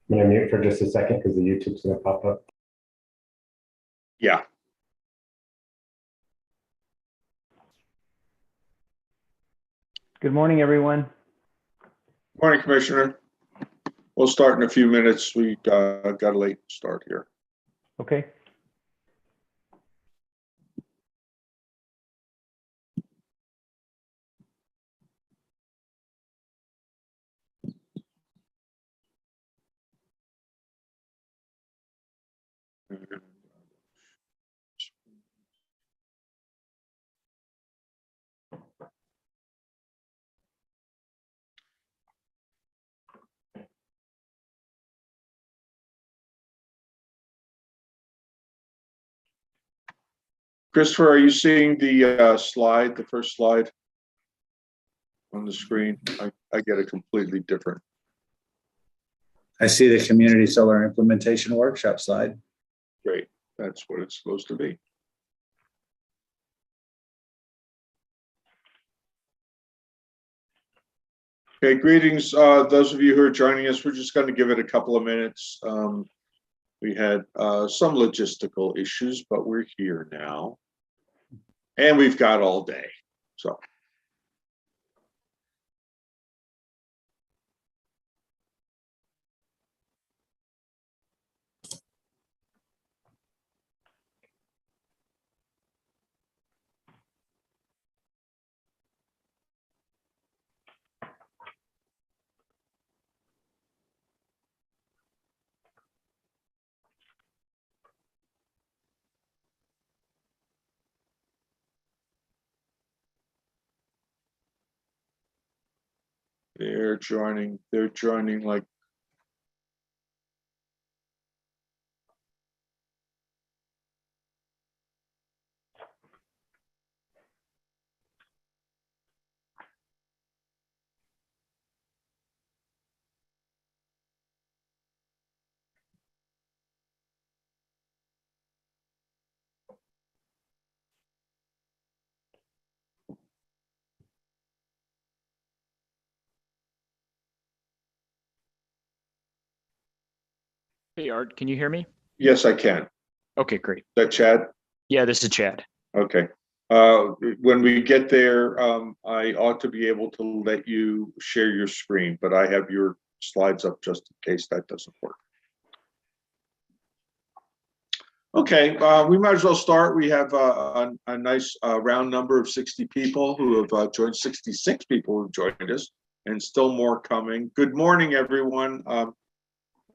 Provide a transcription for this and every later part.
I'm going to mute for just a second because the YouTube's going to pop up. Yeah. Good morning, everyone. Morning, Commissioner. We'll start in a few minutes. We got a late start here. Okay. Christopher, are you seeing the slide, the first slide on the screen? I get a completely different. I see the community solar implementation workshop slide. Great. That's what it's supposed to be. Okay, greetings, those of you who are joining us. We're just going to give it a couple of minutes. We had some logistical issues, but we're here now. And we've got all day, so. They're joining like. Hey, Art, can you hear me? Yes, I can. Okay, great. Is that Chad? Yeah, this is Chad. Okay. When we get there, I ought to be able to let you share your screen, but I have your slides up just in case that doesn't work. Okay, we might as well start. We have a nice round number of 60 people who have joined, 66 people who have joined us, and still more coming. Good morning, everyone.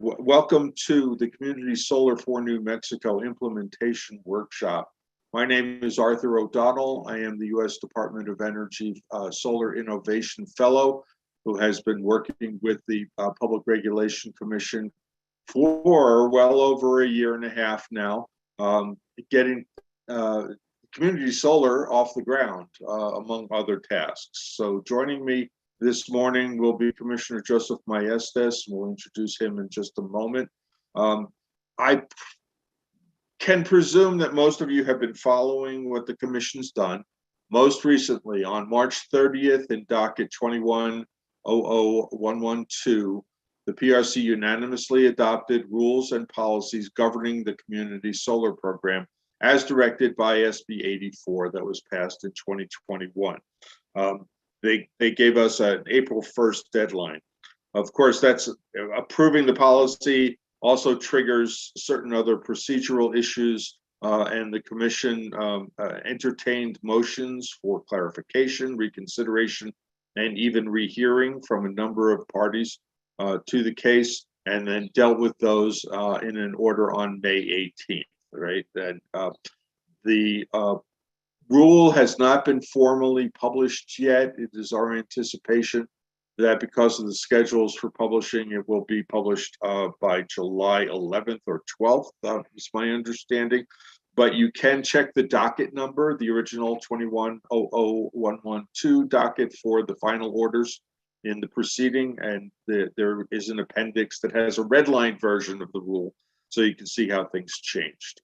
Welcome to the Community Solar for New Mexico Implementation Workshop. My name is Arthur O'Donnell. I am the U.S. Department of Energy Solar Innovation Fellow who has been working with the Public Regulation Commission for well over a year and a half now, getting community solar off the ground, among other tasks. So joining me this morning will be Commissioner Joseph Maestas. We'll introduce him in just a moment. I can presume that most of you have been following what the Commission's done. Most recently, on March 30th in docket 21-00112, the PRC unanimously adopted rules and policies governing the community solar program as directed by SB 84 that was passed in 2021. They gave us an April 1st deadline. Of course, that's approving the policy also triggers certain other procedural issues, and the Commission entertained motions for clarification, reconsideration, and even rehearing from a number of parties to the case, and then dealt with those in an order on May 18th, right? And the rule has not been formally published yet. It is our anticipation that because of the schedules for publishing, it will be published by July 11th or 12th, is my understanding. But you can check the docket number, the original 21-00112 docket for the final orders in the proceeding, and there is an appendix that has a redlined version of the rule, so you can see how things changed.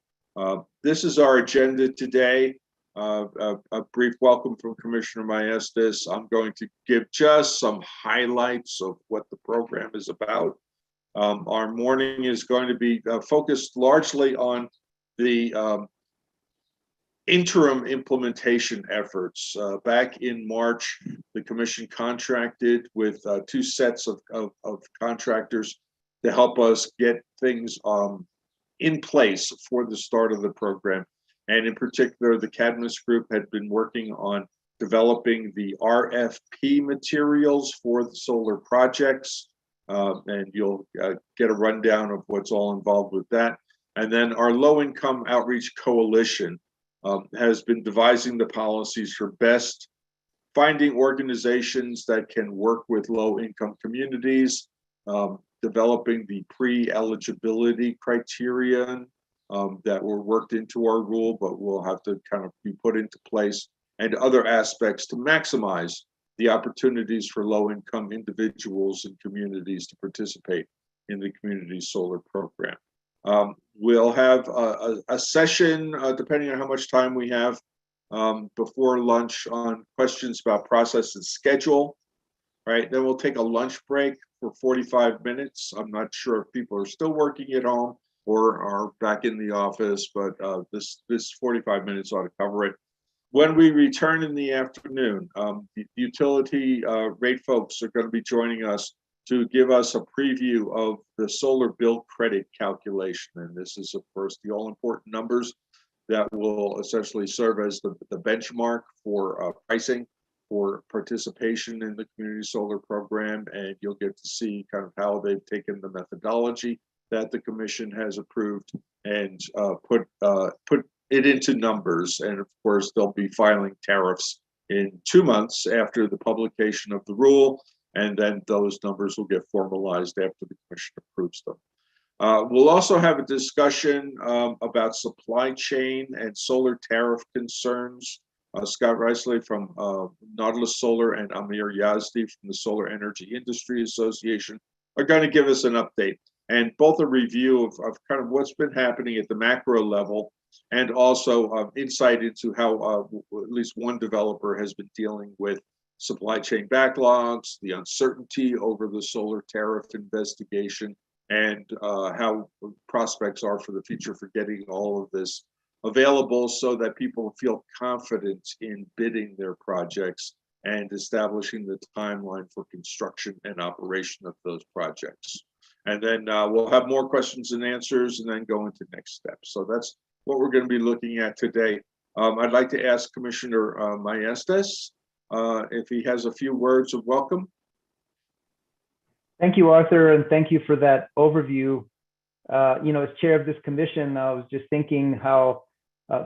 This is our agenda today. A brief welcome from Commissioner Maestas. I'm going to give just some highlights of what the program is about. Our morning is going to be focused largely on the interim implementation efforts. Back in March, the Commission contracted with 2 sets of contractors to help us get things in place for the start of the program. And in particular, the Cadmus Group had been working on developing the RFP materials for the solar projects. And you'll get a rundown of what's all involved with that. And then our Low Income Outreach Coalition has been devising the policies for best finding organizations that can work with low-income communities, developing the pre-eligibility criterion that were worked into our rule, but will have to kind of be put into place, and other aspects to maximize the opportunities for low-income individuals and communities to participate in the community solar program. We'll have a session, depending on how much time we have, before lunch on questions about process and schedule, right? Then we'll take a lunch break for 45 minutes. I'm not sure if people are still working at home or are back in the office, but this 45 minutes ought to cover it. When we return in the afternoon, the utility rate folks are going to be joining us to give us a preview of the solar bill credit calculation. And this is, of course, the all-important numbers that will essentially serve as the benchmark for pricing for participation in the community solar program. And you'll get to see kind of how they've taken the methodology that the Commission has approved and put it into numbers. And of course, they'll be filing tariffs in 2 months after the publication of the rule. And then those numbers will get formalized after the Commission approves them. We'll also have a discussion about supply chain and solar tariff concerns. Scott Reisley from Nautilus Solar and Amir Yazdi from the Solar Energy Industry Association are going to give us an update and both a review of kind of what's been happening at the macro level, and also insight into how at least one developer has been dealing with supply chain backlogs, the uncertainty over the solar tariff investigation, and how prospects are for the future for getting all of this available so that people feel confident in bidding their projects and establishing the timeline for construction and operation of those projects. And then we'll have more questions and answers and then go into next steps. So that's what we're going to be looking at today. I'd like to ask Commissioner Maestas if he has a few words of welcome. Thank you, Arthur, and thank you for that overview. As chair of this commission, I was just thinking how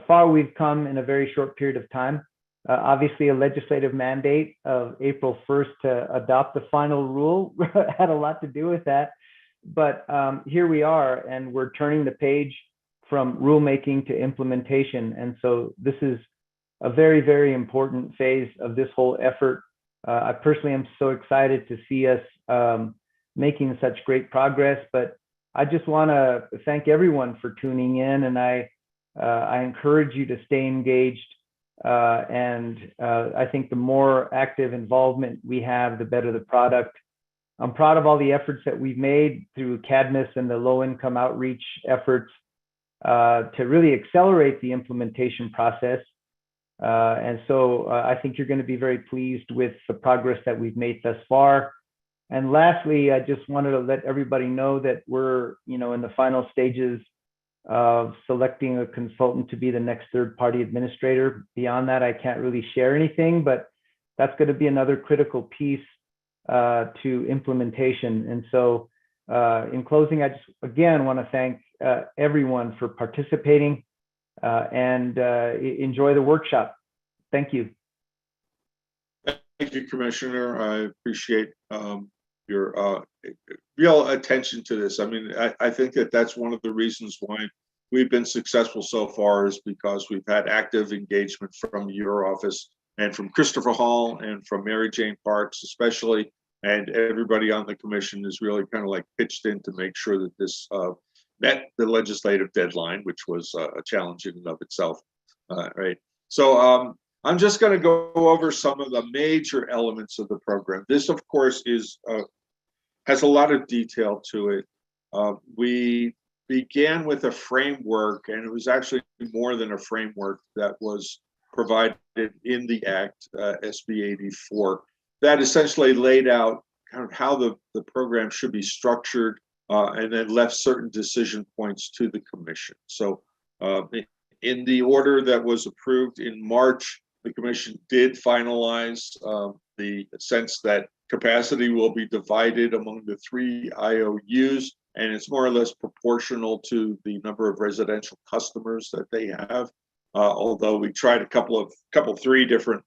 far we've come in a very short period of time. Obviously, a legislative mandate of April 1st to adopt the final rule had a lot to do with that. But here we are, and we're turning the page from rulemaking to implementation. And so this is a very, very important phase of this whole effort. I personally am so excited to see us making such great progress, but I just want to thank everyone for tuning in, and I encourage you to stay engaged. I think the more active involvement we have, the better the product. I'm proud of all the efforts that we've made through Cadmus and the low-income outreach efforts to really accelerate the implementation process. So I think you're going to be very pleased with the progress that we've made thus far. And lastly, I just wanted to let everybody know that we're, in the final stages of selecting a consultant to be the next third-party administrator. Beyond that, I can't really share anything, but that's going to be another critical piece to implementation. And so in closing, I just, again, want to thank everyone for participating and enjoy the workshop. Thank you. Thank you, Commissioner. I appreciate your real attention to this. I mean, I think that that's one of the reasons why we've been successful so far, is because we've had active engagement from your office and from Christopher Hall and from Mary Jane Parks especially, and everybody on the Commission is really kind of like pitched in to make sure that this met the legislative deadline, which was a challenge in and of itself, right? So I'm just going to go over some of the major elements of the program. This, of course, is has a lot of detail to it. We began with a framework, and it was actually more than a framework that was provided in the Act, SB 84, that essentially laid out kind of how the program should be structured, and then left certain decision points to the Commission. So in the order that was approved in March, the Commission did finalize the sense that capacity will be divided among the 3 IOUs, and it's more or less proportional to the number of residential customers that they have. Although we tried three different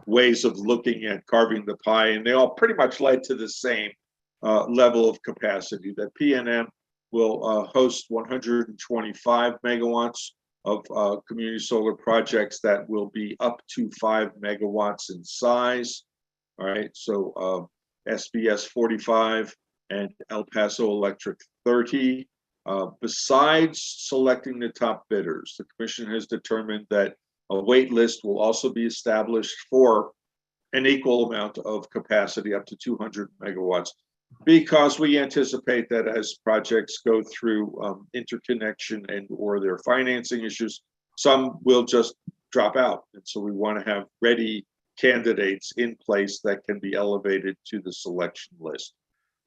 ways of looking at carving the pie, and they all pretty much led to the same level of capacity. That PNM will host 125 megawatts of community solar projects that will be up to 5 megawatts in size. All right, so SBS 45 and El Paso Electric 30. Besides selecting the top bidders, the Commission has determined that a wait list will also be established for an equal amount of capacity, up to 200 megawatts, because we anticipate that as projects go through interconnection and or their financing issues, some will just drop out. And so we want to have ready candidates in place that can be elevated to the selection list.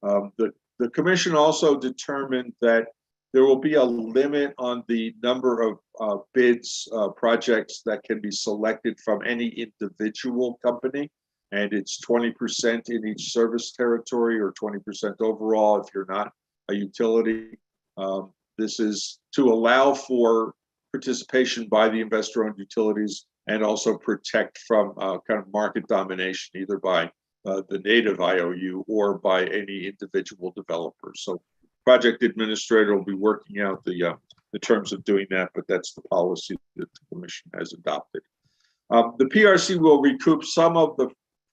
The Commission also determined that there will be a limit on the number of bids, projects that can be selected from any individual company, and it's 20% in each service territory or 20% overall if you're not a utility. This is to allow for participation by the investor-owned utilities and also protect from kind of market domination, either by the native IOU or by any individual developer. So project administrator will be working out the terms of doing that, but that's the policy that the Commission has adopted. The PRC will recoup some of the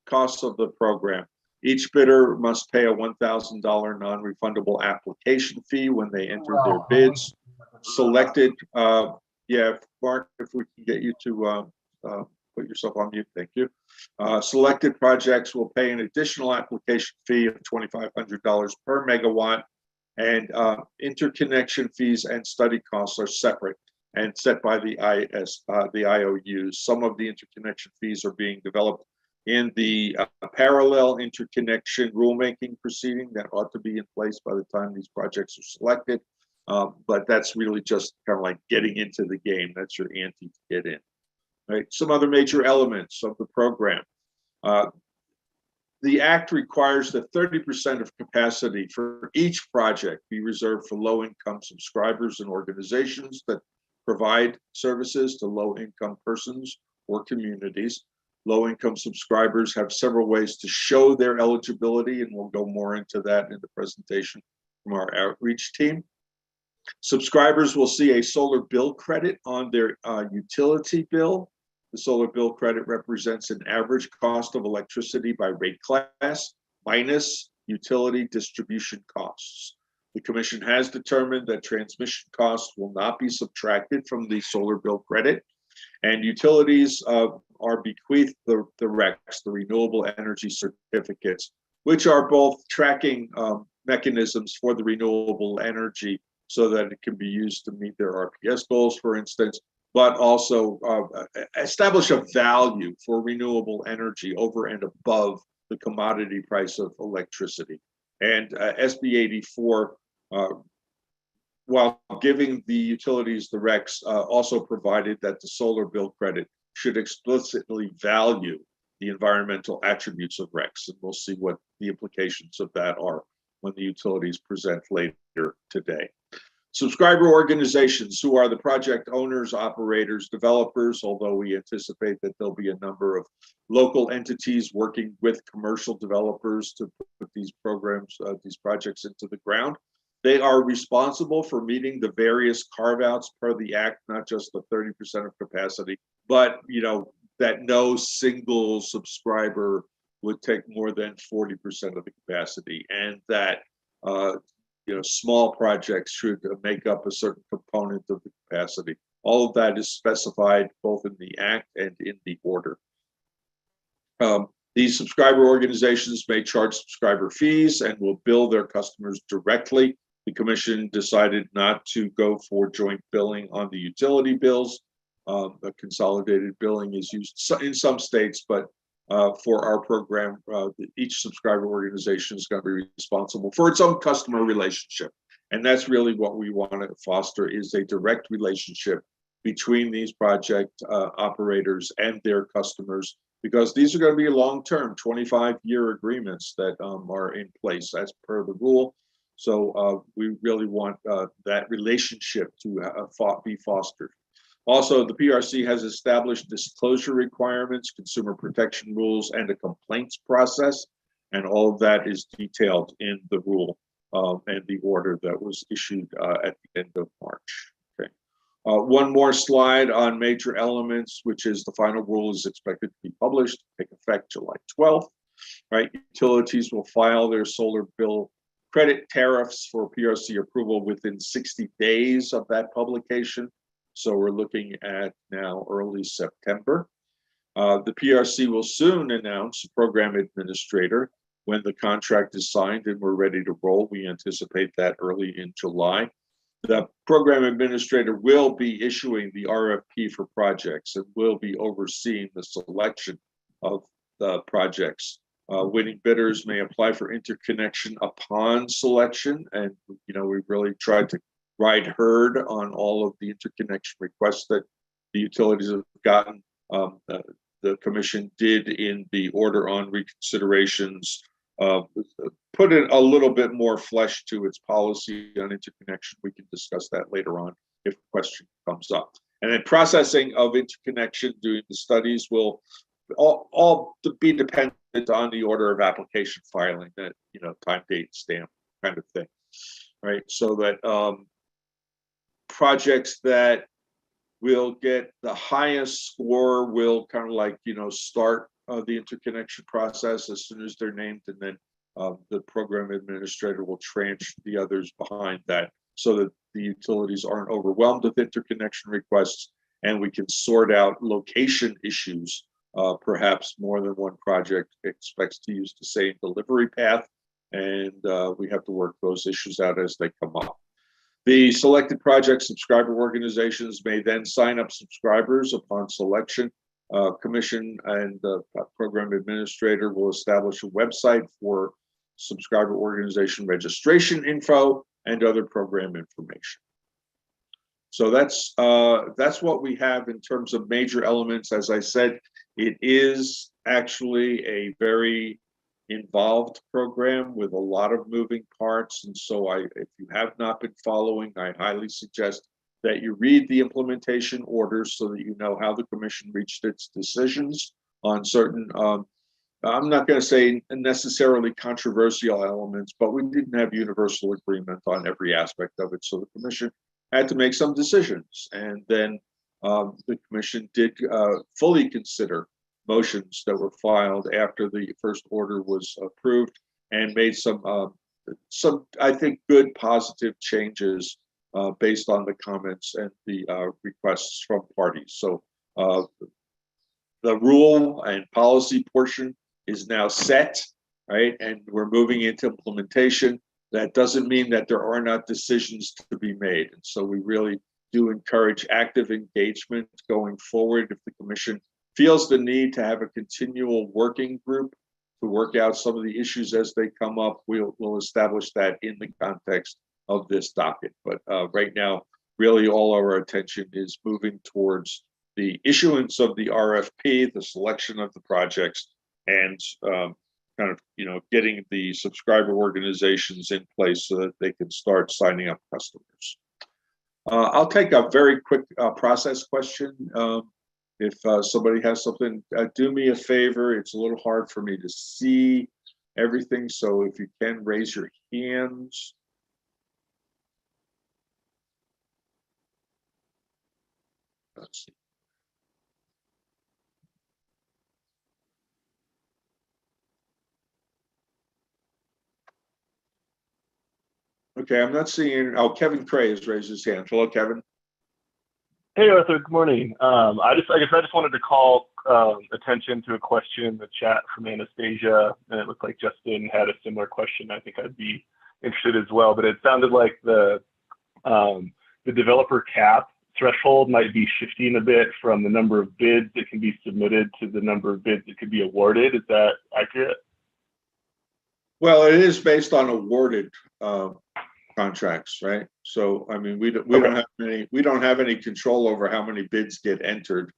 costs of the program. Each bidder must pay a $1,000 non-refundable application fee when they enter their bids. Selected, yeah, Mark, if we can get you to put yourself on mute, thank you. Selected projects will pay an additional application fee of $2,500 per megawatt, and interconnection fees and study costs are separate and set by the IOUs. Some of the interconnection fees are being developed in the parallel interconnection rulemaking proceeding that ought to be in place by the time these projects are selected. But that's really just kind of like getting into the game. That's your ante to get in. Right. Some other major elements of the program. The Act requires that 30% of capacity for each project be reserved for low-income subscribers and organizations that provide services to low-income persons or communities. Low-income subscribers have several ways to show their eligibility, and we'll go more into that in the presentation from our outreach team. Subscribers will see a solar bill credit on their utility bill. The solar bill credit represents an average cost of electricity by rate class minus utility distribution costs. The Commission has determined that transmission costs will not be subtracted from the solar bill credit, and utilities are bequeathed the RECs, the renewable energy certificates, which are both tracking mechanisms for the renewable energy so that it can be used to meet their RPS goals, for instance, but also establish a value for renewable energy over and above the commodity price of electricity. And SB 84, while giving the utilities the RECs, also provided that the solar bill credit should explicitly value the environmental attributes of RECs. And we'll see what the implications of that are when the utilities present later today. Subscriber organizations, who are the project owners, operators, developers, although we anticipate that there'll be a number of local entities working with commercial developers to put these programs, these projects into the ground. They are responsible for meeting the various carve-outs per the Act, not just the 30% of capacity, but that no single subscriber would take more than 40% of the capacity, and that small projects should make up a certain component of the capacity. All of that is specified both in the Act and in the order. These subscriber organizations may charge subscriber fees and will bill their customers directly The commission decided not to go for joint billing on the utility bills. The consolidated billing is used in some states, but for our program, each subscriber organization is going to be responsible for its own customer relationship. And that's really what we want to foster, is a direct relationship between these project operators and their customers, because these are going to be long-term 25-year agreements that are in place as per the rule. So we really want that relationship to be fostered. Also, the PRC has established disclosure requirements, consumer protection rules, and a complaints process. And all of that is detailed in the rule and the order that was issued at the end of March. Okay. One more slide on major elements, which is the final rule is expected to be published, take effect July 12th. Right. Utilities will file their solar bill credit tariffs for PRC approval within 60 days of that publication. So we're looking at now early September. The PRC will soon announce a program administrator when the contract is signed and we're ready to roll. We anticipate that early in July. The program administrator will be issuing the RFP for projects and will be overseeing the selection of the projects. Winning bidders may apply for interconnection upon selection, and we really tried to ride herd on all of the interconnection requests that the utilities have gotten. The commission did in the order on reconsiderations put in a little bit more flesh to its policy on interconnection. We can discuss that later on if a question comes up. And then processing of interconnection, doing the studies will all be dependent on the order of application filing, that time, date, stamp kind of thing, right? So that projects that will get the highest score will kind of like start the interconnection process as soon as they're named, and then the program administrator will tranche the others behind that, so that the utilities aren't overwhelmed with interconnection requests, and we can sort out location issues. Perhaps more than one project expects to use the same delivery path, and we have to work those issues out as they come up. The selected project subscriber organizations may then sign up subscribers upon selection. Commission and the program administrator will establish a website for subscriber organization registration info and other program information. So that's what we have in terms of major elements. As I said, it is actually a very involved program with a lot of moving parts. And so if you have not been following, I highly suggest that you read the implementation orders so that you know how the commission reached its decisions on certain, I'm not going to say necessarily controversial elements, but we didn't have universal agreement on every aspect of it. So the commission had to make some decisions. And then the commission did fully consider motions that were filed after the first order was approved, and made some I think good positive changes based on the comments and the requests from parties. So the rule and policy portion is now set, right? And we're moving into implementation. That doesn't mean that there are not decisions to be made. And so we really do encourage active engagement going forward. If the commission feels the need to have a continual working group to work out some of the issues as they come up, we'll establish that in the context of this docket. But right now, really all our attention is moving towards the issuance of the RFP, the selection of the projects, and kind of getting the subscriber organizations in place so that they can start signing up customers. I'll take a very quick process question. If somebody has something, do me a favor. It's a little hard for me to see everything, so if you can raise your hands. Let's see. Okay, I'm not seeing. Oh, Kevin Cray has raised his hand. Hello, Kevin. Hey, Arthur. Good morning. I guess I just wanted to call attention to a question in the chat from Anastasia, and it looked like Justin had a similar question. I think I'd be interested as well, but it sounded like the developer cap threshold might be shifting a bit from the number of bids that can be submitted to the number of bids that could be awarded. Is that accurate? Well, it is based on awarded contracts, right? So, I mean, we don't have any control over how many bids get entered.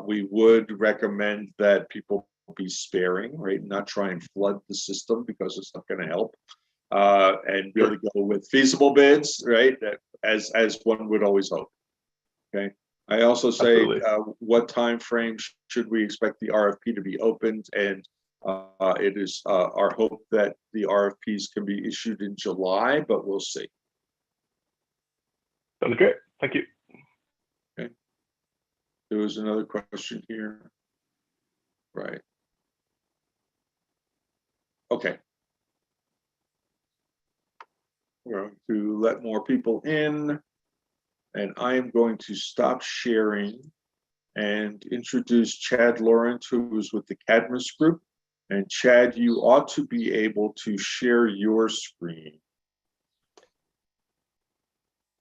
We would recommend that people be sparing, right? Not try and flood the system because it's not going to help. And really go with feasible bids, right? That as one would always hope. Okay. I also say, what time frame should we expect the RFP to be opened? And it is our hope that the RFPs can be issued in July, but we'll see. Sounds great. Thank you. Okay. There was another question here. Right. Okay. We're going to let more people in, and I am going to stop sharing and introduce Chad Laurent, who is with the Cadmus Group. And Chad, you ought to be able to share your screen.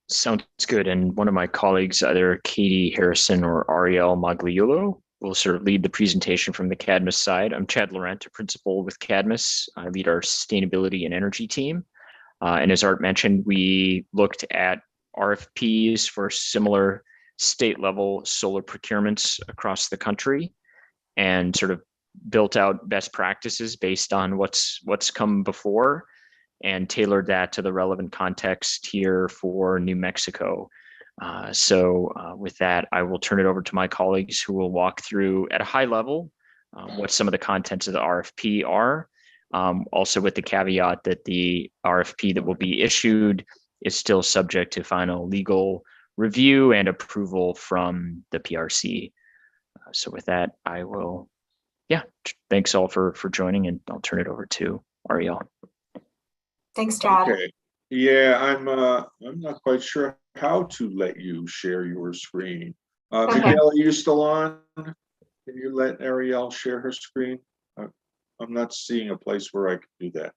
Sounds good. And one of my colleagues, either Katie Harrison or Ariel Magliolo, will sort of lead the presentation from the Cadmus side. I'm Chad Laurent, a principal with Cadmus. I lead our sustainability and energy team. And as Art mentioned, we looked at RFPs for similar state level solar procurements across the country and sort of built out best practices based on what's come before and tailored that to the relevant context here for New Mexico. So with that, I will turn it over to my colleagues who will walk through at a high level what some of the contents of the RFP are. Also with the caveat that the RFP that will be issued is still subject to final legal review and approval from the PRC. So with that, I will, thanks all for joining, and I'll turn it over to Ariel. Thanks, Chad. Okay. Yeah, I'm not quite sure how to let you share your screen. Miguel, are you still on? Can you let Ariel share her screen? I'm not seeing a place where I can do that.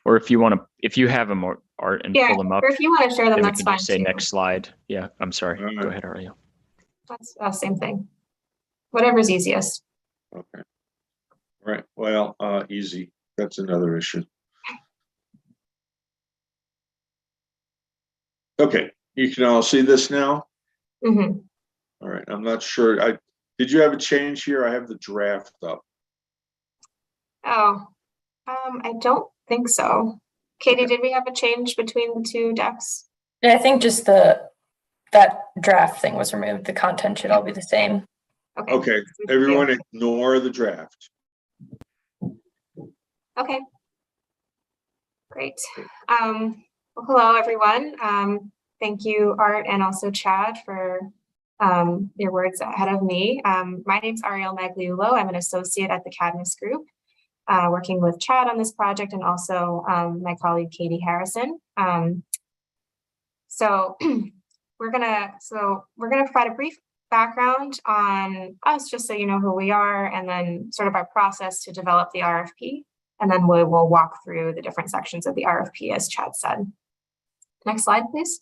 Or if you want to, if you have them, Art, and pull them up. Or if you want to share them, that's fine. Say too. next slide. Yeah, I'm sorry. Right. Go ahead, Ariel. That's same thing. Whatever's easiest. Okay. Right. Well, easy. That's another issue. Okay. You can all see this now. Mm-hmm. All right. I'm not sure. Did you have a change here? I have the draft up. Oh, I don't think so. Katie, did we have a change between the two decks? Yeah, I think just that draft thing was removed. The content should all be the same. Okay. Everyone ignore the draft. Okay. Great. Well, hello, everyone. Thank you, Art, and also Chad, for your words ahead of me. My name's Ariel Magliulo. I'm an associate at the Cadmus Group, working with Chad on this project, and also my colleague Katie Harrison. So we're gonna provide a brief background on us, just so you know who we are, and then sort of our process to develop the RFP, and then we will walk through the different sections of the RFP, as Chad said. Next slide, please.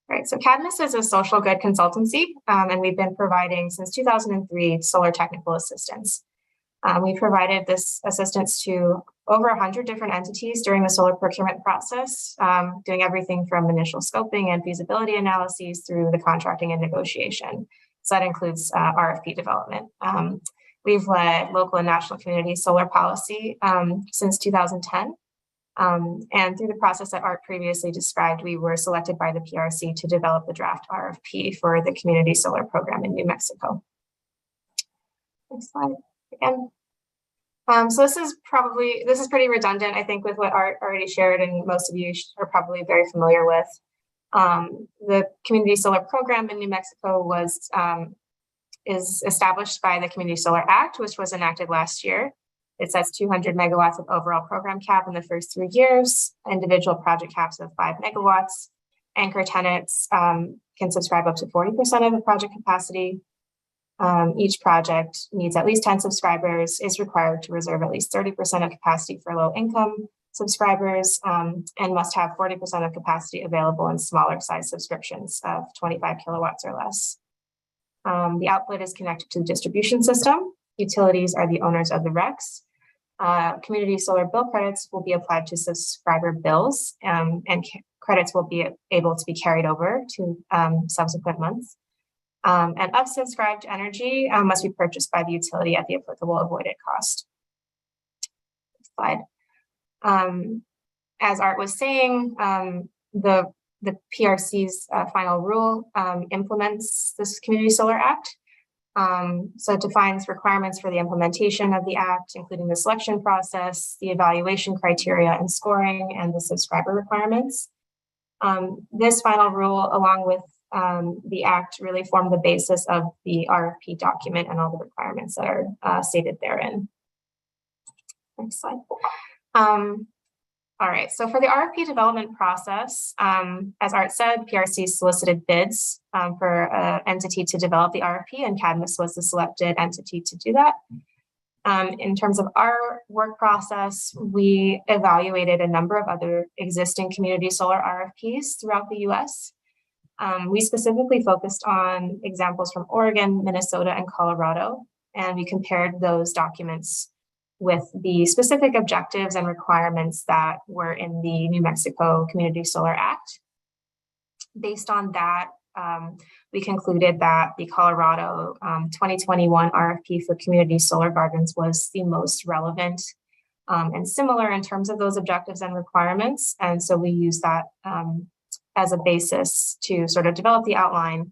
All right, so Cadmus is a social good consultancy, and we've been providing since 2003 solar technical assistance. We provided this assistance to over 100 different entities during the solar procurement process, doing everything from initial scoping and feasibility analyses through the contracting and negotiation. So that includes RFP development. We've led local and national community solar policy since 2010. And through the process that Art previously described, we were selected by the PRC to develop the draft RFP for the community solar program in New Mexico. Next slide again. So this is pretty redundant, I think, with what Art already shared, and most of you are probably very familiar with. The community solar program in New Mexico is established by the Community Solar Act, which was enacted last year. It sets 200 megawatts of overall program cap in the first 3 years, individual project caps of 5 megawatts. Anchor tenants can subscribe up to 40% of the project capacity. Each project needs at least 10 subscribers, is required to reserve at least 30% of capacity for low income subscribers and must have 40% of capacity available in smaller size subscriptions of 25 kilowatts or less. The output is connected to the distribution system. Utilities are the owners of the RECs. Community solar bill credits will be applied to subscriber bills, and credits will be able to be carried over to subsequent months. And unsubscribed energy must be purchased by the utility at the applicable avoided cost. Slide. As Art was saying, the PRC's final rule implements this Community Solar Act. So it defines requirements for the implementation of the Act, including the selection process, the evaluation criteria and scoring, and the subscriber requirements. This final rule, along with the Act, really form the basis of the RFP document and all the requirements that are stated therein. Next slide. All right, so for the RFP development process, as Art said, PRC solicited bids for an entity to develop the RFP, and Cadmus was the selected entity to do that. In terms of our work process, we evaluated a number of other existing community solar RFPs throughout the US. We specifically focused on examples from Oregon, Minnesota, and Colorado, and we compared those documents with the specific objectives and requirements that were in the New Mexico Community Solar Act. Based on that, we concluded that the Colorado 2021 RFP for community solar gardens was the most relevant and similar in terms of those objectives and requirements. And so we used that as a basis to sort of develop the outline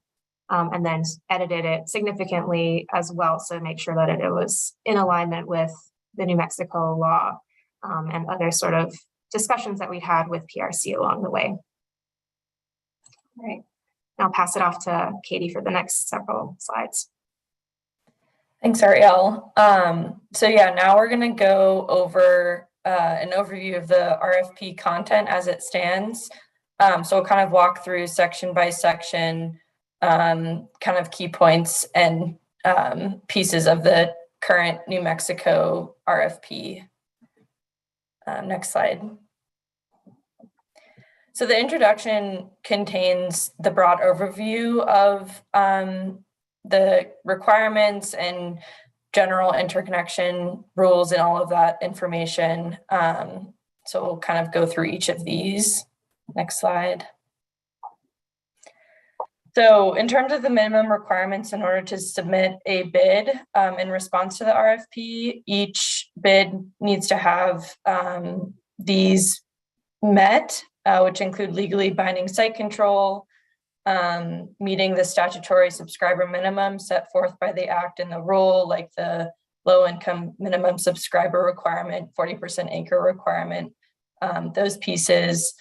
and then edited it significantly as well, so to make sure that it was in alignment with the New Mexico law and other sort of discussions that we had with PRC along the way. All right, I'll pass it off to Katie for the next several slides. Thanks, Ariel. So yeah, now we're going to go over an overview of the RFP content as it stands. So we'll kind of walk through section by section, kind of key points and pieces of the current New Mexico RFP. Next slide. So the introduction contains the broad overview of the requirements and general interconnection rules and all of that information. So we'll kind of go through each of these. Next slide. So in terms of the minimum requirements in order to submit a bid in response to the RFP, each bid needs to have these met, which include legally binding site control, meeting the statutory subscriber minimum set forth by the Act and the rule, like the low income minimum subscriber requirement, 40% acre requirement, those pieces.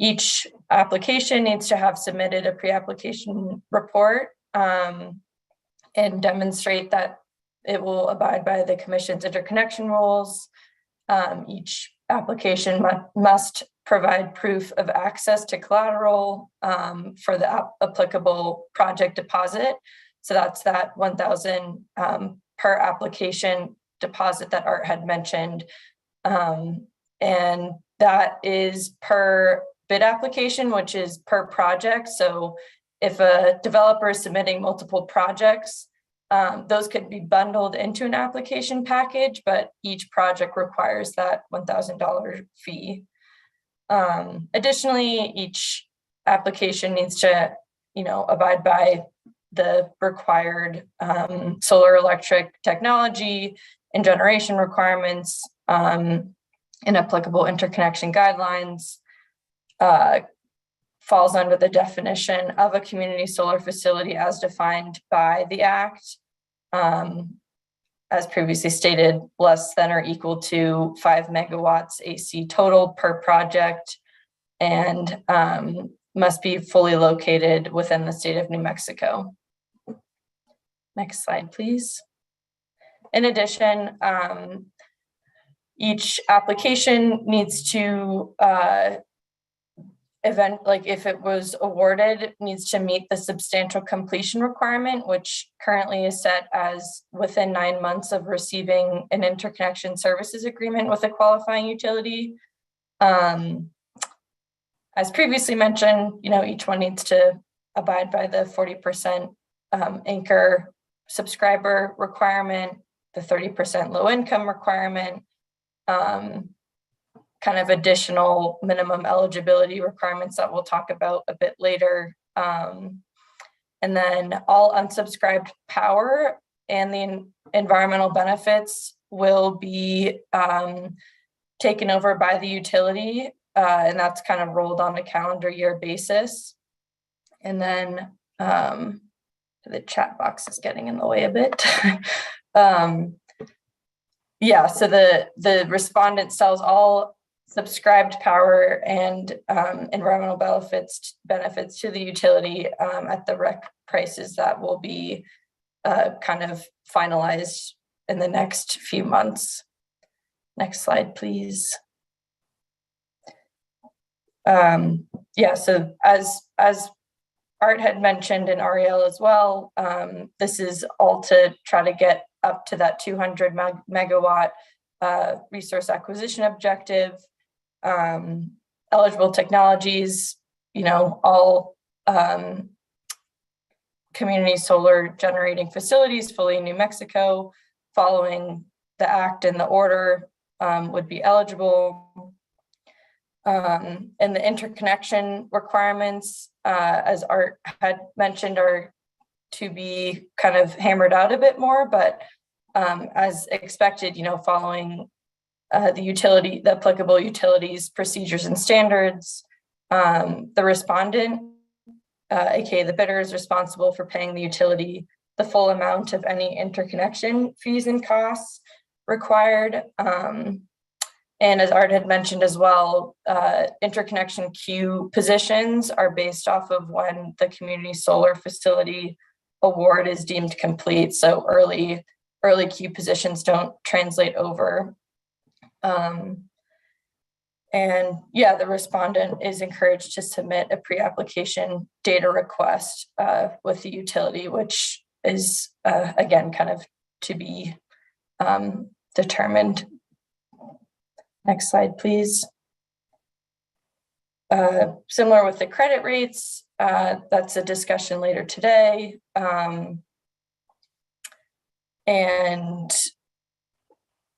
Each application needs to have submitted a pre-application report and demonstrate that it will abide by the Commission's interconnection rules. Each application must provide proof of access to collateral for the applicable project deposit. So that's that $1,000 per application deposit that Art had mentioned. And that is per bid application, which is per project. So if a developer is submitting multiple projects, those could be bundled into an application package, but each project requires that $1,000 fee. Additionally, each application needs to, abide by the required solar electric technology and generation requirements and applicable interconnection guidelines. Falls under the definition of a community solar facility as defined by the Act. As previously stated, less than or equal to 5 megawatts AC total per project, and must be fully located within the state of New Mexico. Next slide, please. In addition, each application needs to if it was awarded, needs to meet the substantial completion requirement, which currently is set as within 9 months of receiving an interconnection services agreement with a qualifying utility. As previously mentioned, each one needs to abide by the 40% anchor subscriber requirement, the 30% low income requirement, kind of additional minimum eligibility requirements that we'll talk about a bit later. And then all unsubscribed power and the environmental benefits will be taken over by the utility, and that's kind of rolled on a calendar year basis. And then the chat box is getting in the way a bit. Yeah, so the respondent sells all subscribed power and environmental benefits to the utility at the rec prices that will be kind of finalized in the next few months. Next slide, please. Yeah, so as Art had mentioned, and Ariel as well, this is all to try to get up to that 200 megawatt resource acquisition objective. Eligible technologies, all community solar generating facilities fully in New Mexico following the act and the order would be eligible. And the interconnection requirements, as Art had mentioned, are to be kind of hammered out a bit more, but as expected, following the applicable utilities, procedures and standards, the respondent, aka the bidder, is responsible for paying the utility the full amount of any interconnection fees and costs required. And as Art had mentioned as well, interconnection queue positions are based off of when the community solar facility award is deemed complete. So early queue positions don't translate over. And yeah, the respondent is encouraged to submit a pre-application data request with the utility, which is again kind of to be determined. Next slide, please. Similar with the credit rates, that's a discussion later today.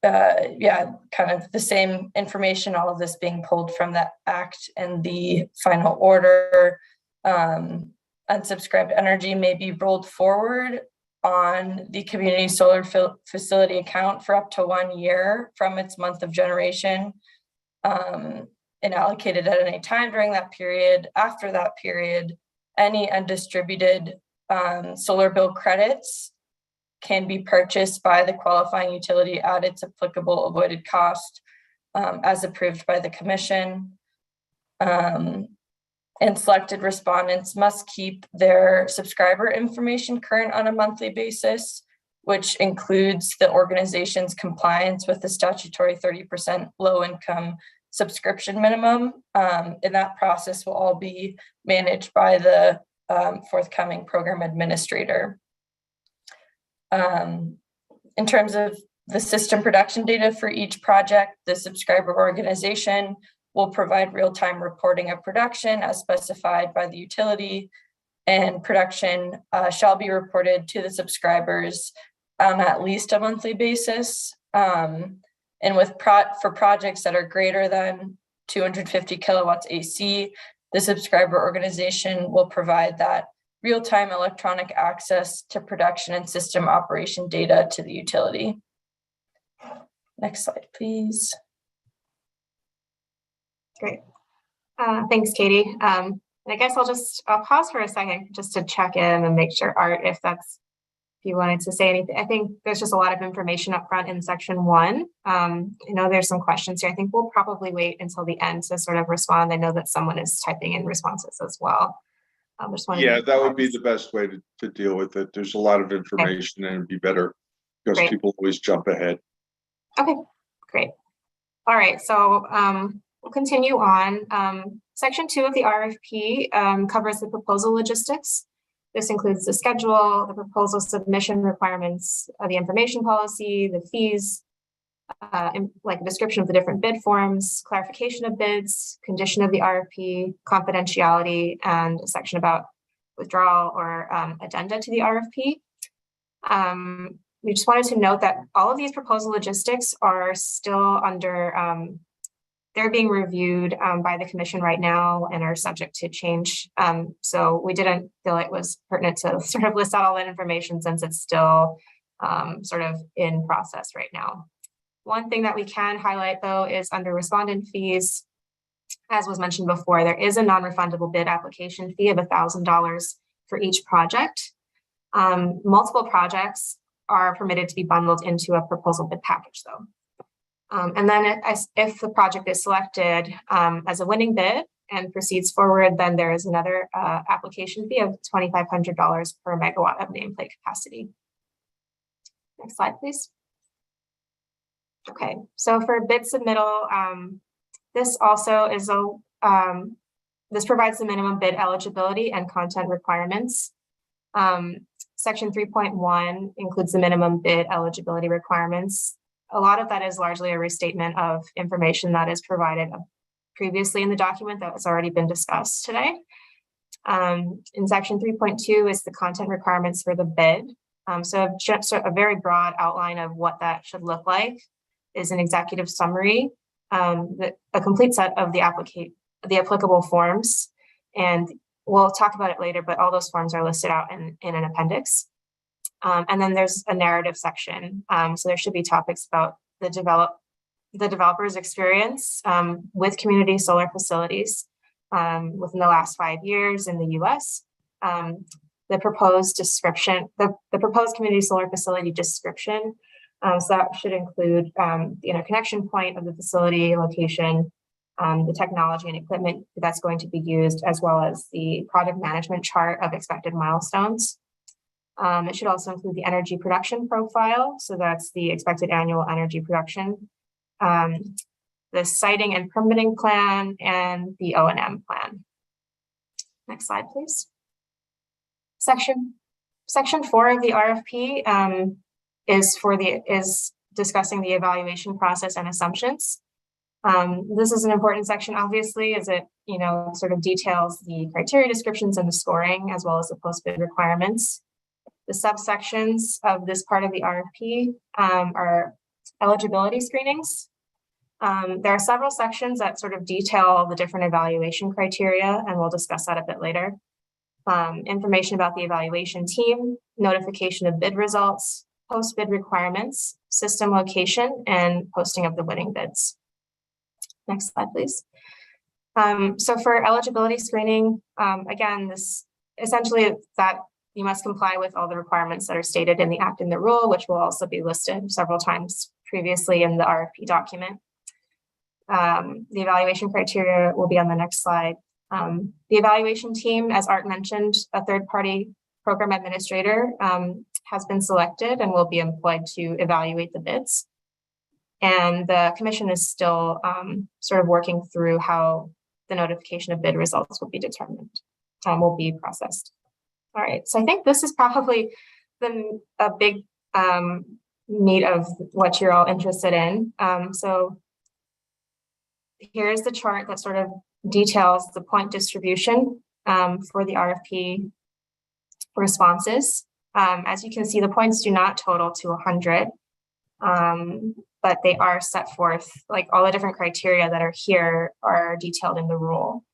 Yeah, kind of the same information, all of this being pulled from the act and the final order. Unsubscribed energy may be rolled forward on the community solar facility account for up to 1 year from its month of generation, and allocated at any time during that period. After that period, any undistributed solar bill credits can be purchased by the qualifying utility at its applicable avoided cost as approved by the commission. And selected respondents must keep their subscriber information current on a monthly basis, which includes the organization's compliance with the statutory 30% low income subscription minimum. And that process will all be managed by the forthcoming program administrator. In terms of the system production data for each project, the subscriber organization will provide real-time reporting of production as specified by the utility, and production shall be reported to the subscribers on at least a monthly basis. And for projects that are greater than 250 kilowatts AC, the subscriber organization will provide that real-time electronic access to production and system operation data to the utility. Next slide, please. Great. Thanks, Katie. And I guess I'll pause for a second just to check in and make sure, Art, if you wanted to say anything. I think there's just a lot of information up front in section 1. I know there's some questions here. I think we'll probably wait until the end to sort of respond. I know that someone is typing in responses as well. Yeah, that would be the best way to deal with it. There's a lot of information, and it'd be better because people always jump ahead. Okay, great. All right, so we'll continue on. Section 2 of the RFP covers the proposal logistics. This includes the schedule, the proposal submission requirements, the information policy, the fees, like a description of the different bid forms, clarification of bids, condition of the RFP, confidentiality, and a section about withdrawal or addenda to the RFP. We just wanted to note that all of these proposal logistics are still under, they're being reviewed by the commission right now and are subject to change. So we didn't feel it was pertinent to sort of list out all that information since it's still sort of in process right now. One thing that we can highlight though is under respondent fees, as was mentioned before, there is a non-refundable bid application fee of $1,000 for each project. Multiple projects are permitted to be bundled into a proposal bid package though. And then if the project is selected as a winning bid and proceeds forward, then there is another application fee of $2,500 per megawatt of nameplate capacity. Next slide, please. Okay, so for bid submittal, this also is this provides the minimum bid eligibility and content requirements. Section 3.1 includes the minimum bid eligibility requirements. A lot of that is largely a restatement of information that is provided previously in the document that has already been discussed today. In section 3.2 is the content requirements for the bid. So a very broad outline of what that should look like is an executive summary, a complete set of the applicable forms, and we'll talk about it later, but all those forms are listed out in an appendix. And then there's a narrative section. So there should be topics about the developer's experience with community solar facilities within the last 5 years in the US. The proposed description, the proposed community solar facility description. So that should include the interconnection point of the facility location, the technology and equipment that's going to be used, as well as the project management chart of expected milestones. It should also include the energy production profile. So that's the expected annual energy production, the siting and permitting plan, and the O&M plan. Next slide, please. Section 4 of the RFP is discussing the evaluation process and assumptions. This is an important section, obviously, as it sort of details the criteria descriptions and the scoring, as well as the post-bid requirements. The subsections of this part of the RFP are eligibility screenings. There are several sections that sort of detail the different evaluation criteria, and we'll discuss that a bit later. Information about the evaluation team, notification of bid results, post-bid requirements, system location, and posting of the winning bids. Next slide, please. So for eligibility screening, again, this essentially that you must comply with all the requirements that are stated in the Act and the rule, which will also be listed several times previously in the RFP document. The evaluation criteria will be on the next slide. The evaluation team, as Art mentioned, a third-party program administrator has been selected and will be employed to evaluate the bids. And the commission is still sort of working through how the notification of bid results will be determined, will be processed. All right, so I think this is probably a big meat of what you're all interested in. So here's the chart that sort of details the point distribution for the RFP responses. As you can see, the points do not total to 100, but they are set forth, like all the different criteria that are here are detailed in the rule.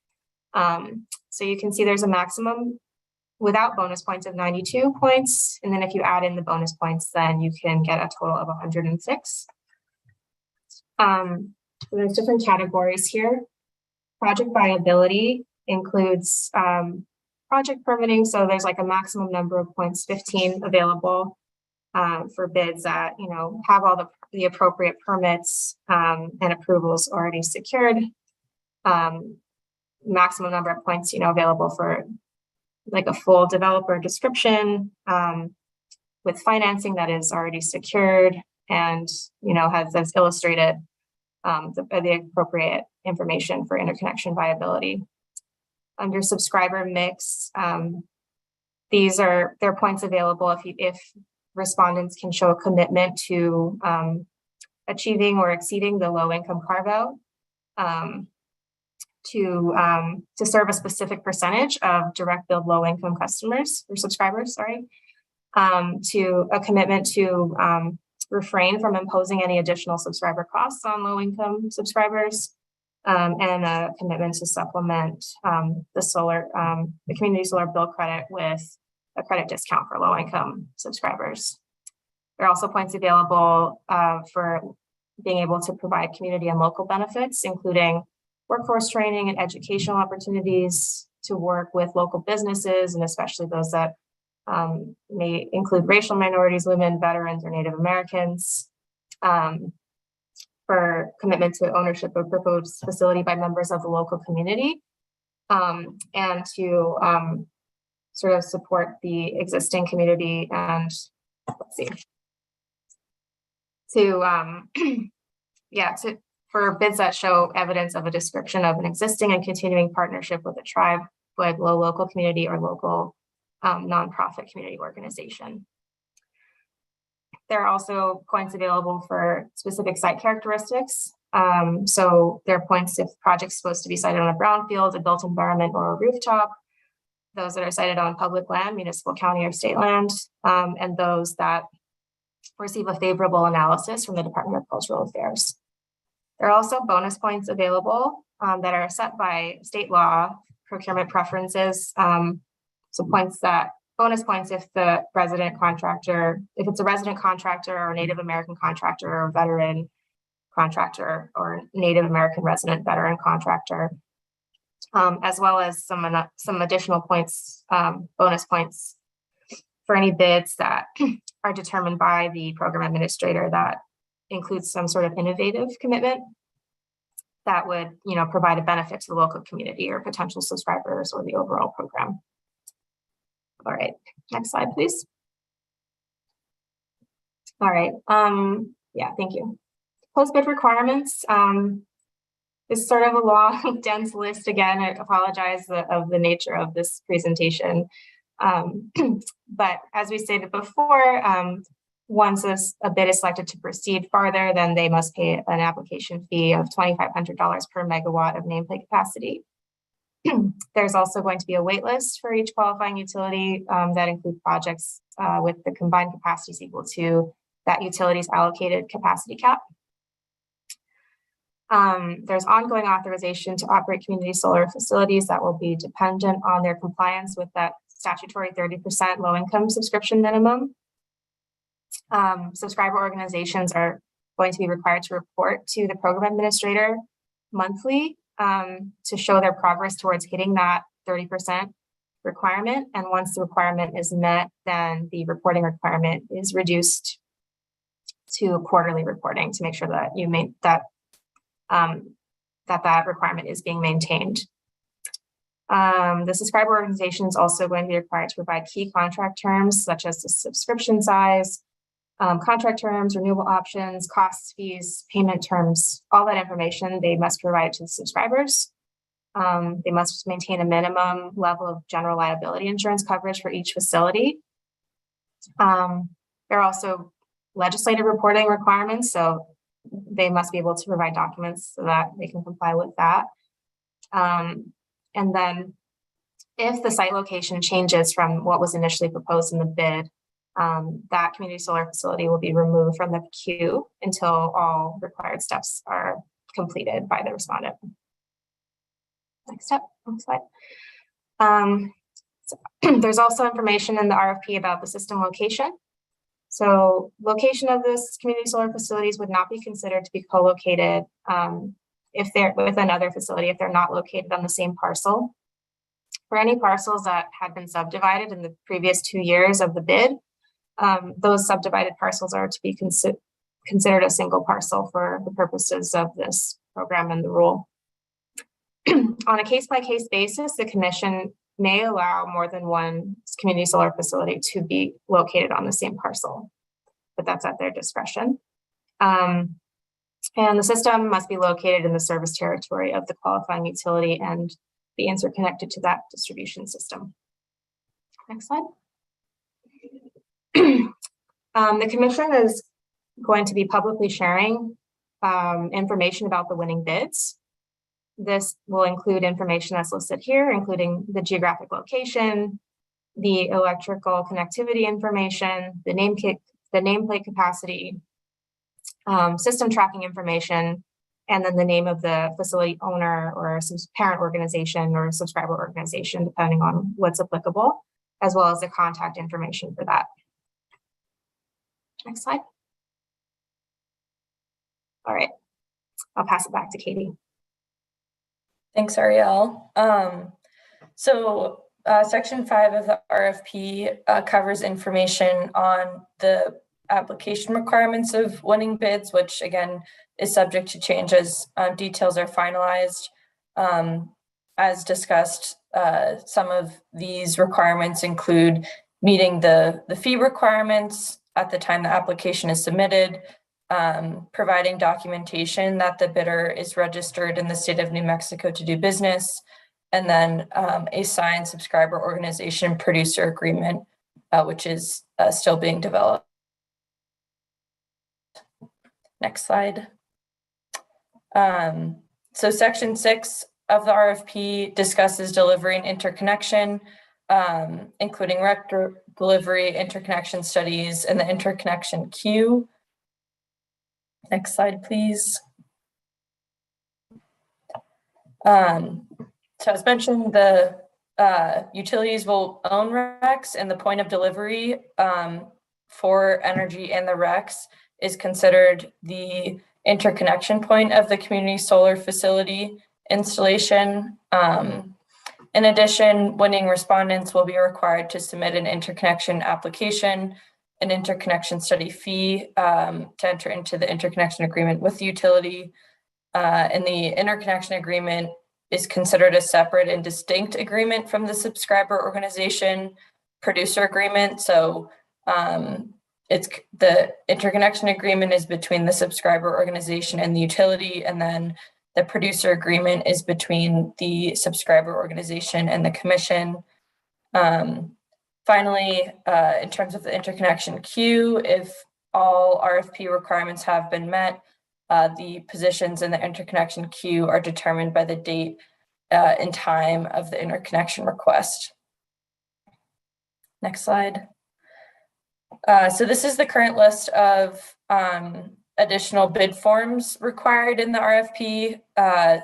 So you can see there's a maximum without bonus points of 92 points. And then if you add in the bonus points, then you can get a total of 106. So there's different categories here. Project viability includes project permitting. So there's like a maximum number of points, 15 available for bids that, have all the appropriate permits and approvals already secured. Maximum number of points, available for like a full developer description with financing that is already secured and, has illustrated the appropriate information for interconnection viability. Under subscriber mix, there are points available if respondents can show a commitment to achieving or exceeding the low income carve-out, to serve a specific percentage of direct billed low income customers or subscribers, sorry, to a commitment to refrain from imposing any additional subscriber costs on low income subscribers, and a commitment to supplement the community solar bill credit with a credit discount for low income subscribers. There are also points available for being able to provide community and local benefits, including workforce training and educational opportunities, to work with local businesses, and especially those that may include racial minorities, women, veterans, or Native Americans, for commitment to ownership of proposed facility by members of the local community, and to sort of support the existing community and, let's see, for bids that show evidence of a description of an existing and continuing partnership with a tribe, with a local community or local nonprofit community organization. There are also points available for specific site characteristics. So there are points if project's supposed to be sited on a brownfield, a built environment, or a rooftop, those that are sited on public land, municipal, county, or state land, and those that receive a favorable analysis from the Department of Cultural Affairs. There are also bonus points available that are set by state law, procurement preferences. So bonus points if the resident contractor, if it's a resident contractor or Native American contractor or veteran contractor or Native American resident veteran contractor, as well as some additional points, bonus points for any bids that are determined by the program administrator that includes some sort of innovative commitment that would, provide a benefit to the local community or potential subscribers or the overall program. All right, next slide, please. All right, yeah, thank you. Post-bid requirements is sort of a long, dense list. Again, I apologize of the nature of this presentation. But as we stated before, once a bid is selected to proceed farther, then they must pay an application fee of $2,500 per megawatt of nameplate capacity. There's also going to be a wait list for each qualifying utility that include projects with the combined capacities equal to that utility's allocated capacity cap. There's ongoing authorization to operate community solar facilities that will be dependent on their compliance with that statutory 30% low-income subscription minimum. Subscriber organizations are going to be required to report to the program administrator monthly to show their progress towards hitting that 30% requirement. And once the requirement is met, then the reporting requirement is reduced to quarterly reporting to make sure that that requirement is being maintained. The subscriber organization is also going to be required to provide key contract terms such as the subscription size, contract terms, renewable options, costs, fees, payment terms, all that information they must provide to the subscribers. They must maintain a minimum level of general liability insurance coverage for each facility. There are also legislative reporting requirements, so they must be able to provide documents so that they can comply with that. And then if the site location changes from what was initially proposed in the bid, that community solar facility will be removed from the queue until all required steps are completed by the respondent. Next step, next slide. There's also information in the RFP about the system location. So location of this community solar facilities would not be considered to be co-located if they're with another facility, if they're not located on the same parcel. For any parcels that had been subdivided in the previous 2 years of the bid, those subdivided parcels are to be considered a single parcel for the purposes of this program and the rule. On a case-by-case basis, the commission may allow more than one community solar facility to be located on the same parcel, but that's at their discretion. And the system must be located in the service territory of the qualifying utility and be interconnected to that distribution system. Next slide. The commission is going to be publicly sharing information about the winning bids. This will include information that's listed here, including the geographic location, the electrical connectivity information, the nameplate capacity, system tracking information, and then the name of the facility owner or parent organization or subscriber organization, depending on what's applicable, as well as the contact information for that. Next slide. All right, I'll pass it back to Katie. Thanks, Ariel. Section 5 of the RFP covers information on the application requirements of winning bids, which again is subject to change as details are finalized. As discussed, some of these requirements include meeting the fee requirements at the time the application is submitted, providing documentation that the bidder is registered in the state of New Mexico to do business, and then a signed subscriber organization producer agreement, which is still being developed. Next slide. So section 6 of the RFP discusses delivery and interconnection, including delivery, interconnection studies, and the interconnection queue. Next slide, please. So as mentioned, the utilities will own RECs, and the point of delivery for energy and the RECs is considered the interconnection point of the community solar facility installation. In addition, winning respondents will be required to submit an interconnection application, an interconnection study fee to enter into the interconnection agreement with the utility. And the interconnection agreement is considered a separate and distinct agreement from the subscriber organization producer agreement. So it's the interconnection agreement is between the subscriber organization and the utility, and then the producer agreement is between the subscriber organization and the commission. Finally, in terms of the interconnection queue, if all RFP requirements have been met, the positions in the interconnection queue are determined by the date and time of the interconnection request. Next slide. So this is the current list of additional bid forms required in the RFP.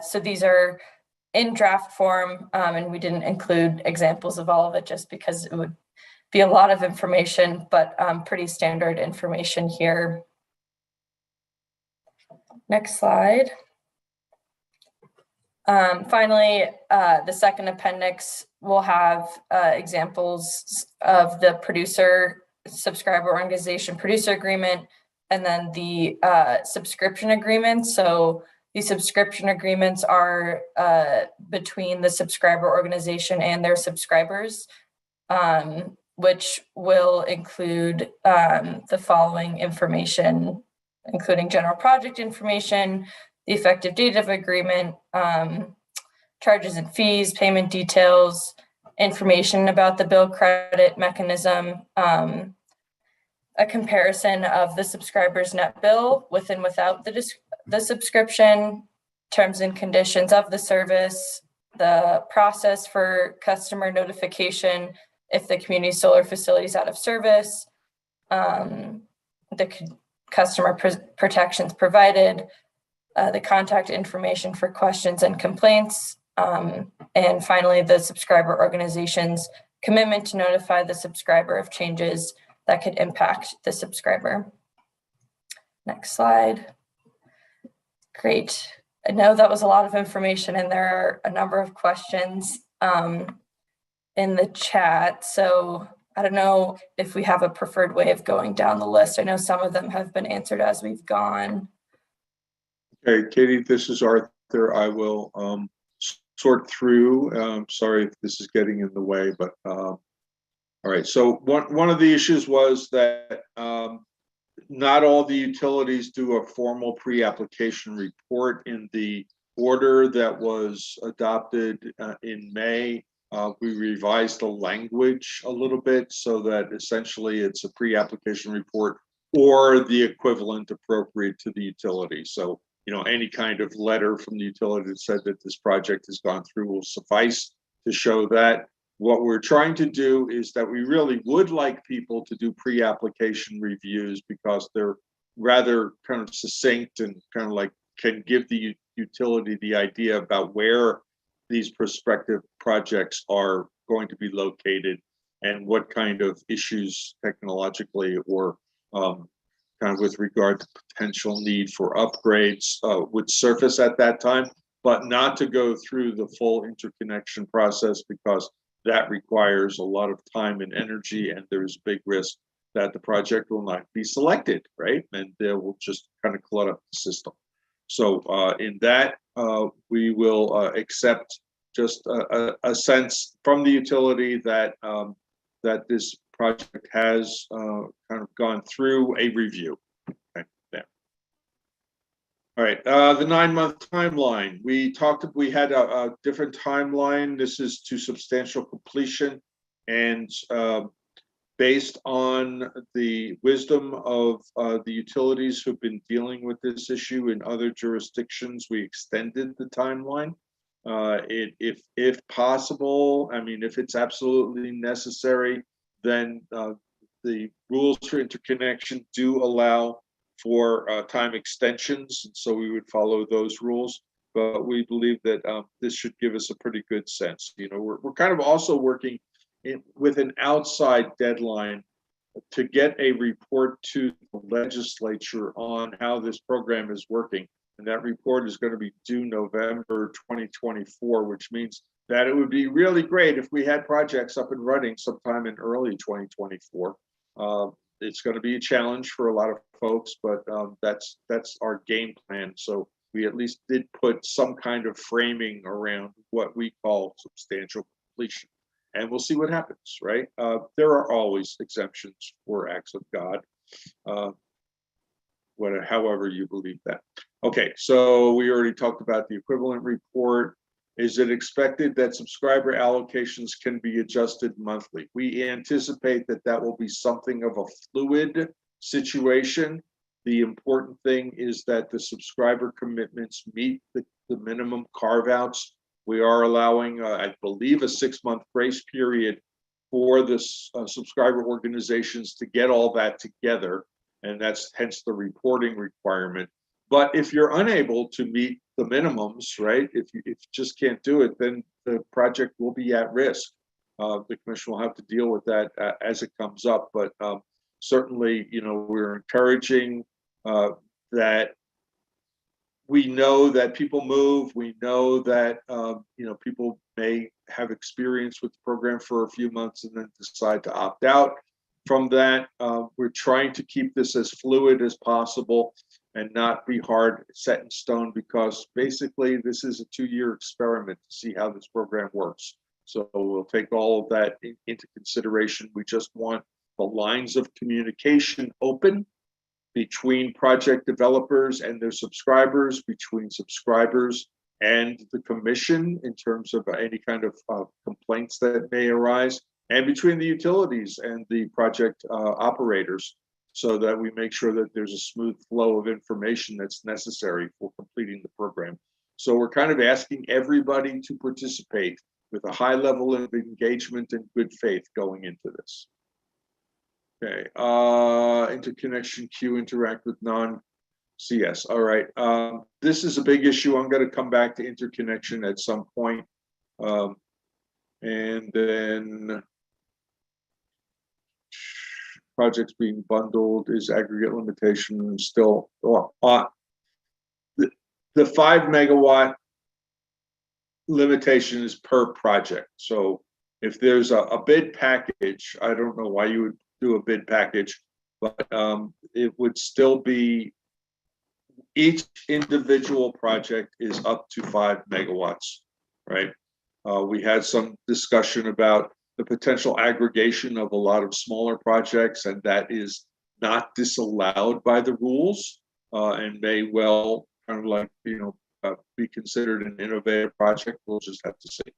So these are in draft form, and we didn't include examples of all of it just because it would be a lot of information, but pretty standard information here. Next slide. Finally, the second appendix will have examples of the producer subscriber organization producer agreement, and then the subscription agreement. So these subscription agreements are between the subscriber organization and their subscribers, which will include the following information, including general project information, the effective date of agreement, charges and fees, payment details, information about the bill credit mechanism, a comparison of the subscriber's net bill with and without the subscription, terms and conditions of the service, the process for customer notification if the community solar facility is out of service, the customer protections provided, the contact information for questions and complaints, and finally, the subscriber organization's commitment to notify the subscriber of changes that could impact the subscriber. Next slide. Great. I know that was a lot of information, and there are a number of questions in the chat. So I don't know if we have a preferred way of going down the list. I know some of them have been answered as we've gone. Okay, Katie, this is Arthur. I will sort through. Sorry if this is getting in the way, but all right. So one of the issues was that not all the utilities do a formal pre-application report. In the order that was adopted in May, we revised the language a little bit so that essentially it's a pre-application report or the equivalent appropriate to the utility. So, any kind of letter from the utility that said that this project has gone through will suffice to show that. What we're trying to do is that we really would like people to do pre-application reviews because they're rather kind of succinct and kind of like can give the utility the idea about where these prospective projects are going to be located and what kind of issues technologically or kind of with regard to potential need for upgrades would surface at that time, but not to go through the full interconnection process because that requires a lot of time and energy, and there's big risk that the project will not be selected, right? And they will just kind of clutter up the system. So in that, we will accept just a sense from the utility that that this project has kind of gone through a review. Okay, there. All right, the 9-month timeline. We had a different timeline. This is to substantial completion, and based on the wisdom of the utilities who've been dealing with this issue in other jurisdictions, we extended the timeline. If possible, I mean, if it's absolutely necessary, then the rules for interconnection do allow for time extensions, and so we would follow those rules. But we believe that this should give us a pretty good sense. We're kind of also working with an outside deadline to get a report to the legislature on how this program is working. And that report is going to be due November 2024, which means that it would be really great if we had projects up and running sometime in early 2024. It's going to be a challenge for a lot of folks, but that's our game plan. So we at least did put some kind of framing around what we call substantial completion. And we'll see what happens, right? There are always exemptions for acts of God, however you believe that. Okay, so we already talked about the equivalent report. Is it expected that subscriber allocations can be adjusted monthly? We anticipate that that will be something of a fluid situation. The important thing is that the subscriber commitments meet the minimum carve-outs. We are allowing, I believe, a 6-month grace period for the subscriber organizations to get all that together, and that's hence the reporting requirement. But if you're unable to meet the minimums, right, if you just can't do it, then the project will be at risk. The commission will have to deal with that as it comes up. But certainly, we're encouraging that. We know that people move. We know that people may have experience with the program for a few months and then decide to opt out from that. We're trying to keep this as fluid as possible and not be hard set in stone, because basically this is a 2-year experiment to see how this program works. So we'll take all of that into consideration. We just want the lines of communication open between project developers and their subscribers, between subscribers and the commission in terms of any kind of complaints that may arise, and between the utilities and the project operators, so that we make sure that there's a smooth flow of information that's necessary for completing the program. So we're kind of asking everybody to participate with a high level of engagement and good faith going into this. Okay, interconnection queue, interact with non-CS. All right, this is a big issue. I'm going to come back to interconnection at some point. And then projects being bundled, is aggregate limitation still, the 5 megawatt limitation is per project. So if there's a bid package, I don't know why you would do a bid package, but it would still be, each individual project is up to 5 megawatts, right? We had some discussion about the potential aggregation of a lot of smaller projects, and that is not disallowed by the rules, and may well kind of like, be considered an innovative project. We'll just have to see.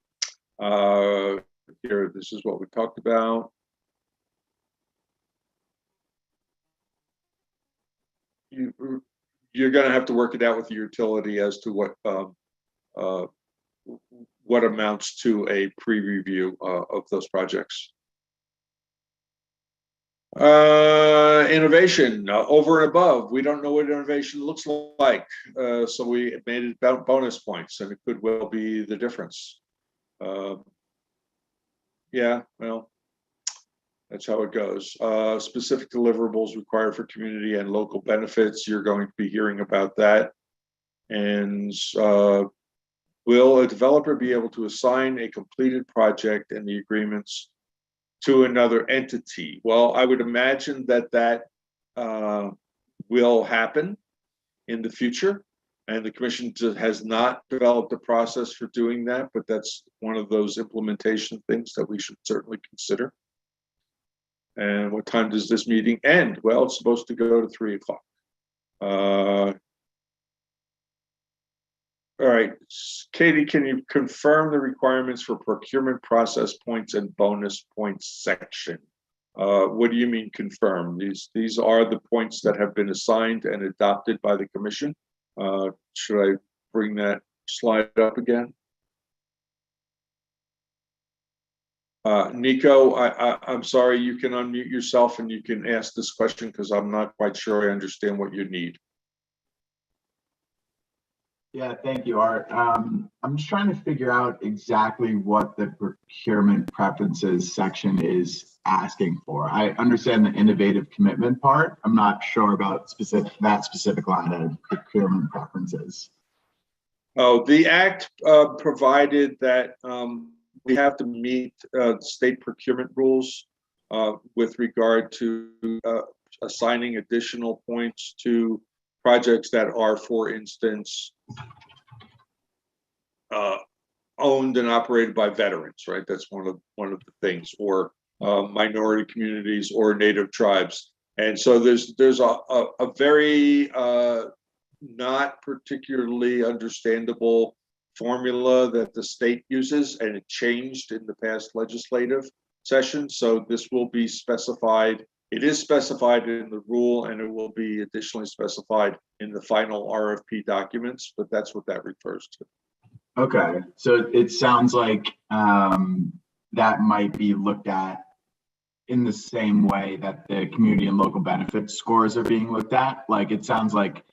Here, this is what we talked about. you're going to have to work it out with the utility as to what amounts to a pre-review of those projects. Innovation over and above. We don't know what innovation looks like, so we made it about bonus points, and it could well be the difference. Yeah, well, that's how it goes. Specific deliverables required for community and local benefits. You're going to be hearing about that. And will a developer be able to assign a completed project and the agreements to another entity? Well, I would imagine that will happen in the future. And the commission has not developed a process for doing that, but that's one of those implementation things that we should certainly consider. And what time does this meeting end? Well, it's supposed to go to 3 o'clock. All right, Katie, can you confirm the requirements for procurement process points and bonus points section? What do you mean confirm? These are the points that have been assigned and adopted by the commission. Should I bring that slide up again? Nico, I'm sorry, you can unmute yourself and you can ask this question because I'm not quite sure I understand what you need. Yeah, thank you, Art. I'm just trying to figure out exactly what the procurement preferences section is asking for. I understand the innovative commitment part. I'm not sure about that specific line of procurement preferences. Oh, the Act provided that we have to meet state procurement rules with regard to assigning additional points to projects that are, for instance, owned and operated by veterans, right? That's one of the things, or minority communities or native tribes. And so there's a very not particularly understandable formula that the state uses, and it changed in the past legislative session. So this will be specified. It is specified in the rule, and it will be additionally specified in the final RFP documents, but that's what that refers to. Okay, so it sounds like that might be looked at in the same way that the community and local benefits scores are being looked at. Like, it sounds like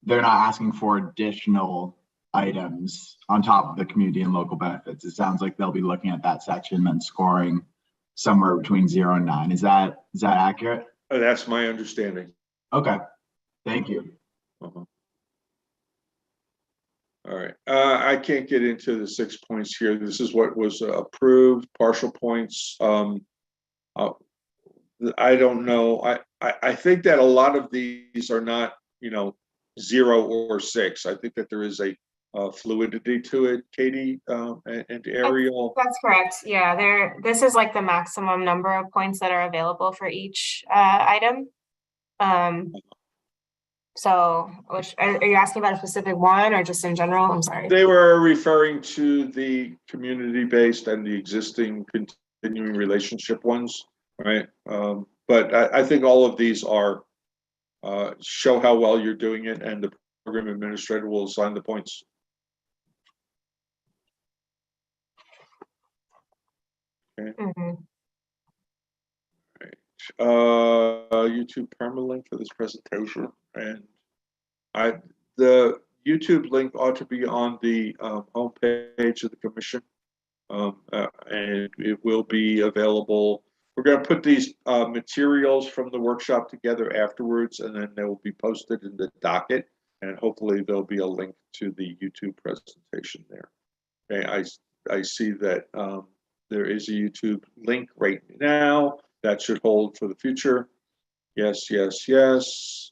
they're not asking for additional items on top of the community and local benefits. It sounds like they'll be looking at that section and scoring somewhere between 0 and 9. Is that accurate? That's my understanding. Okay, thank you. Uh-huh. All right, I can't get into the 6 points here. This is what was approved, partial points. I don't know. I think that a lot of these are not, 0 or 6. I think that there is a fluidity to it, Katie and Ariel. That's correct. Yeah, this is like the maximum number of points that are available for each item. So, are you asking about a specific one or just in general? I'm sorry. They were referring to the community-based and the existing continuing relationship ones, right? But I think all of these are show how well you're doing it, and the program administrator will assign the points. Okay. Mm-hmm. YouTube permalink for this presentation, and the YouTube link ought to be on the homepage of the commission, and it will be available. We're going to put these materials from the workshop together afterwards, and then they will be posted in the docket, and hopefully there'll be a link to the YouTube presentation there. Okay, I see that there is a YouTube link right now. That should hold for the future. Yes, yes, yes.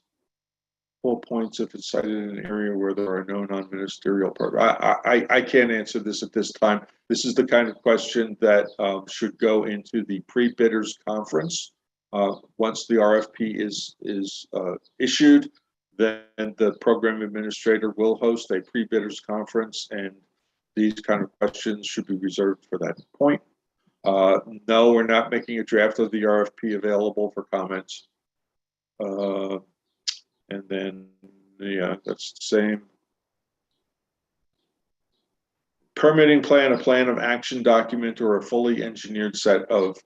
Full points if it's cited in an area where there are no non-ministerial programs. I can't answer this at this time. This is the kind of question that should go into the pre-bidders conference. Once the RFP is issued, then the program administrator will host a pre-bidders conference, and these kind of questions should be reserved for that point. No, we're not making a draft of the RFP available for comments. And then Yeah, that's the same. Permitting plan, a plan of action document, or a fully engineered set of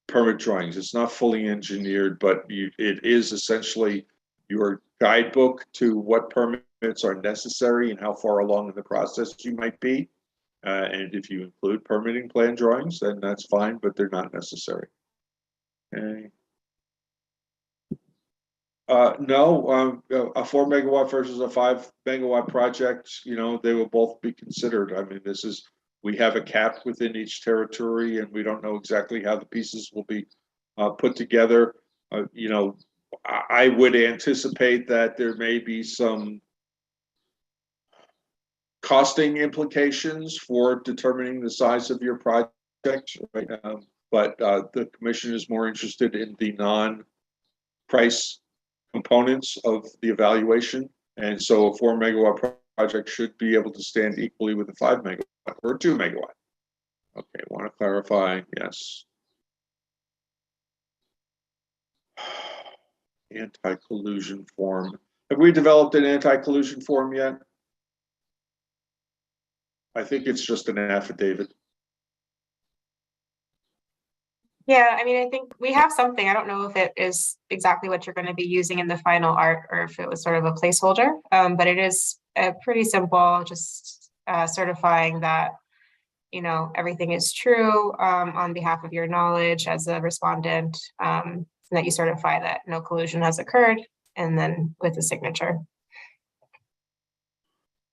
permit drawings. It's not fully engineered, but it is essentially your guidebook to what permits are necessary and how far along in the process you might be. And if you include permitting plan drawings, then that's fine, but they're not necessary. Okay. No, a 4 megawatt versus a 5 megawatt project, you know, they will both be considered. I mean, we have a cap within each territory, and we don't know exactly how the pieces will be put together. You know, I would anticipate that there may be some costing implications for determining the size of your project, right? But the commission is more interested in the non-price components of the evaluation. And so a 4 megawatt project should be able to stand equally with a 5 megawatt or 2 megawatt. Okay, want to clarify? Yes. Anti-collusion form. Have we developed an anti-collusion form yet? I think it's just an affidavit. Yeah, I mean, I think we have something. I don't know if it is exactly what you're going to be using in the final art or if it was sort of a placeholder, but it is pretty simple, just certifying that, you know, everything is true on behalf of your knowledge as a respondent, and that you certify that no collusion has occurred, and then with a signature.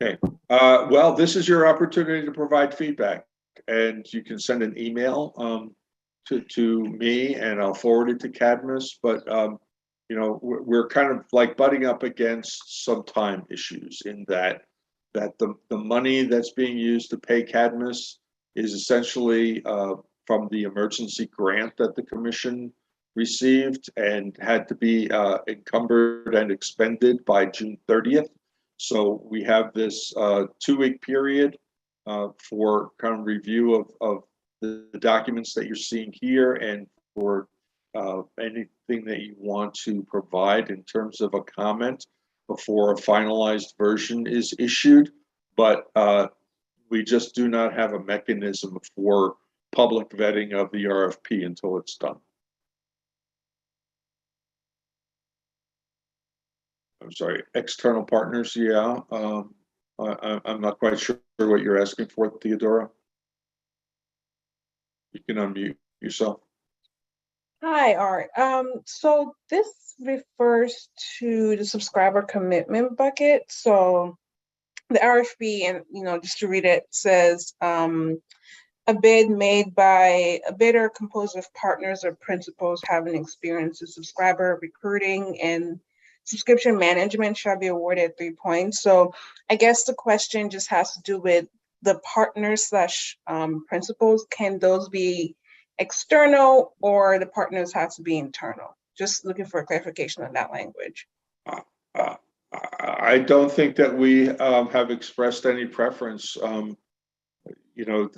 Okay, well, this is your opportunity to provide feedback, and you can send an email to me, and I'll forward it to Cadmus. But you know, we're kind of like butting up against some time issues in that the money that's being used to pay Cadmus is essentially from the emergency grant that the commission received and had to be encumbered and expended by June 30th. So we have this 2-week period for kind of review of the documents that you're seeing here, and for anything that you want to provide in terms of a comment before a finalized version is issued. But we just do not have a mechanism for public vetting of the RFP until it's done. I'm sorry, external partners, yeah. I'm not quite sure what you're asking for, Theodora. You can unmute yourself. Hi, Art. So this refers to the subscriber commitment bucket. So the RFP, and you know, just to read it, says a bid made by a bidder composed of partners or principals having experience in subscriber recruiting and subscription management shall be awarded 3 points. So I guess the question just has to do with the partners slash principals. Can those be external, or the partners have to be internal? Just looking for a clarification on that language. I don't think that we have expressed any preference. You know,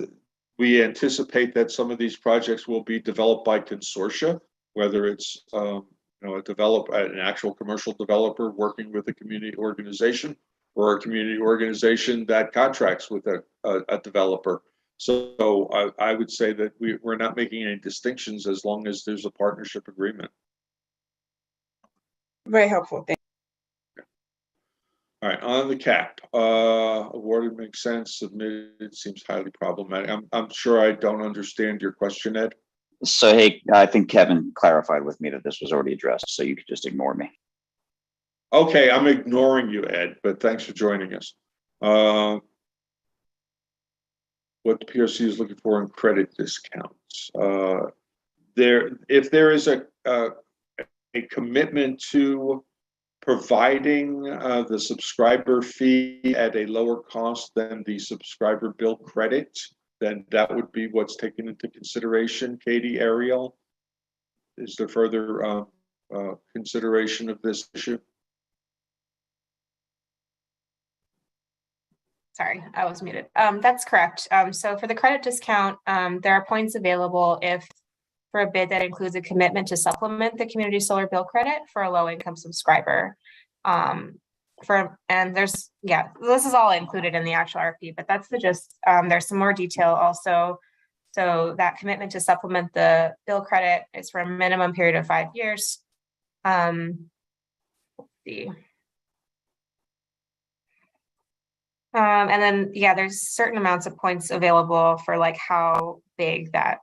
we anticipate that some of these projects will be developed by consortia, whether it's you know, an actual commercial developer working with a community organization, or a community organization that contracts with a developer. So I would say that we're not making any distinctions as long as there's a partnership agreement. Very helpful. Thank you. All right, on the cap, awarded makes sense, submitted seems highly problematic. I'm sure I don't understand your question, Ed. So, hey, I think Kevin clarified with me that this was already addressed, so you could just ignore me. Okay, I'm ignoring you, Ed, but thanks for joining us. What the PRC is looking for in credit discounts. If there is a commitment to providing the subscriber fee at a lower cost than the subscriber bill credit, then that would be what's taken into consideration. Katie, Ariel, is there further consideration of this issue? Sorry, I was muted. That's correct. So for the credit discount, there are points available if for a bid that includes a commitment to supplement the community solar bill credit for a low income subscriber. and there's, yeah, this is all included in the actual RFP, but that's the gist. There's some more detail also. So that commitment to supplement the bill credit is for a minimum period of 5 years. Let's see. And then, yeah, there's certain amounts of points available for like how big that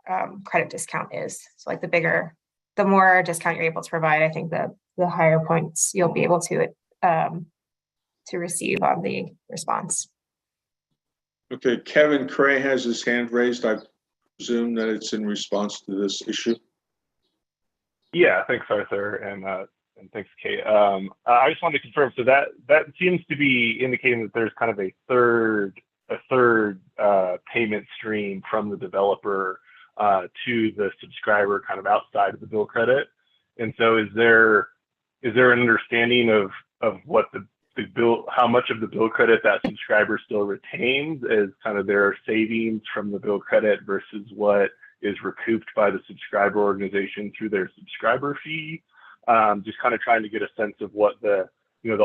credit discount is. So like the more discount you're able to provide, I think the higher points you'll be able to receive on the response. Okay, Kevin Cray has his hand raised. I presume that it's in response to this issue. Yeah, thanks, Arthur, and thanks, Kate. I just wanted to confirm. So that seems to be indicating that there's kind of a third payment stream from the developer to the subscriber, kind of outside of the bill credit. And so, is there an understanding of what the bill, how much of the bill credit that subscriber still retains as kind of their savings from the bill credit versus what is recouped by the subscriber organization through their subscriber fee? Just kind of trying to get a sense of what the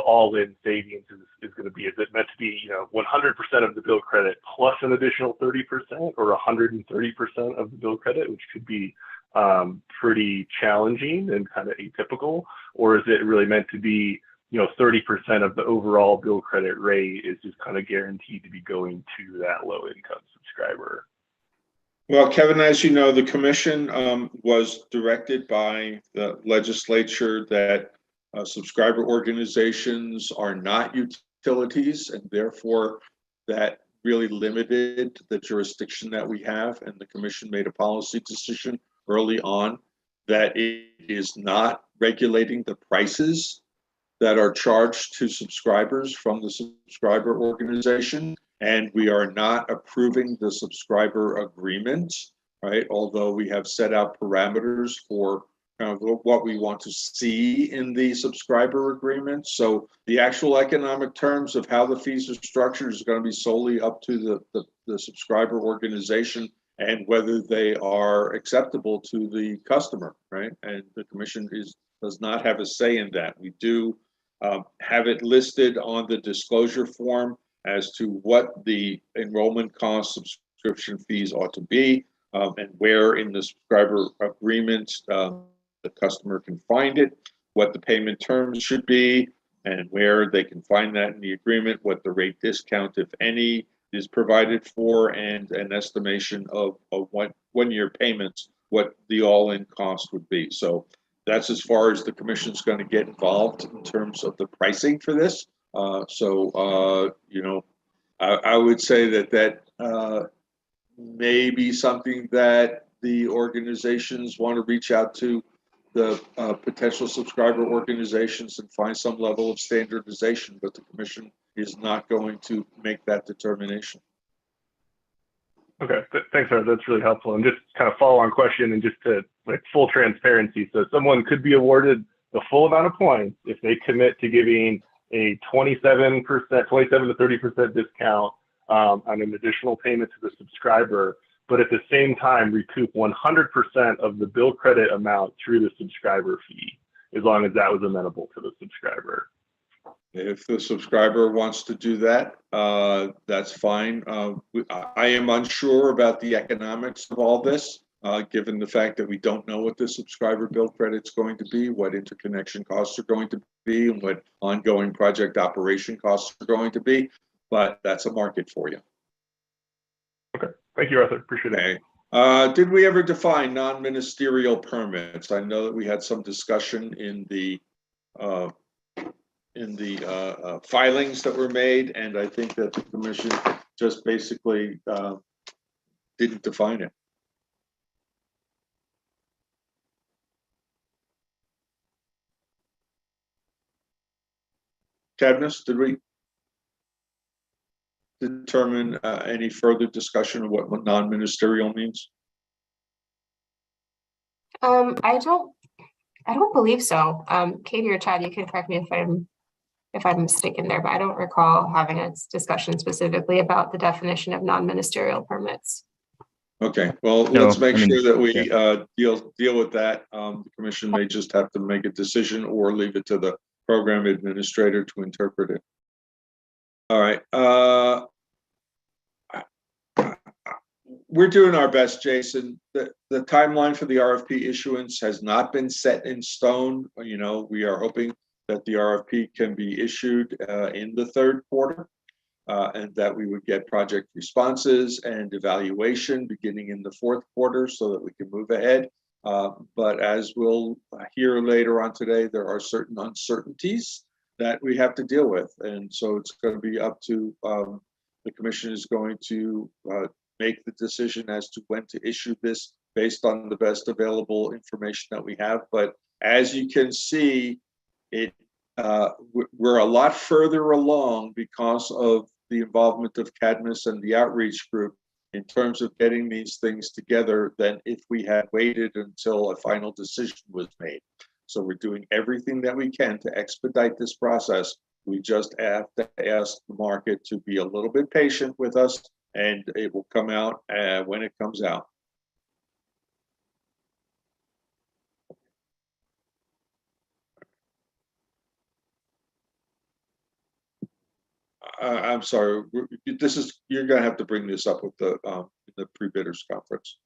all-in savings is going to be. Is it meant to be 100% of the bill credit plus an additional 30%, or 130% of the bill credit, which could be pretty challenging and kind of atypical? Or is it really meant to be 30% of the overall bill credit rate is just kind of guaranteed to be going to that low-income subscriber? Well, Kevin, as you know, the commission was directed by the legislature that subscriber organizations are not utilities, and therefore that really limited the jurisdiction that we have. And the commission made a policy decision early on that it is not regulating the prices that are charged to subscribers from the subscriber organization. And we are not approving the subscriber agreement, right? Although we have set out parameters for kind of what we want to see in the subscriber agreement. So the actual economic terms of how the fees are structured is going to be solely up to the subscriber organization and whether they are acceptable to the customer, right? And the commission does not have a say in that. We do have it listed on the disclosure form as to what the enrollment cost subscription fees ought to be, and where in the subscriber agreement the customer can find it, what the payment terms should be, and where they can find that in the agreement, what the rate discount, if any, is provided for, and an estimation of one-year payments, what the all-in cost would be. So that's as far as the commission's going to get involved in terms of the pricing for this. I would say that may be something that the organizations want to reach out to the potential subscriber organizations and find some level of standardization, but the commission is not going to make that determination. Okay, thanks, Art. That's really helpful. And just kind of follow-on question, and just to like full transparency. So someone could be awarded the full amount of points if they commit to giving a 27% to 30% discount on an additional payment to the subscriber, but at the same time recoup 100% of the bill credit amount through the subscriber fee, as long as that was amenable to the subscriber. If the subscriber wants to do that, that's fine. I am unsure about the economics of all this, given the fact that we don't know what the subscriber bill credit's going to be, what interconnection costs are going to be, and what ongoing project operation costs are going to be. But that's a market for you. Okay, thank you, Arthur. Appreciate it. Okay. Did we ever define non-ministerial permits? I know that we had some discussion in the filings that were made, and I think that the commission just basically didn't define it. Cadmus, did we determine any further discussion of what non-ministerial means? I don't believe so. Katie or Chad, you can correct me if I'm mistaken there, but I don't recall having a discussion specifically about the definition of non-ministerial permits. Okay, well, let's make sure that we deal with that. The commission may just have to make a decision or leave it to the program administrator to interpret it. All right. We're doing our best, Jason. The timeline for the RFP issuance has not been set in stone. You know, we are hoping that the RFP can be issued in the third quarter, and that we would get project responses and evaluation beginning in the fourth quarter so that we can move ahead. But as we'll hear later on today, there are certain uncertainties that we have to deal with. And so it's going to be up to the commission is going to make the decision as to when to issue this based on the best available information that we have. But as you can see, we're a lot further along because of the involvement of Cadmus and the outreach group in terms of getting these things together than if we had waited until a final decision was made. So we're doing everything that we can to expedite this process. We just have to ask the market to be a little bit patient with us, and it will come out when it comes out. I'm sorry. This is, you're going to have to bring this up with the pre-bidders conference.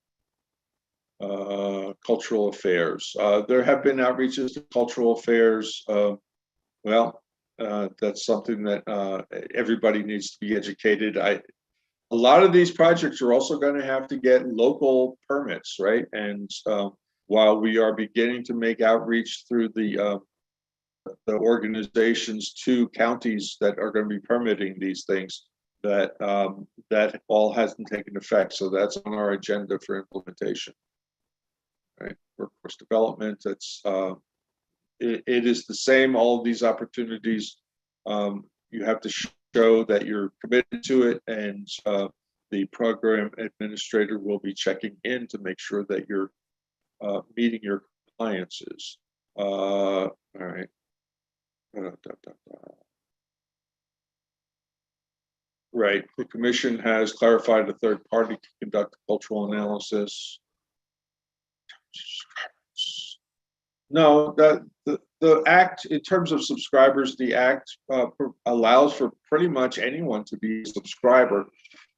Cultural affairs. There have been outreaches to cultural affairs. Well, that's something that everybody needs to be educated. A lot of these projects are also going to have to get local permits, right? And while we are beginning to make outreach through the organizations to counties that are going to be permitting these things, that that all hasn't taken effect. So that's on our agenda for implementation. Right, workforce development. That's it is the same. All of these opportunities, you have to show that you're committed to it, and the program administrator will be checking in to make sure that you're meeting your compliances. All right. Right. The commission has clarified a third party to conduct cultural analysis. No, the act, in terms of subscribers, the act allows for pretty much anyone to be a subscriber.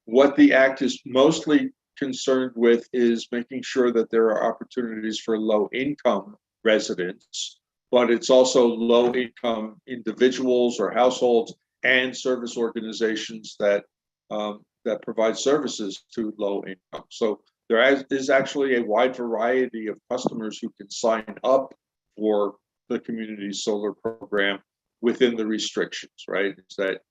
What the act is mostly concerned with is making sure that there are opportunities for low-income residents, but it's also low-income individuals or households and service organizations that that provide services to low income. So there is actually a wide variety of customers who can sign up for the community solar program within the restrictions, right? It's that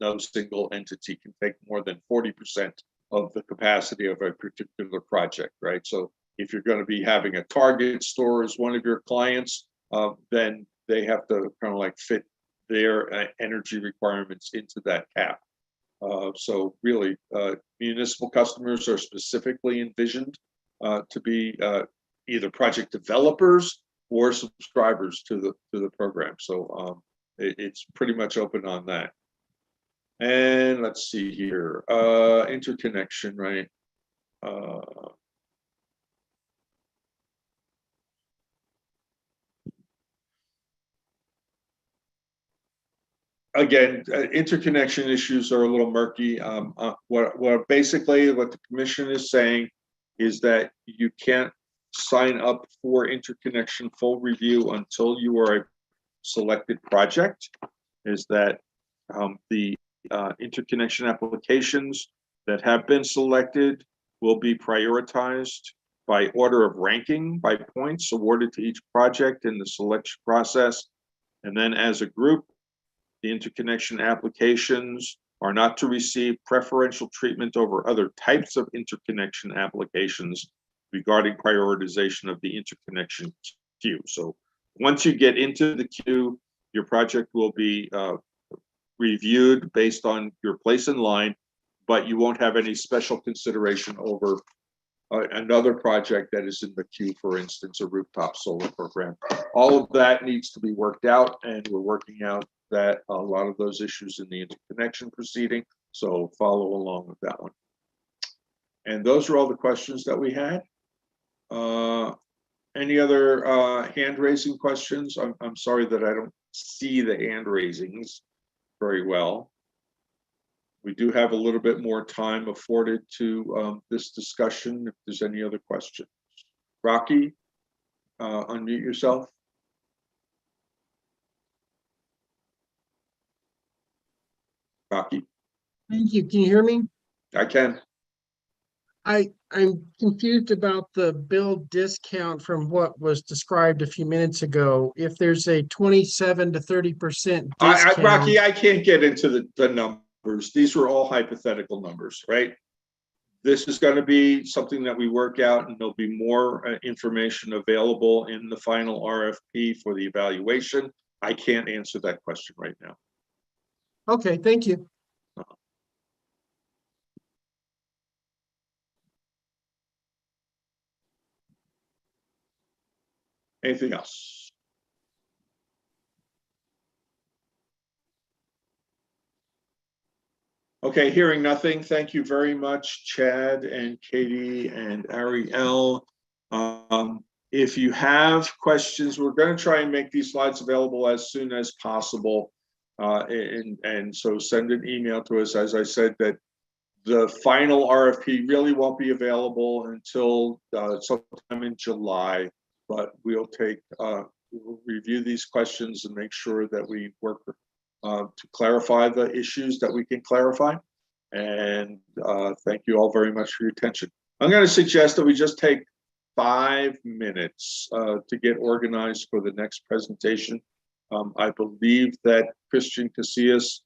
no single entity can take more than 40% of the capacity of a particular project, right? So if you're going to be having a Target store as one of your clients, then they have to kind of like fit their energy requirements into that cap. So really, municipal customers are specifically envisioned to be either project developers or subscribers to the program. So it's pretty much open on that. And let's see here, interconnection, right? Again, interconnection issues are a little murky. What basically what the commission is saying is that you can't sign up for interconnection full review until you are a selected project. Is that the interconnection applications that have been selected will be prioritized by order of ranking by points awarded to each project in the selection process, and then as a group, the interconnection applications are not to receive preferential treatment over other types of interconnection applications regarding prioritization of the interconnection queue. So once you get into the queue, your project will be reviewed based on your place in line, but you won't have any special consideration over another project that is in the queue, for instance, a rooftop solar program. All of that needs to be worked out, and we're working out that a lot of those issues in the interconnection proceeding. So follow along with that one. And those are all the questions that we had. Any other hand raising questions? I'm sorry that I don't see the hand raisings very well. We do have a little bit more time afforded to this discussion if there's any other questions. Rocky, unmute yourself. Rocky, Thank you. Can you hear me? I can. I'm confused about the bill discount from what was described a few minutes ago. If there's a 27 to 30% discount. Rocky, I can't get into the numbers. These were all hypothetical numbers, right? This is going to be something that we work out, and there'll be more information available in the final RFP for the evaluation. I can't answer that question right now. Okay, thank you. Anything else? Okay, hearing nothing. Thank you very much, Chad and Katie and Ariel. If you have questions, we're going to try and make these slides available as soon as possible. And so send an email to us. As I said, that the final RFP really won't be available until sometime in July, but we'll review these questions and make sure that we work to clarify the issues that we can clarify. And thank you all very much for your attention. I'm going to suggest that we just take 5 minutes to get organized for the next presentation. I believe that Christian Casillas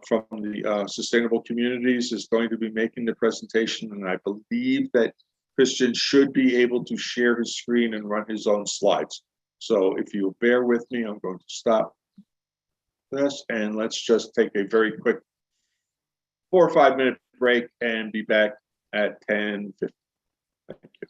from the Sustainable Communities is going to be making the presentation, and I believe that Christian should be able to share his screen and run his own slides. So if you'll bear with me, I'm going to stop this, and let's just take a very quick 4 or 5 minute break and be back at 10:50. Thank you.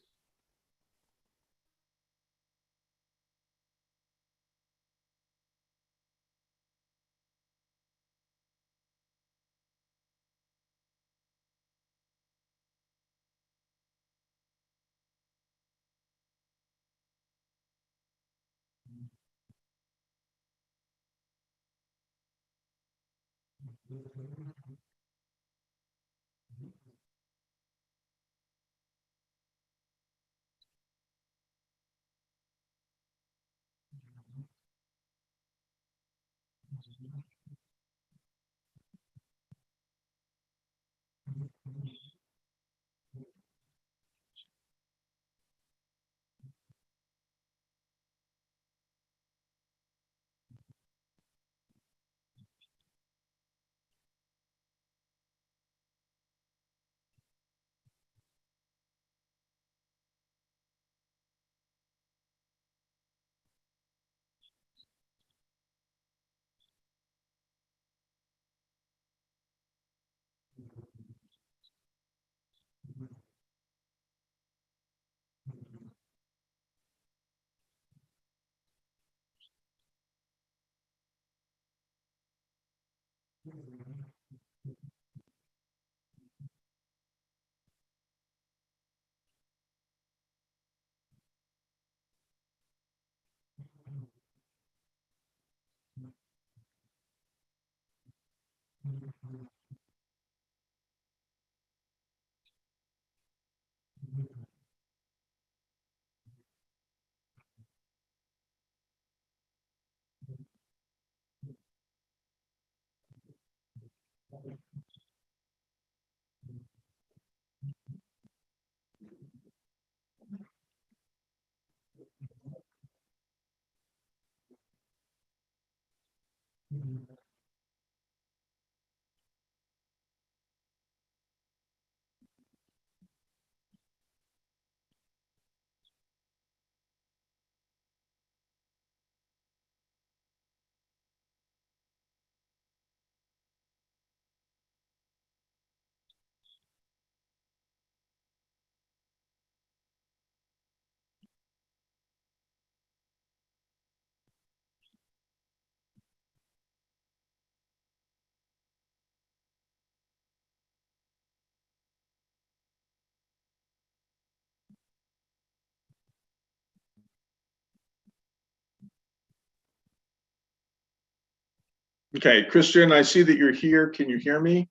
Okay, Christian, I see that you're here. Can you hear me?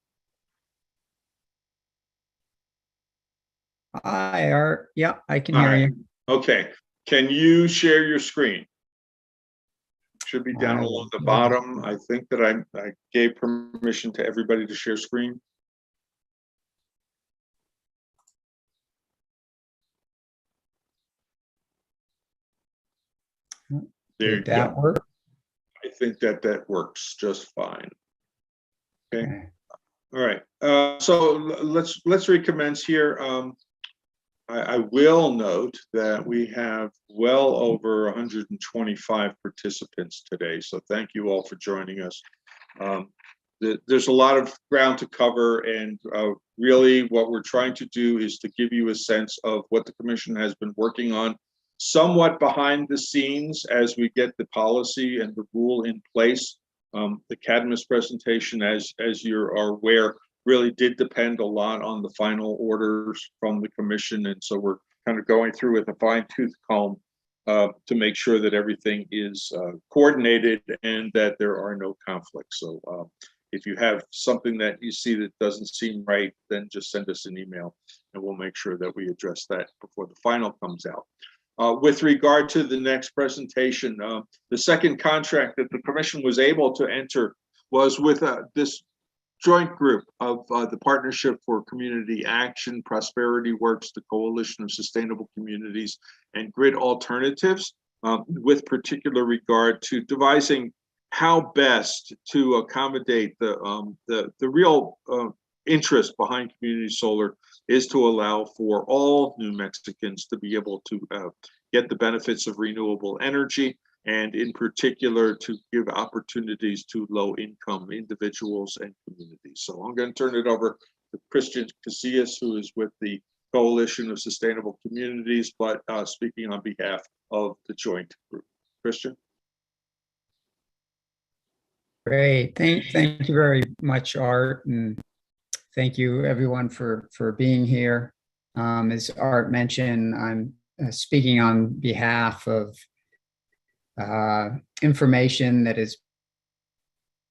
Hi, Art. Yeah, I can All hear right. you. Okay, can you share your screen? Should be down I along the will. bottom. I think that I gave permission to everybody to share screen. There you Did that go. work? I think that that works just fine. Okay. Okay. All right. So let's recommence here. I will note that we have well over 125 participants today. So thank you all for joining us. There's a lot of ground to cover, and really what we're trying to do is to give you a sense of what the Commission has been working on somewhat behind the scenes as we get the policy and the rule in place. The Cadmus presentation, as you are aware, really did depend a lot on the final orders from the Commission, and so we're kind of going through with a fine-tooth comb to make sure that everything is coordinated and that there are no conflicts. So if you have something that you see that doesn't seem right, then just send us an email and we'll make sure that we address that before the final comes out. With regard to the next presentation, the second contract that the Commission was able to enter was with this joint group of the Partnership for Community Action, Prosperity Works, the Coalition of Sustainable Communities, and Grid Alternatives, with particular regard to devising how best to accommodate the real interest behind community solar is to allow for all New Mexicans to be able to get the benefits of renewable energy, and in particular to give opportunities to low-income individuals and communities. So I'm going to turn it over to Christian Casillas, who is with the Coalition of Sustainable Communities, but speaking on behalf of the joint group. Christian? Great. Thank you very much, Art, and thank you everyone for being here. As Art mentioned, I'm speaking on behalf of information that has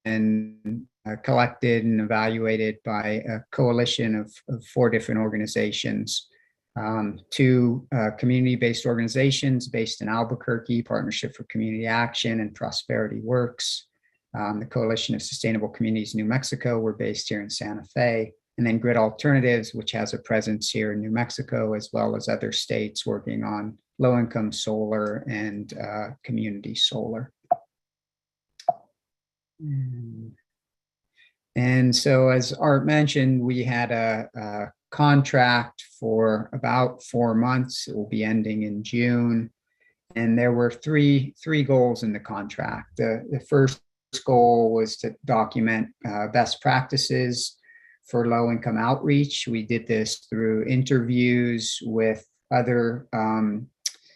been collected and evaluated by a coalition of 4 different organizations. 2 community-based organizations based in Albuquerque, Partnership for Community Action and Prosperity Works. The Coalition of Sustainable Communities New Mexico, we're based here in Santa Fe. And then Grid Alternatives, which has a presence here in New Mexico, as well as other states working on low-income solar and community solar. And so, as Art mentioned, we had a contract for about 4 months. It will be ending in June. And there were three goals in the contract. The first goal was to document best practices for low-income outreach. We did this through interviews with other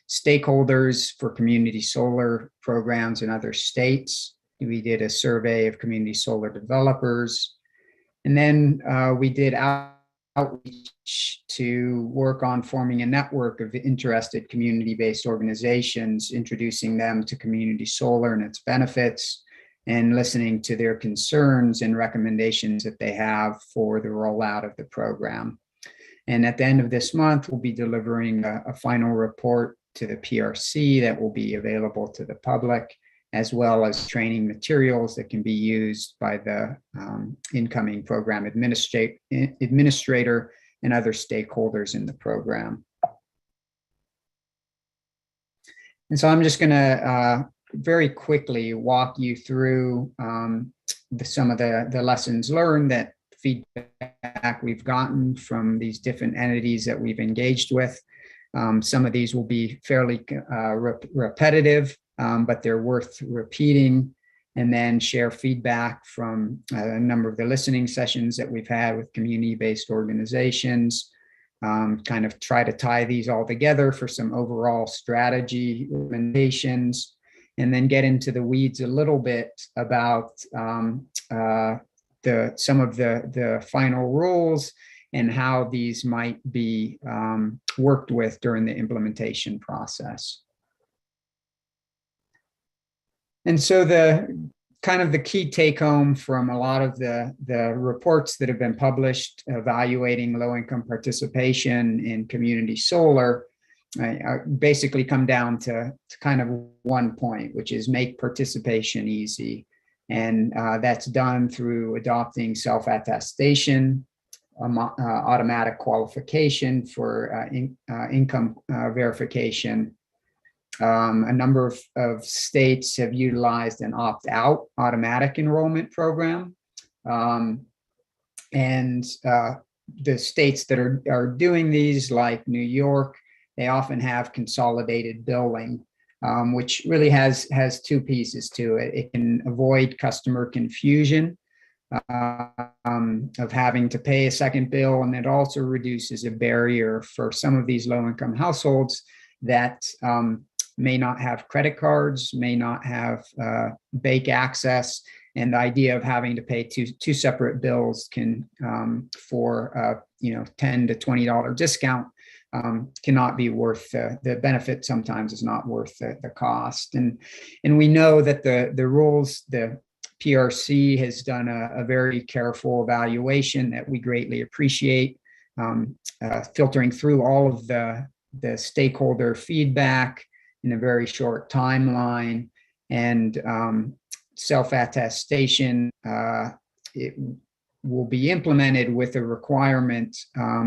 stakeholders for community solar programs in other states. We did a survey of community solar developers. And then we did outreach to work on forming a network of interested community-based organizations, introducing them to community solar and its benefits, and listening to their concerns and recommendations that they have for the rollout of the program. And at the end of this month, we'll be delivering a final report to the PRC that will be available to the public, as well as training materials that can be used by the incoming program administrator and other stakeholders in the program. And so I'm just going to very quickly walk you through some of the lessons learned, that feedback we've gotten from these different entities that we've engaged with. Some of these will be fairly repetitive, but they're worth repeating, and then share feedback from a number of the listening sessions that we've had with community-based organizations. Kind of try to tie these all together for some overall strategy recommendations, and then get into the weeds a little bit about some of the final rules and how these might be worked with during the implementation process. And so the kind of the key take home from a lot of the reports that have been published evaluating low income participation in community solar. I basically come down to kind of one point, which is make participation easy. And that's done through adopting self-attestation, automatic qualification for income verification. A number of states have utilized an opt-out automatic enrollment program. And the states that are doing these, like New York, they often have consolidated billing, which really has two pieces to it. It can avoid customer confusion of having to pay a second bill, and it also reduces a barrier for some of these low-income households that may not have credit cards, may not have bank access, and the idea of having to pay two separate bills can for $10 to $20 discount cannot be worth the benefit. Sometimes is not worth the cost, and we know that the rules, the PRC has done a very careful evaluation that we greatly appreciate, filtering through all of the stakeholder feedback in a very short timeline, and self-attestation it will be implemented with a requirement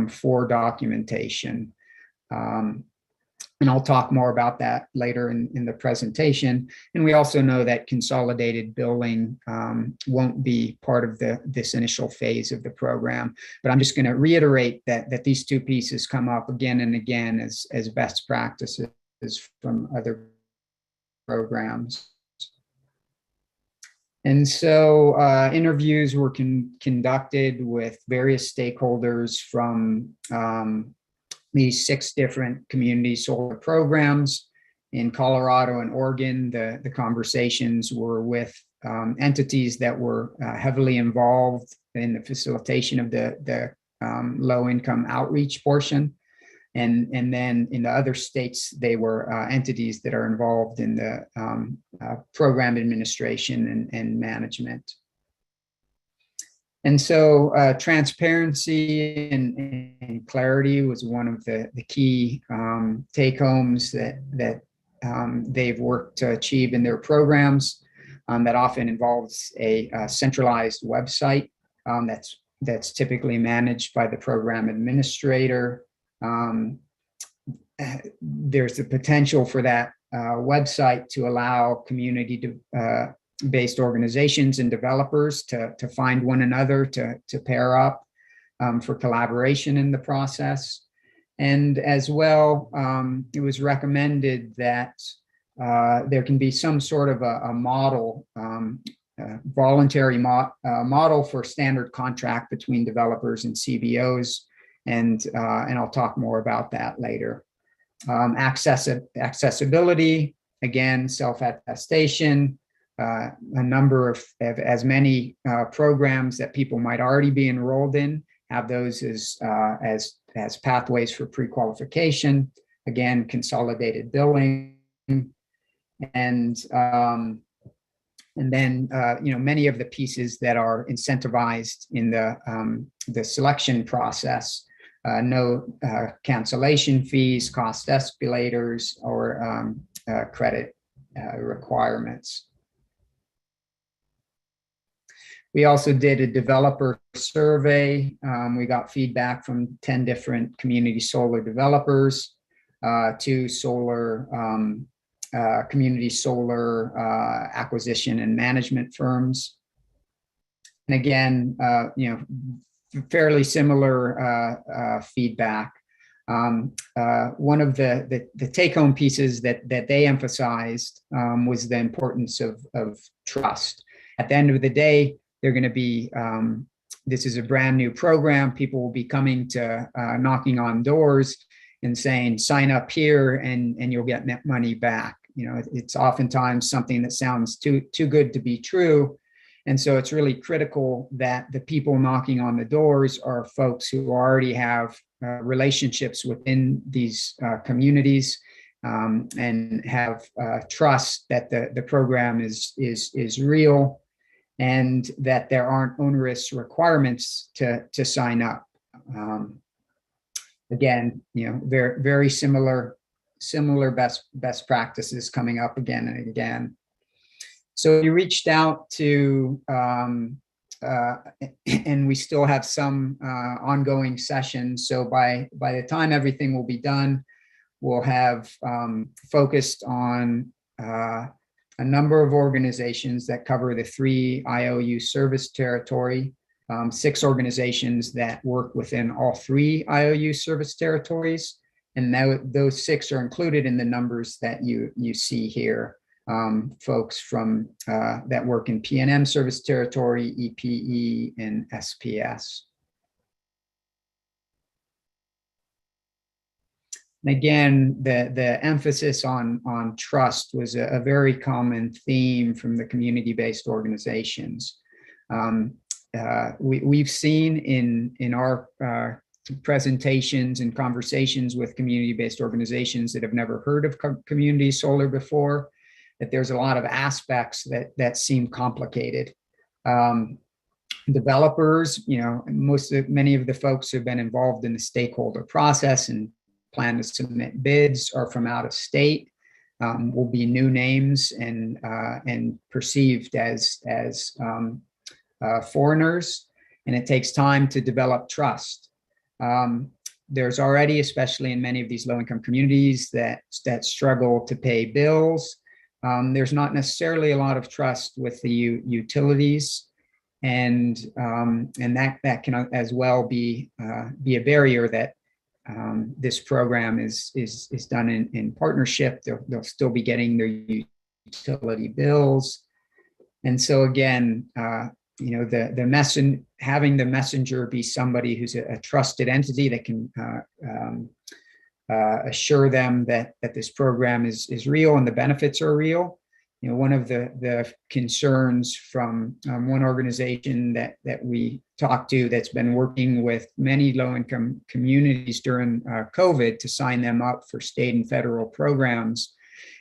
for documentation. And I'll talk more about that later in the presentation. And we also know that consolidated billing won't be part of this initial phase of the program. But I'm just going to reiterate that these two pieces come up again and again as best practices from other programs. And so interviews were conducted with various stakeholders from these 6 different community solar programs. In Colorado and Oregon, the conversations were with entities that were heavily involved in the facilitation of the low-income outreach portion. And then in the other states, they were entities that are involved in the program administration and management. And so transparency and clarity was one of the key take-homes that they've worked to achieve in their programs. That often involves a centralized website that's typically managed by the program administrator. There's the potential for that website to allow community-based organizations and developers to find one another to pair up for collaboration in the process. And as well, it was recommended that there can be some sort of a model, voluntary model for standard contract between developers and CBOs. And I'll talk more about that later. Accessibility, again, self-attestation, a number of as many programs that people might already be enrolled in have those as pathways for pre-qualification. Again, consolidated billing, and then many of the pieces that are incentivized in the selection process. No cancellation fees, cost escalators, or credit requirements. We also did a developer survey. We got feedback from 10 different community solar developers, 2 solar community solar acquisition and management firms. And again, fairly similar feedback. One of the take-home pieces that they emphasized was the importance of trust. At the end of the day, they're going to be, this is a brand new program. People will be coming to knocking on doors and saying, sign up here and you'll get money back. It's oftentimes something that sounds too good to be true. And so it's really critical that the people knocking on the doors are folks who already have relationships within these communities and have trust that the program is real and that there aren't onerous requirements to sign up. Again, very, very similar best practices coming up again and again. So we reached out to, and we still have some ongoing sessions. So by the time everything will be done, we'll have focused on a number of organizations that cover the 3 IOU service territory, 6 organizations that work within all 3 IOU service territories. And now those 6 are included in the numbers that you see here. Folks from that work in PNM service territory, EPE, and SPS. And again, the emphasis on trust was a very common theme from the community-based organizations. We've seen in our presentations and conversations with community-based organizations that have never heard of community solar before, that there's a lot of aspects that seem complicated. Developers, many of the folks who've been involved in the stakeholder process and plan to submit bids are from out of state, will be new names and perceived as foreigners, and it takes time to develop trust. There's already, especially in many of these low-income communities that struggle to pay bills. There's not necessarily a lot of trust with the utilities, and that can as well be a barrier that this program is done in partnership. They'll still be getting their utility bills, and so again, having the messenger be somebody who's a trusted entity that can assure them that this program is real and the benefits are real. One of the concerns from one organization that we talked to that's been working with many low-income communities during COVID to sign them up for state and federal programs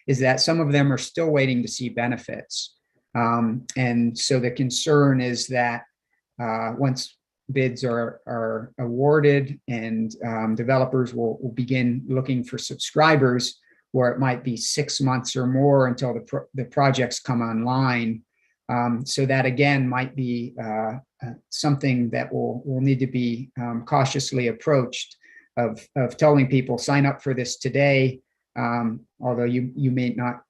is that some of them are still waiting to see benefits. And so the concern is that once bids are awarded and developers will begin looking for subscribers, where it might be 6 months or more until the projects come online. So that again might be something that will need to be cautiously approached of telling people sign up for this today, although you may not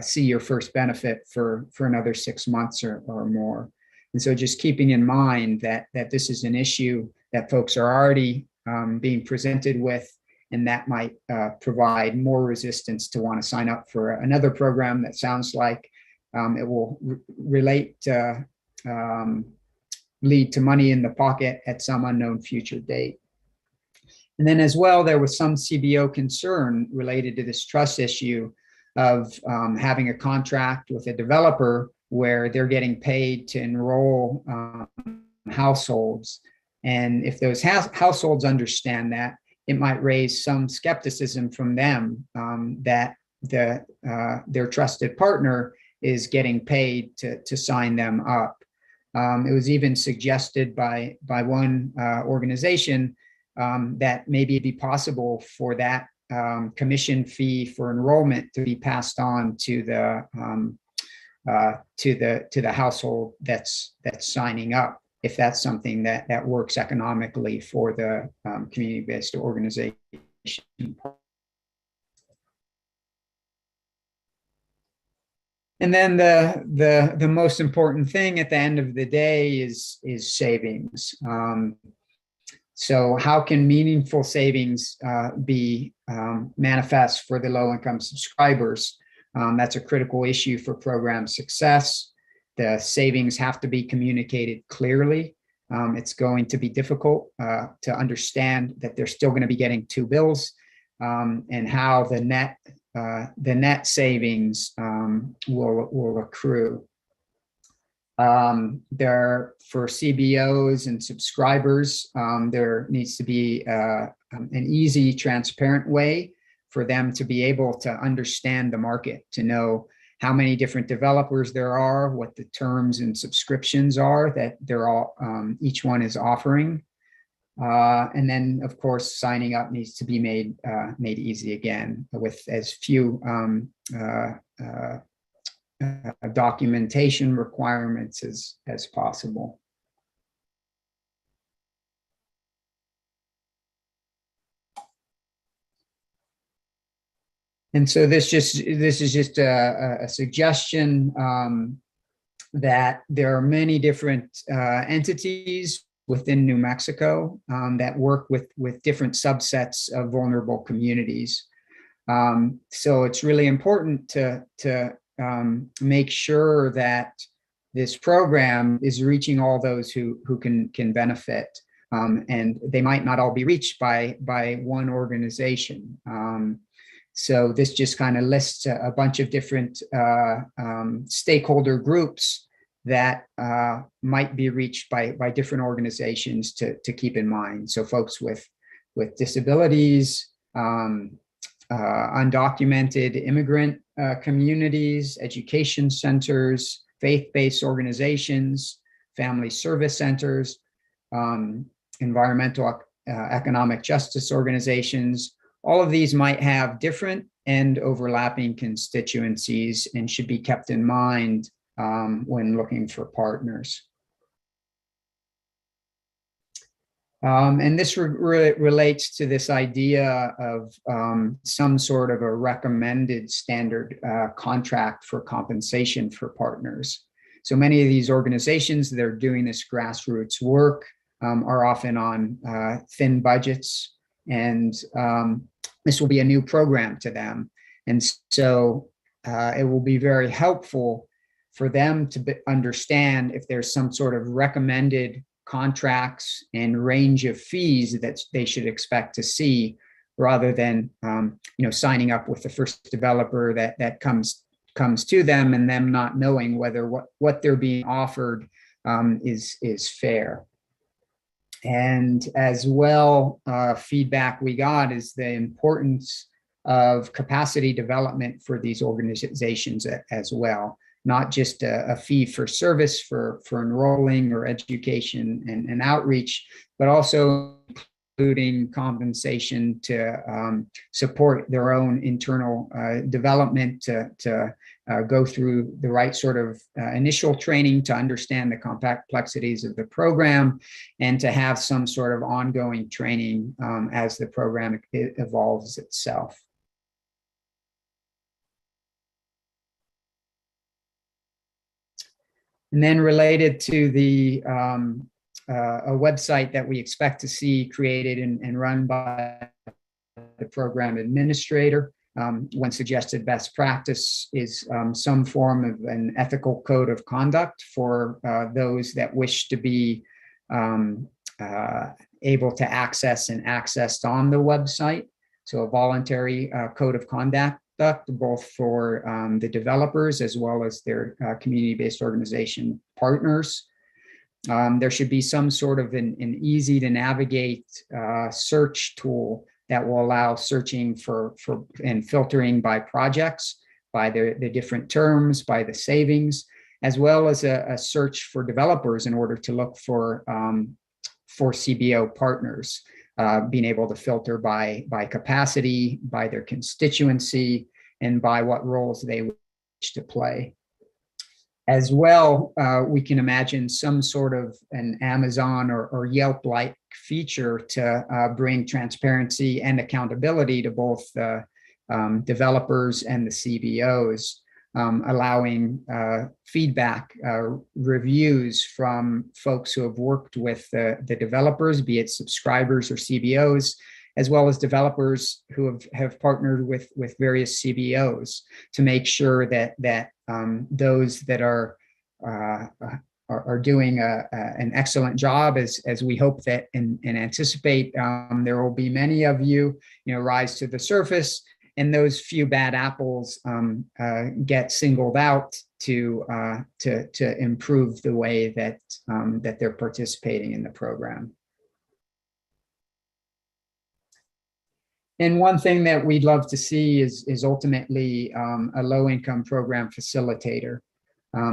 see your first benefit for another 6 months or more. And so just keeping in mind that this is an issue that folks are already being presented with, and that might provide more resistance to want to sign up for another program that sounds like it will lead to money in the pocket at some unknown future date. And then as well, there was some CBO concern related to this trust issue of having a contract with a developer where they're getting paid to enroll households. And if those households understand that, it might raise some skepticism from them that their trusted partner is getting paid to sign them up. It was even suggested by one organization that maybe it'd be possible for that commission fee for enrollment to be passed on to the household that's signing up, if that's something that works economically for the community-based organization. And then the most important thing at the end of the day is savings. So how can meaningful savings be manifest for the low-income subscribers? That's a critical issue for program success. The savings have to be communicated clearly. It's going to be difficult to understand that they're still going to be getting 2 bills, and how the net savings will accrue. For CBOs and subscribers, there needs to be an easy, transparent way for them to be able to understand the market, to know how many different developers there are, what the terms and subscriptions are that they're all each one is offering. And then, of course, signing up needs to be made easy again with as few documentation requirements as possible. And so this is just a suggestion that there are many different entities within New Mexico that work with different subsets of vulnerable communities. So it's really important to make sure that this program is reaching all those who can benefit. And they might not all be reached by one organization. So this just kind of lists a bunch of different stakeholder groups that might be reached by different organizations to keep in mind. So folks with disabilities, undocumented immigrant communities, education centers, faith-based organizations, family service centers, environmental economic justice organizations. All of these might have different and overlapping constituencies and should be kept in mind when looking for partners. And this relates to this idea of some sort of a recommended standard contract for compensation for partners. So many of these organizations that are doing this grassroots work are often on thin budgets, and this will be a new program to them. And so it will be very helpful for them to understand if there's some sort of recommended contracts and range of fees that they should expect to see, rather than signing up with the first developer that comes to them and them not knowing whether what they're being offered is fair. And as well, feedback we got is the importance of capacity development for these organizations as well, not just a fee for service for enrolling or education and outreach, but also including compensation to support their own internal development, to go through the right sort of initial training to understand the complexities of the program, and to have some sort of ongoing training as the program evolves itself. And then related to the a website that we expect to see created and run by the program administrator. One suggested best practice is some form of an ethical code of conduct for those that wish to be able to access and accessed on the website. So a voluntary code of conduct, both for the developers as well as their community-based organization partners. There should be some sort of an easy to navigate search tool that will allow searching for and filtering by projects, by the different terms, by the savings, as well as a search for developers in order to look for CBO partners, being able to filter by capacity, by their constituency, and by what roles they wish to play. As well, we can imagine some sort of an Amazon or Yelp-like feature to bring transparency and accountability to both the developers and the CBOs, allowing feedback, reviews from folks who have worked with the developers, be it subscribers or CBOs, as well as developers who have partnered with various CBOs to make sure that those that are doing an excellent job, as we hope that and anticipate there will be many of you rise to the surface, and those few bad apples get singled out to improve the way that they're participating in the program. And one thing that we'd love to see is ultimately a low-income program facilitator.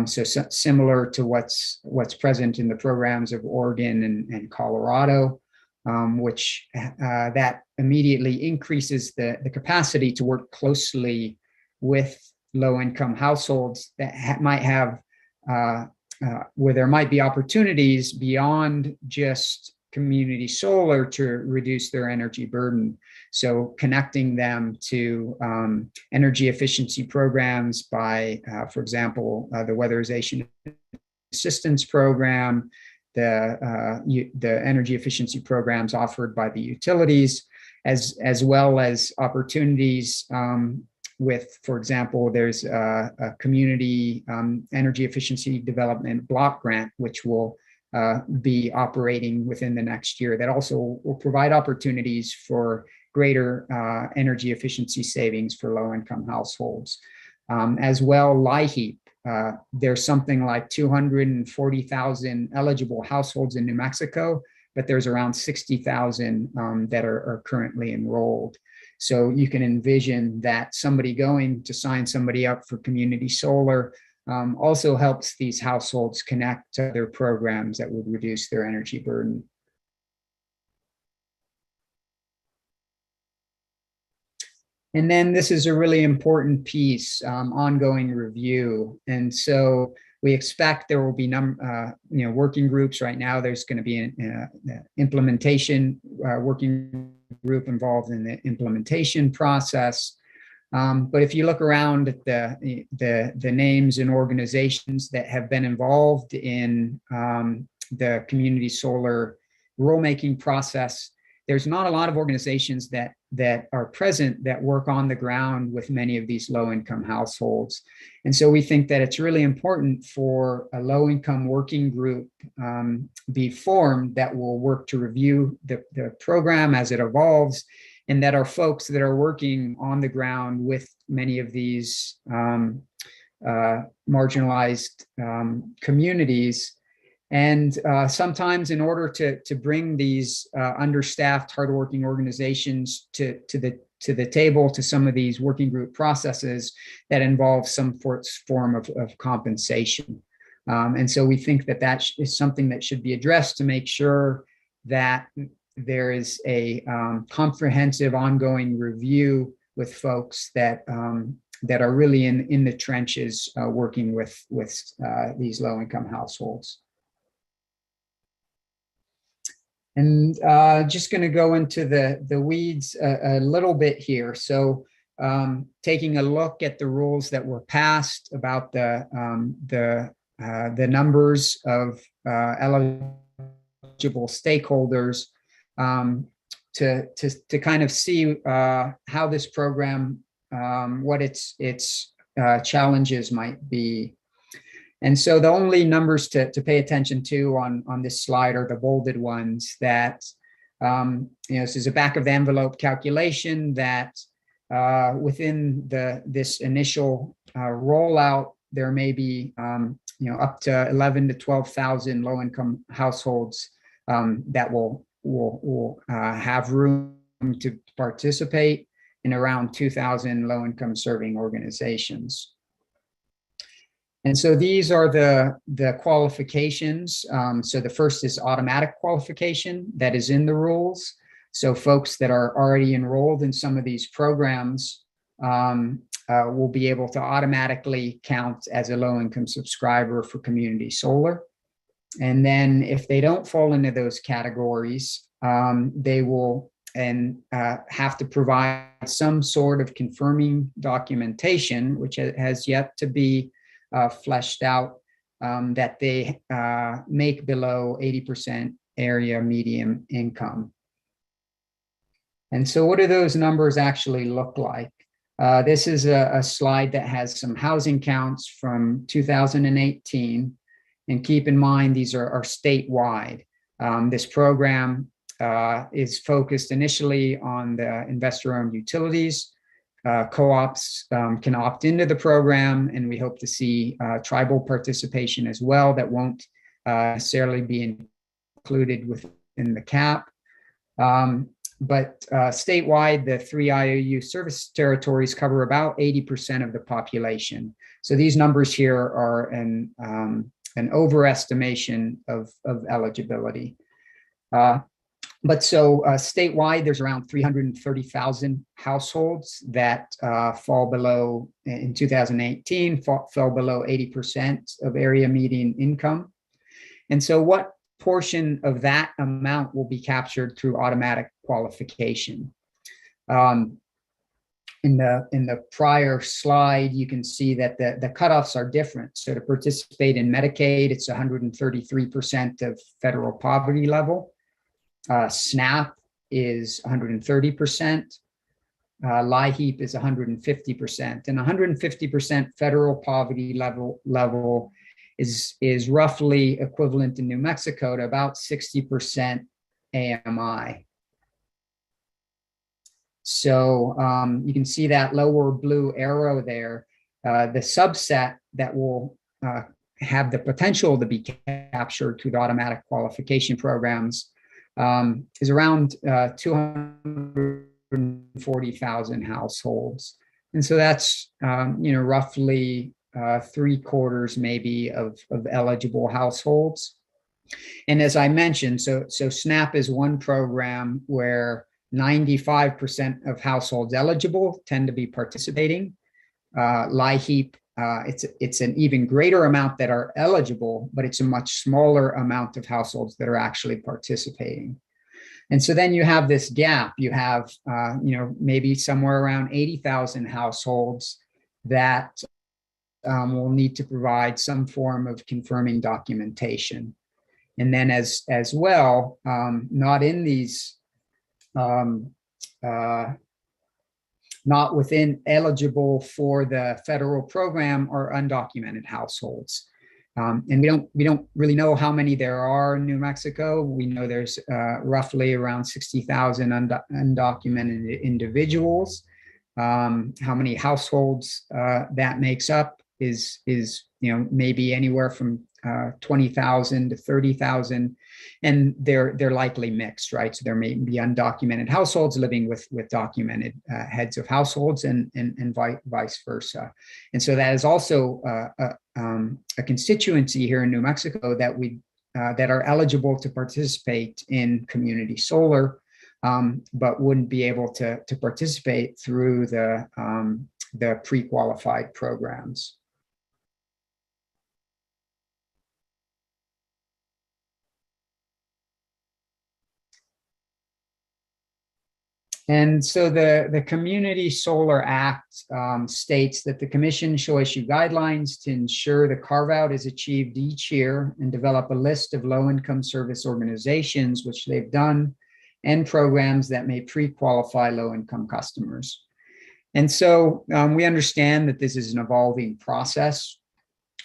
So similar to what's present in the programs of Oregon and Colorado, which that immediately increases the capacity to work closely with low-income households that might have, where there might be opportunities beyond just community solar to reduce their energy burden. So connecting them to energy efficiency programs by, for example, the Weatherization Assistance Program, the energy efficiency programs offered by the utilities, as well as opportunities with, for example, there's a community energy efficiency development block grant, which will be operating within the next year, that also will provide opportunities for greater energy efficiency savings for low-income households. As well, LIHEAP, there's something like 240,000 eligible households in New Mexico, but there's around 60,000 that are currently enrolled. So you can envision that somebody going to sign somebody up for community solar also helps these households connect to other programs that would reduce their energy burden. And then this is a really important piece, ongoing review. And so we expect there will be working groups. Right now, there's going to be an implementation working group involved in the implementation process. But if you look around at the names and organizations that have been involved in the community solar rulemaking process, there's not a lot of organizations that are present that work on the ground with many of these low-income households. And so we think that it's really important for a low-income working group be formed that will work to review the program as it evolves, and that are folks that are working on the ground with many of these marginalized communities. And sometimes in order to bring these understaffed, hardworking organizations to the table, to some of these working group processes, that involve some form of compensation. And so we think that is something that should be addressed to make sure that there is a comprehensive ongoing review with folks that are really in the trenches working with these low-income households. And just going to go into the weeds a little bit here. So taking a look at the rules that were passed about the numbers of eligible stakeholders, to kind of see how this program, what its challenges might be. And so the only numbers to pay attention to on this slide are the bolded ones that, this is a back of the envelope calculation that within this initial rollout, there may be, up to 11 to 12,000 low-income households that will have room to participate in around 2,000 low-income serving organizations. And so these are the qualifications. So the first is automatic qualification that is in the rules. So folks that are already enrolled in some of these programs will be able to automatically count as a low-income subscriber for community solar. And then if they don't fall into those categories, they will have to provide some sort of confirming documentation, which has yet to be fleshed out, that they make below 80% area median income. And so what do those numbers actually look like? This is a slide that has some housing counts from 2018. And keep in mind, these are statewide. This program is focused initially on the investor-owned utilities. Co-ops can opt into the program, and we hope to see tribal participation as well that won't necessarily be included within the cap. statewide, the 3 IOU service territories cover about 80% of the population. So these numbers here are an overestimation of eligibility. Statewide, there's around 330,000 households that fall below, in 2018, fell below 80% of area median income. And so what portion of that amount will be captured through automatic qualification? In the prior slide, you can see that the cutoffs are different. So to participate in Medicaid, it's 133% of federal poverty level. SNAP is 130%. LIHEAP is 150%, and 150% federal poverty level is roughly equivalent in New Mexico to about 60% AMI. So you can see that lower blue arrow there. The subset that will have the potential to be captured through the automatic qualification programs is around 240,000 households. And so that's, roughly 3/4 maybe of eligible households. And as I mentioned, so SNAP is one program where 95% of households eligible tend to be participating. LIHEAP, it's an even greater amount that are eligible, but it's a much smaller amount of households that are actually participating. And so then you have this gap. You have, maybe somewhere around 80,000 households that will need to provide some form of confirming documentation. And then as well, not in these, not within eligible for the federal program are undocumented households. And we don't really know how many there are in New Mexico. We know there's roughly around 60,000 undocumented individuals. How many households that makes up is maybe anywhere from 20,000 to 30,000, and they're likely mixed, right? So there may be undocumented households living with documented heads of households, and vice versa. And so that is also a constituency here in New Mexico that are eligible to participate in community solar, but wouldn't be able to participate through the pre-qualified programs. And so the Community Solar Act states that the Commission shall issue guidelines to ensure the carve-out is achieved each year and develop a list of low-income service organizations, which they've done, and programs that may pre-qualify low-income customers. And so we understand that this is an evolving process,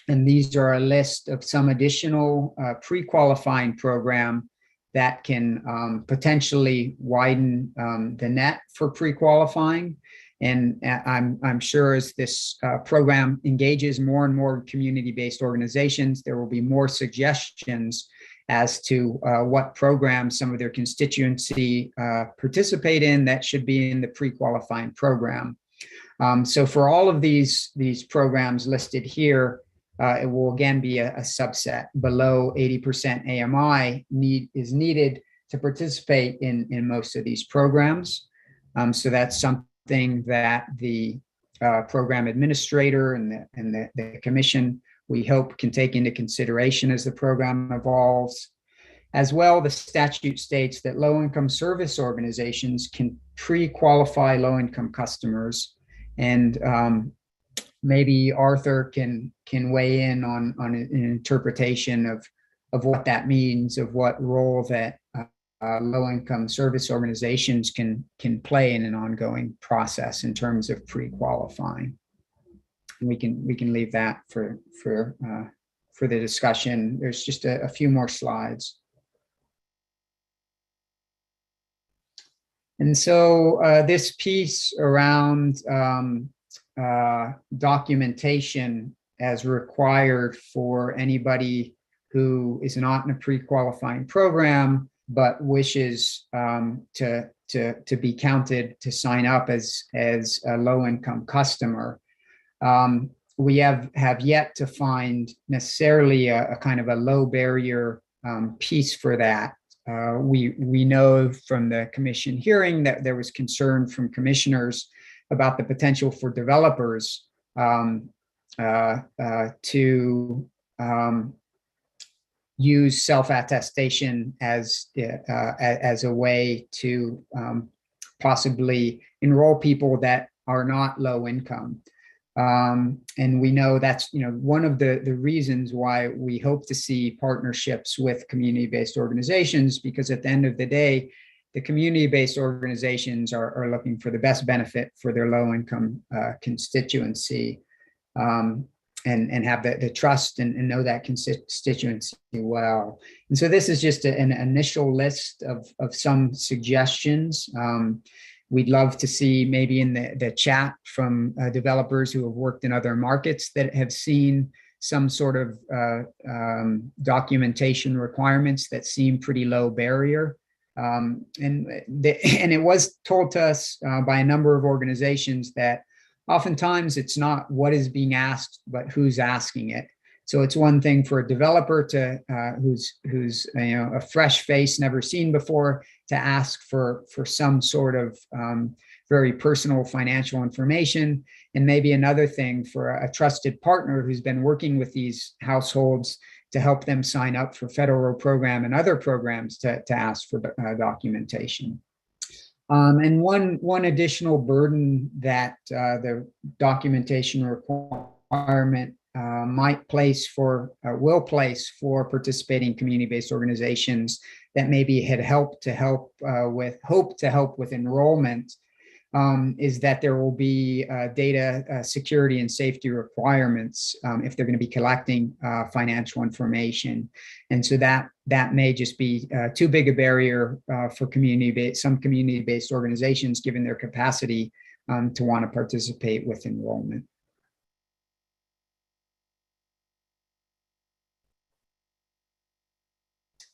and these are a list of some additional pre-qualifying program that can potentially widen the net for pre-qualifying. And I'm sure as this program engages more and more community-based organizations, there will be more suggestions as to what programs some of their constituency participate in that should be in the pre-qualifying program. So for all of these programs listed here, it will again be a subset. Below 80% AMI is needed to participate in most of these programs. So that's something that the program administrator and the commission, we hope, can take into consideration as the program evolves. As well, the statute states that low-income service organizations can pre-qualify low-income customers, and maybe Arthur can weigh in on an interpretation of what that means, of what role that low-income service organizations can play in an ongoing process in terms of pre-qualifying. We can leave that for the discussion. There's just a few more slides. And so this piece around documentation as required for anybody who is not in a pre-qualifying program but wishes to to be counted to sign up as a low-income customer. We have yet to find necessarily a kind of a low barrier piece for that. We know from the commission hearing that there was concern from commissioners about the potential for developers to use self-attestation as a way to possibly enroll people that are not low income. And we know that's one of the reasons why we hope to see partnerships with community-based organizations, because at the end of the day, the community-based organizations are looking for the best benefit for their low-income constituency, and have the trust and know that constituency well. And so this is just an initial list of some suggestions. We'd love to see maybe in the chat from developers who have worked in other markets that have seen some sort of documentation requirements that seem pretty low barrier. And it was told to us by a number of organizations that oftentimes it's not what is being asked, but who's asking it. So it's one thing for a developer to who's a fresh face, never seen before, to ask for some sort of very personal financial information, and maybe another thing for a trusted partner who's been working with these households to help them sign up for federal program and other programs to ask for documentation. And one additional burden that the documentation requirement will place for participating community-based organizations that maybe had hope to help with enrollment is that there will be data security and safety requirements if they're going to be collecting financial information. And so that may just be too big a barrier for some community-based organizations, given their capacity to want to participate with enrollment.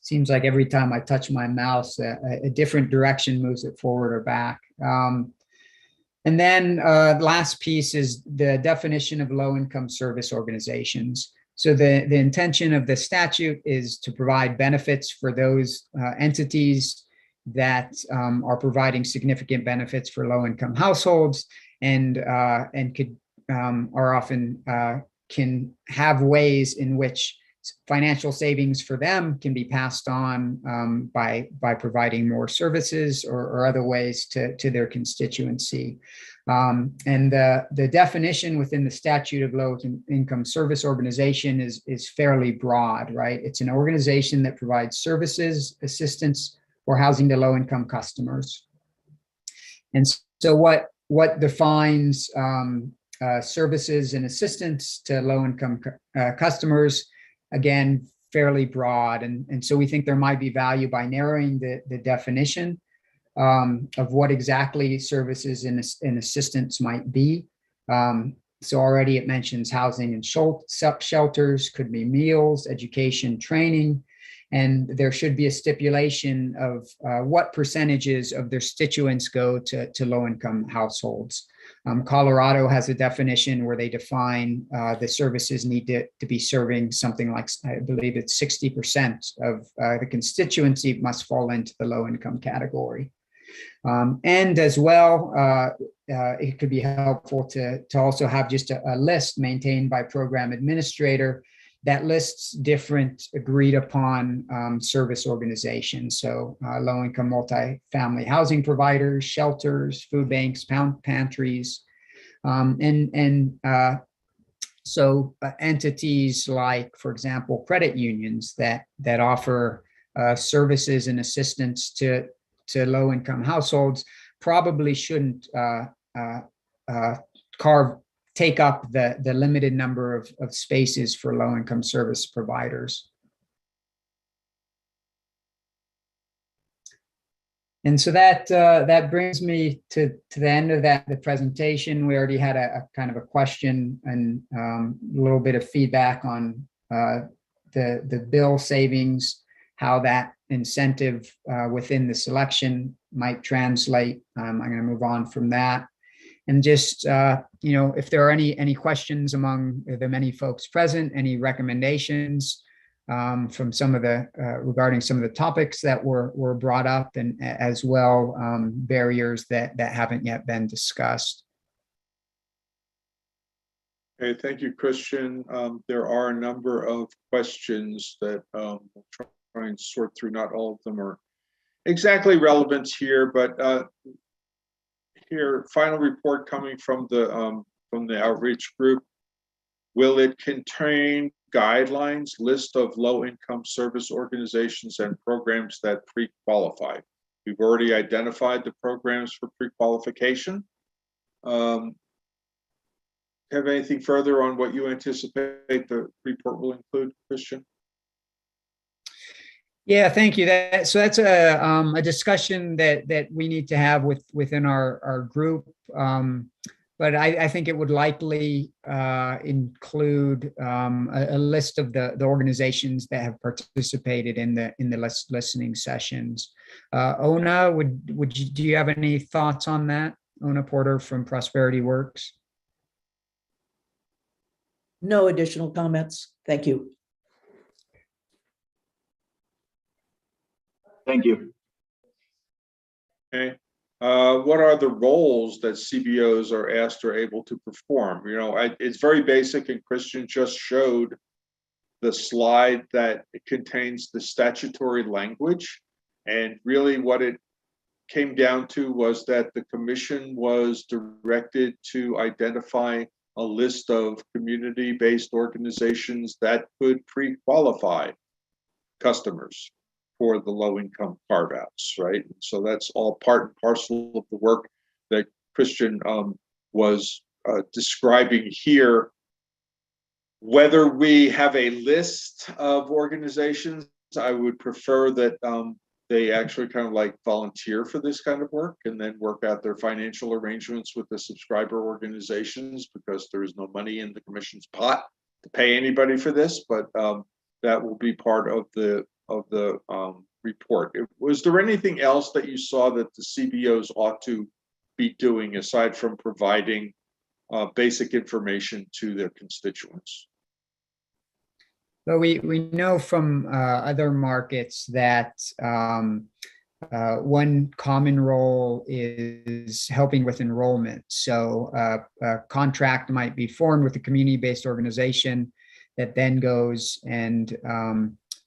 Seems like every time I touch my mouse, a different direction moves it forward or back. And then last piece is the definition of low-income service organizations. So the intention of the statute is to provide benefits for those entities that are providing significant benefits for low-income households and could are often can have ways in which financial savings for them can be passed on by providing more services or other ways to their constituency. And the definition within the statute of low income service organization is fairly broad, right? It's an organization that provides services, assistance, or housing to low income customers. And so what defines services and assistance to low income customers? Again, fairly broad. And so we think there might be value by narrowing the definition of what exactly services and assistance might be. So already it mentions housing and shelters, could be meals, education, training, and there should be a stipulation of what percentages of their constituents go to low-income households. Colorado has a definition where they define the services need to be serving something like, I believe it's 60% of the constituency must fall into the low income category. And as well, it could be helpful to also have just a list maintained by program administrator that lists different agreed upon service organizations. So low-income multifamily housing providers, shelters, food banks, pantries, so entities like, for example, credit unions that offer services and assistance to low-income households probably shouldn't take up the limited number of spaces for low-income service providers. And so that brings me to the end of the presentation. We already had a kind of a question and a little bit of feedback on the bill savings, how that incentive within the selection might translate. I'm going to move on from that. And just, if there are any questions among the many folks present, any recommendations from some of the, regarding some of the topics that were brought up, and as well, barriers that haven't yet been discussed. Okay, thank you, Christian. There are a number of questions that we'll try and sort through. Not all of them are exactly relevant here, but here, final report coming from the outreach group. Will it contain guidelines, list of low-income service organizations and programs that pre-qualify? We've already identified the programs for pre-qualification. Have anything further on what you anticipate the report will include, Christian? Yeah, thank you. So that's a discussion that we need to have within our group. But I think it would likely include a list of the organizations that have participated in the listening sessions. Ona, do you have any thoughts on that? Ona Porter from Prosperity Works. No additional comments. Thank you. Thank you. Okay. What are the roles that CBOs are asked or able to perform? It's very basic, and Christian just showed the slide that contains the statutory language. And really what it came down to was that the commission was directed to identify a list of community-based organizations that could pre-qualify customers for the low-income carve-outs, right? So that's all part and parcel of the work that Christian was describing here. Whether we have a list of organizations, I would prefer that they actually kind of like volunteer for this kind of work and then work out their financial arrangements with the subscriber organizations, because there is no money in the commission's pot to pay anybody for this, but that will be part of the report. Was there anything else that you saw that the CBOs ought to be doing aside from providing basic information to their constituents? But we know from other markets that one common role is helping with enrollment. So a contract might be formed with a community-based organization that then goes and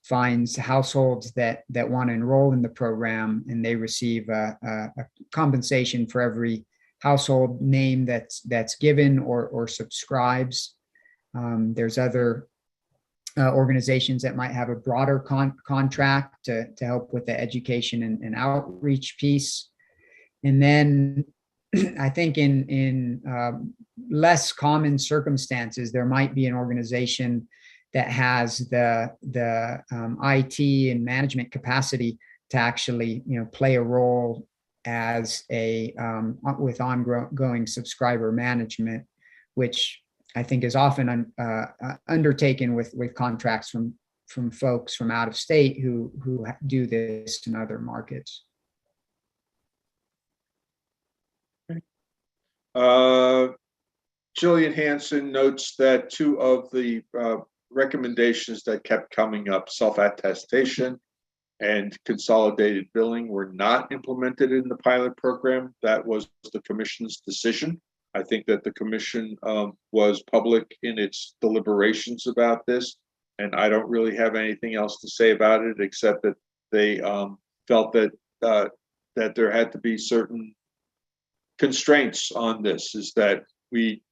finds households that want to enroll in the program, and they receive a compensation for every household name that's given or subscribes. There's other organizations that might have a broader contract to help with the education and outreach piece. And then I think in less common circumstances, there might be an organization that has the IT and management capacity to actually play a role as with ongoing subscriber management, which I think is often undertaken with contracts from folks from out of state who do this in other markets. Jillian Hansen notes that two of the recommendations that kept coming up, self-attestation and consolidated billing, were not implemented in the pilot program. That was the commission's decision. I think that the commission was public in its deliberations about this, and I don't really have anything else to say about it except that they felt that that there had to be certain constraints on this. Is that we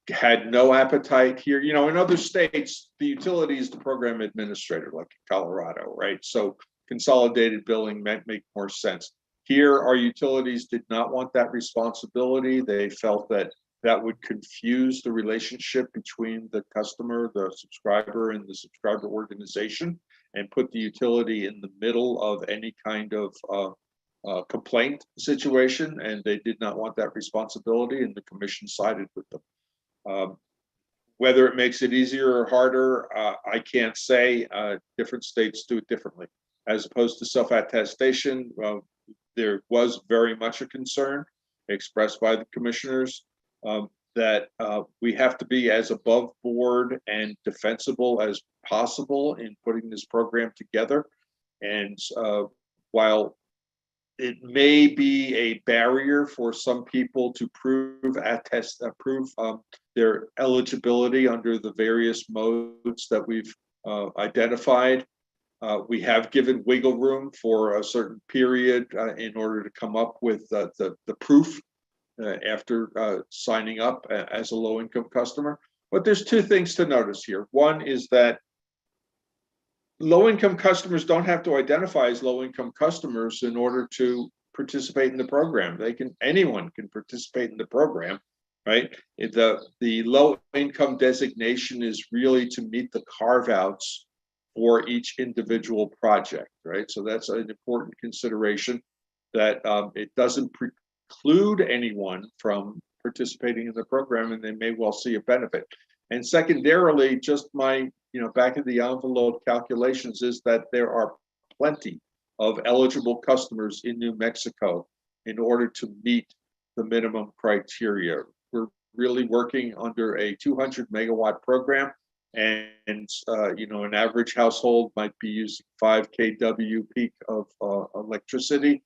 had no appetite here. In other states, the utility is the program administrator, like in Colorado, right? So consolidated billing might make more sense. Here, our utilities did not want that responsibility. They felt that that would confuse the relationship between the customer, the subscriber, and the subscriber organization, and put the utility in the middle of any kind of complaint situation, and they did not want that responsibility, and the commission sided with them. Whether it makes it easier or harder, I can't say. Different states do it differently. As opposed to self-attestation, there was very much a concern expressed by the commissioners that we have to be as above board and defensible as possible in putting this program together. And while it may be a barrier for some people to prove their eligibility under the various modes that we've identified, we have given wiggle room for a certain period in order to come up with the proof after signing up as a low-income customer. But there's two things to notice here. One is that low-income customers don't have to identify as low-income customers in order to participate in the program. Anyone can participate in the program, right? The low-income designation is really to meet the carve-outs for each individual project, right? So that's an important consideration, that it doesn't preclude anyone from participating in the program, and they may well see a benefit. And secondarily, just my back of the envelope calculations is that there are plenty of eligible customers in New Mexico in order to meet the minimum criteria. We're really working under a 200 megawatt program, and an average household might be using 5 kW peak of electricity.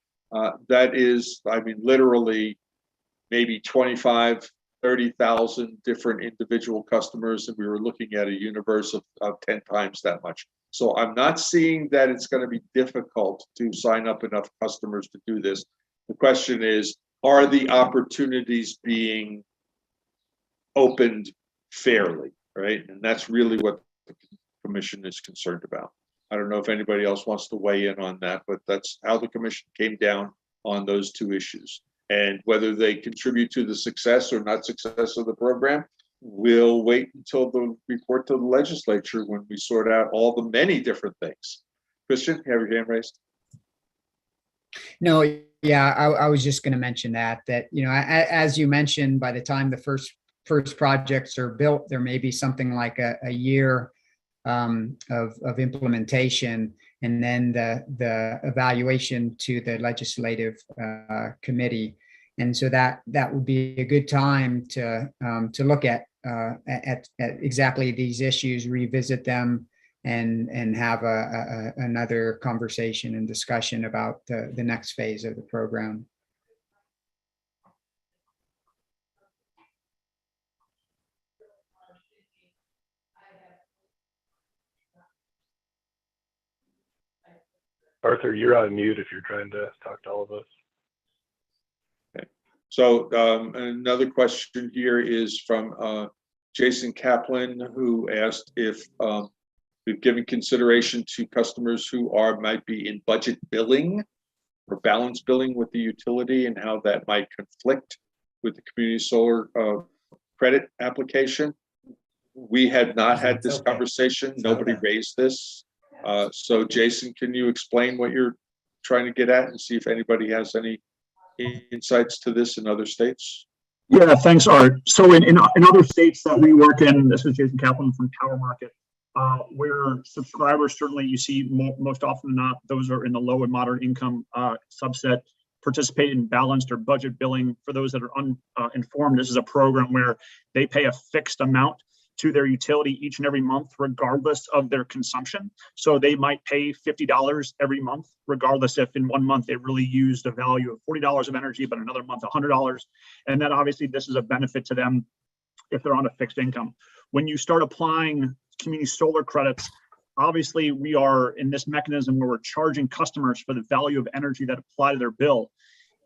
That is, literally maybe 30,000 different individual customers, and we were looking at a universe of 10 times that much. So I'm not seeing that it's going to be difficult to sign up enough customers to do this. The question is, are the opportunities being opened fairly, right? And that's really what the commission is concerned about. I don't know if anybody else wants to weigh in on that, but that's how the commission came down on those two issues. And whether they contribute to the success or not success of the program, we'll wait until the report to the legislature when we sort out all the many different things. Christian, you have your hand raised. No, yeah, I was just going to mention that as you mentioned, by the time the first projects are built, there may be something like a year of implementation, and then the evaluation to the legislative committee. And so that would be a good time to look at exactly these issues, revisit them, and have another conversation and discussion about the next phase of the program. Arthur, you're on mute if you're trying to talk to all of us. Okay. So another question here is from Jason Kaplan, who asked if we've given consideration to customers who might be in budget billing or balance billing with the utility, and how that might conflict with the community solar credit application. We had not had this conversation. Nobody raised this. So Jason, can you explain what you're trying to get at and see if anybody has any insights to this in other states? Yeah, thanks, Art. So in other states that we work in, this is Jason Kaplan from Power Market, where subscribers, certainly you see most often than not, those are in the low and moderate income subset, participate in balanced or budget billing. For those that are uninformed, this is a program where they pay a fixed amount to their utility each and every month, regardless of their consumption. So they might pay $50 every month, regardless if in one month they really used a value of $40 of energy, but another month $100. And then obviously this is a benefit to them if they're on a fixed income. When you start applying community solar credits, obviously we are in this mechanism where we're charging customers for the value of energy that apply to their bill.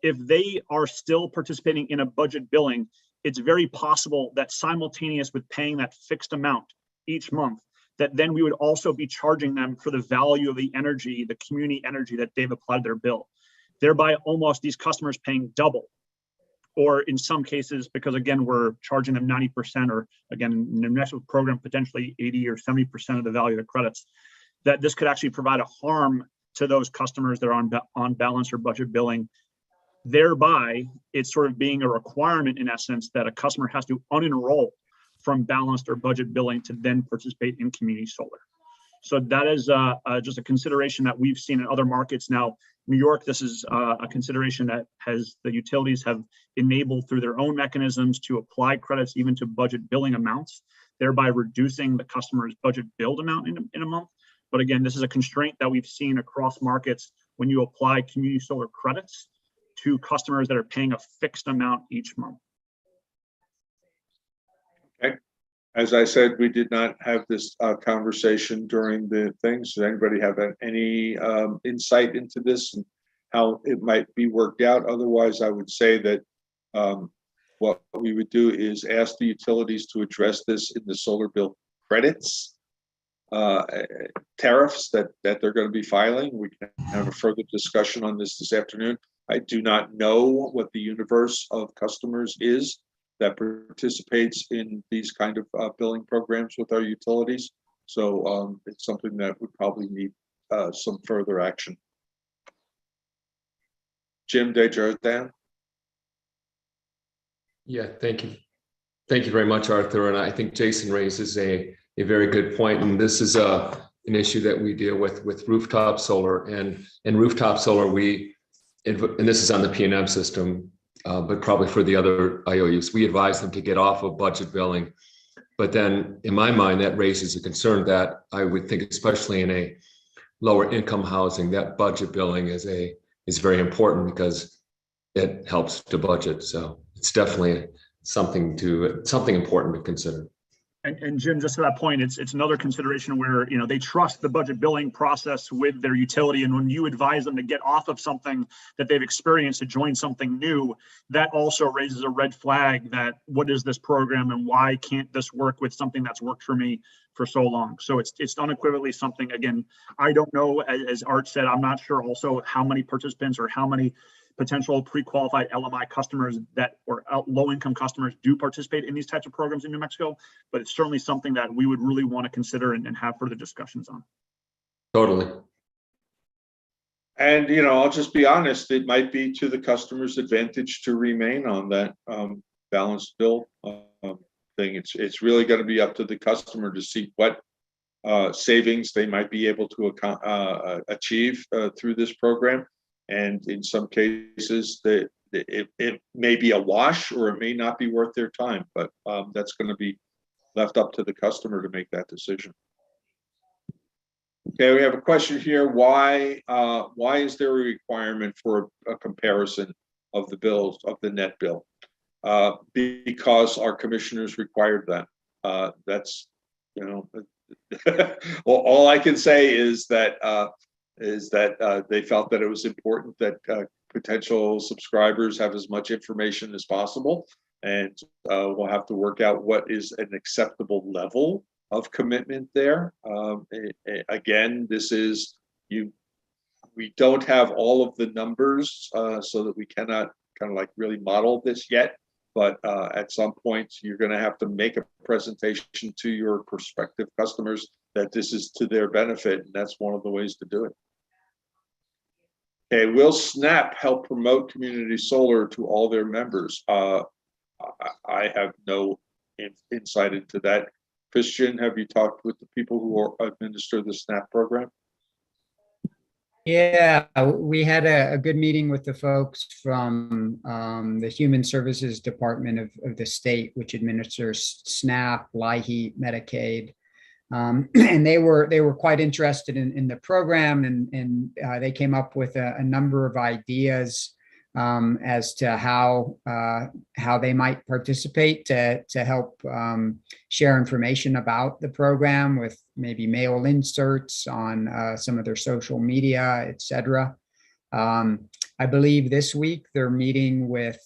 If they are still participating in a budget billing, it's very possible that simultaneous with paying that fixed amount each month, that then we would also be charging them for the value of the energy, the community energy that they've applied to their bill, thereby almost these customers paying double. Or in some cases, because again, we're charging them 90%, or again, in the next program, potentially 80 or 70% of the value of the credits, that this could actually provide a harm to those customers that are on balance or budget billing. Thereby, it's sort of being a requirement in essence that a customer has to unenroll from balanced or budget billing to then participate in community solar. So that is just a consideration that we've seen in other markets. Now, New York, this is a consideration that the utilities have enabled through their own mechanisms to apply credits even to budget billing amounts, thereby reducing the customer's budget billed amount in a month. But again, this is a constraint that we've seen across markets when you apply community solar credits to customers that are paying a fixed amount each month. Okay. As I said, we did not have this conversation during the things. Does anybody have any insight into this and how it might be worked out? Otherwise, I would say that what we would do is ask the utilities to address this in the solar bill credits tariffs that they're going to be filing. We can have a further discussion on this afternoon. I do not know what the universe of customers is that participates in these kind of billing programs with our utilities. So it's something that would probably need some further action. Jim Desjardins. Yeah, thank you. Thank you very much, Arthur. And I think Jason raises a very good point. And this is an issue that we deal with rooftop solar. And rooftop solar, and this is on the P&M system, but probably for the other IOUs, we advise them to get off of budget billing. But then in my mind, that raises a concern that I would think, especially in a lower income housing, that budget billing is very important because it helps to budget. So it's definitely something important to consider. And Jim, just to that point, it's another consideration where, you know, they trust the budget billing process with their utility. And when you advise them to get off of something that they've experienced to join something new, that also raises a red flag that what is this program and why can't this work with something that's worked for me for so long? So it's unequivocally something, again, I don't know, as Art said, I'm not sure also how many participants or how many potential pre-qualified LMI customers or low-income customers do participate in these types of programs in New Mexico, but it's certainly something that we would really want to consider and have further discussions on. Totally. And, you know, I'll just be honest, it might be to the customer's advantage to remain on that balanced bill thing. It's really going to be up to the customer to see what savings they might be able to achieve through this program. And in some cases, it may be a wash or it may not be worth their time, but that's going to be left up to the customer to make that decision. Okay, we have a question here. Why is there a requirement for a comparison of the bills, of the net bill? Because our commissioners required that. That's, you know, well, all I can say is that they felt that it was important that potential subscribers have as much information as possible, and we'll have to work out what is an acceptable level of commitment there. Again, we don't have all of the numbers so that we cannot kind of like really model this yet, but at some point you're going to have to make a presentation to your prospective customers that this is to their benefit, and that's one of the ways to do it. Okay, will SNAP help promote community solar to all their members? I have no insight into that. Christian, have you talked with the people who administer the SNAP program? Yeah, we had a good meeting with the folks from the Human Services Department of the state, which administers SNAP, LIHEAP, Medicaid. And they were quite interested in the program, and they came up with a number of ideas as to how they might participate to help share information about the program with maybe mail inserts on some of their social media, etc. I believe this week they're meeting with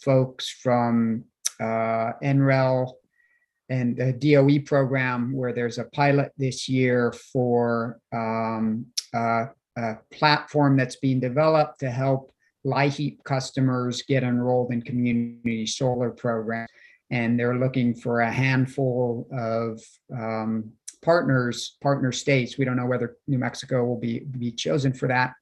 folks from NREL and the DOE program, where there's a pilot this year for a platform that's being developed to help LIHEAP customers get enrolled in community solar programs. And they're looking for a handful of partner states. We don't know whether New Mexico will be chosen for that.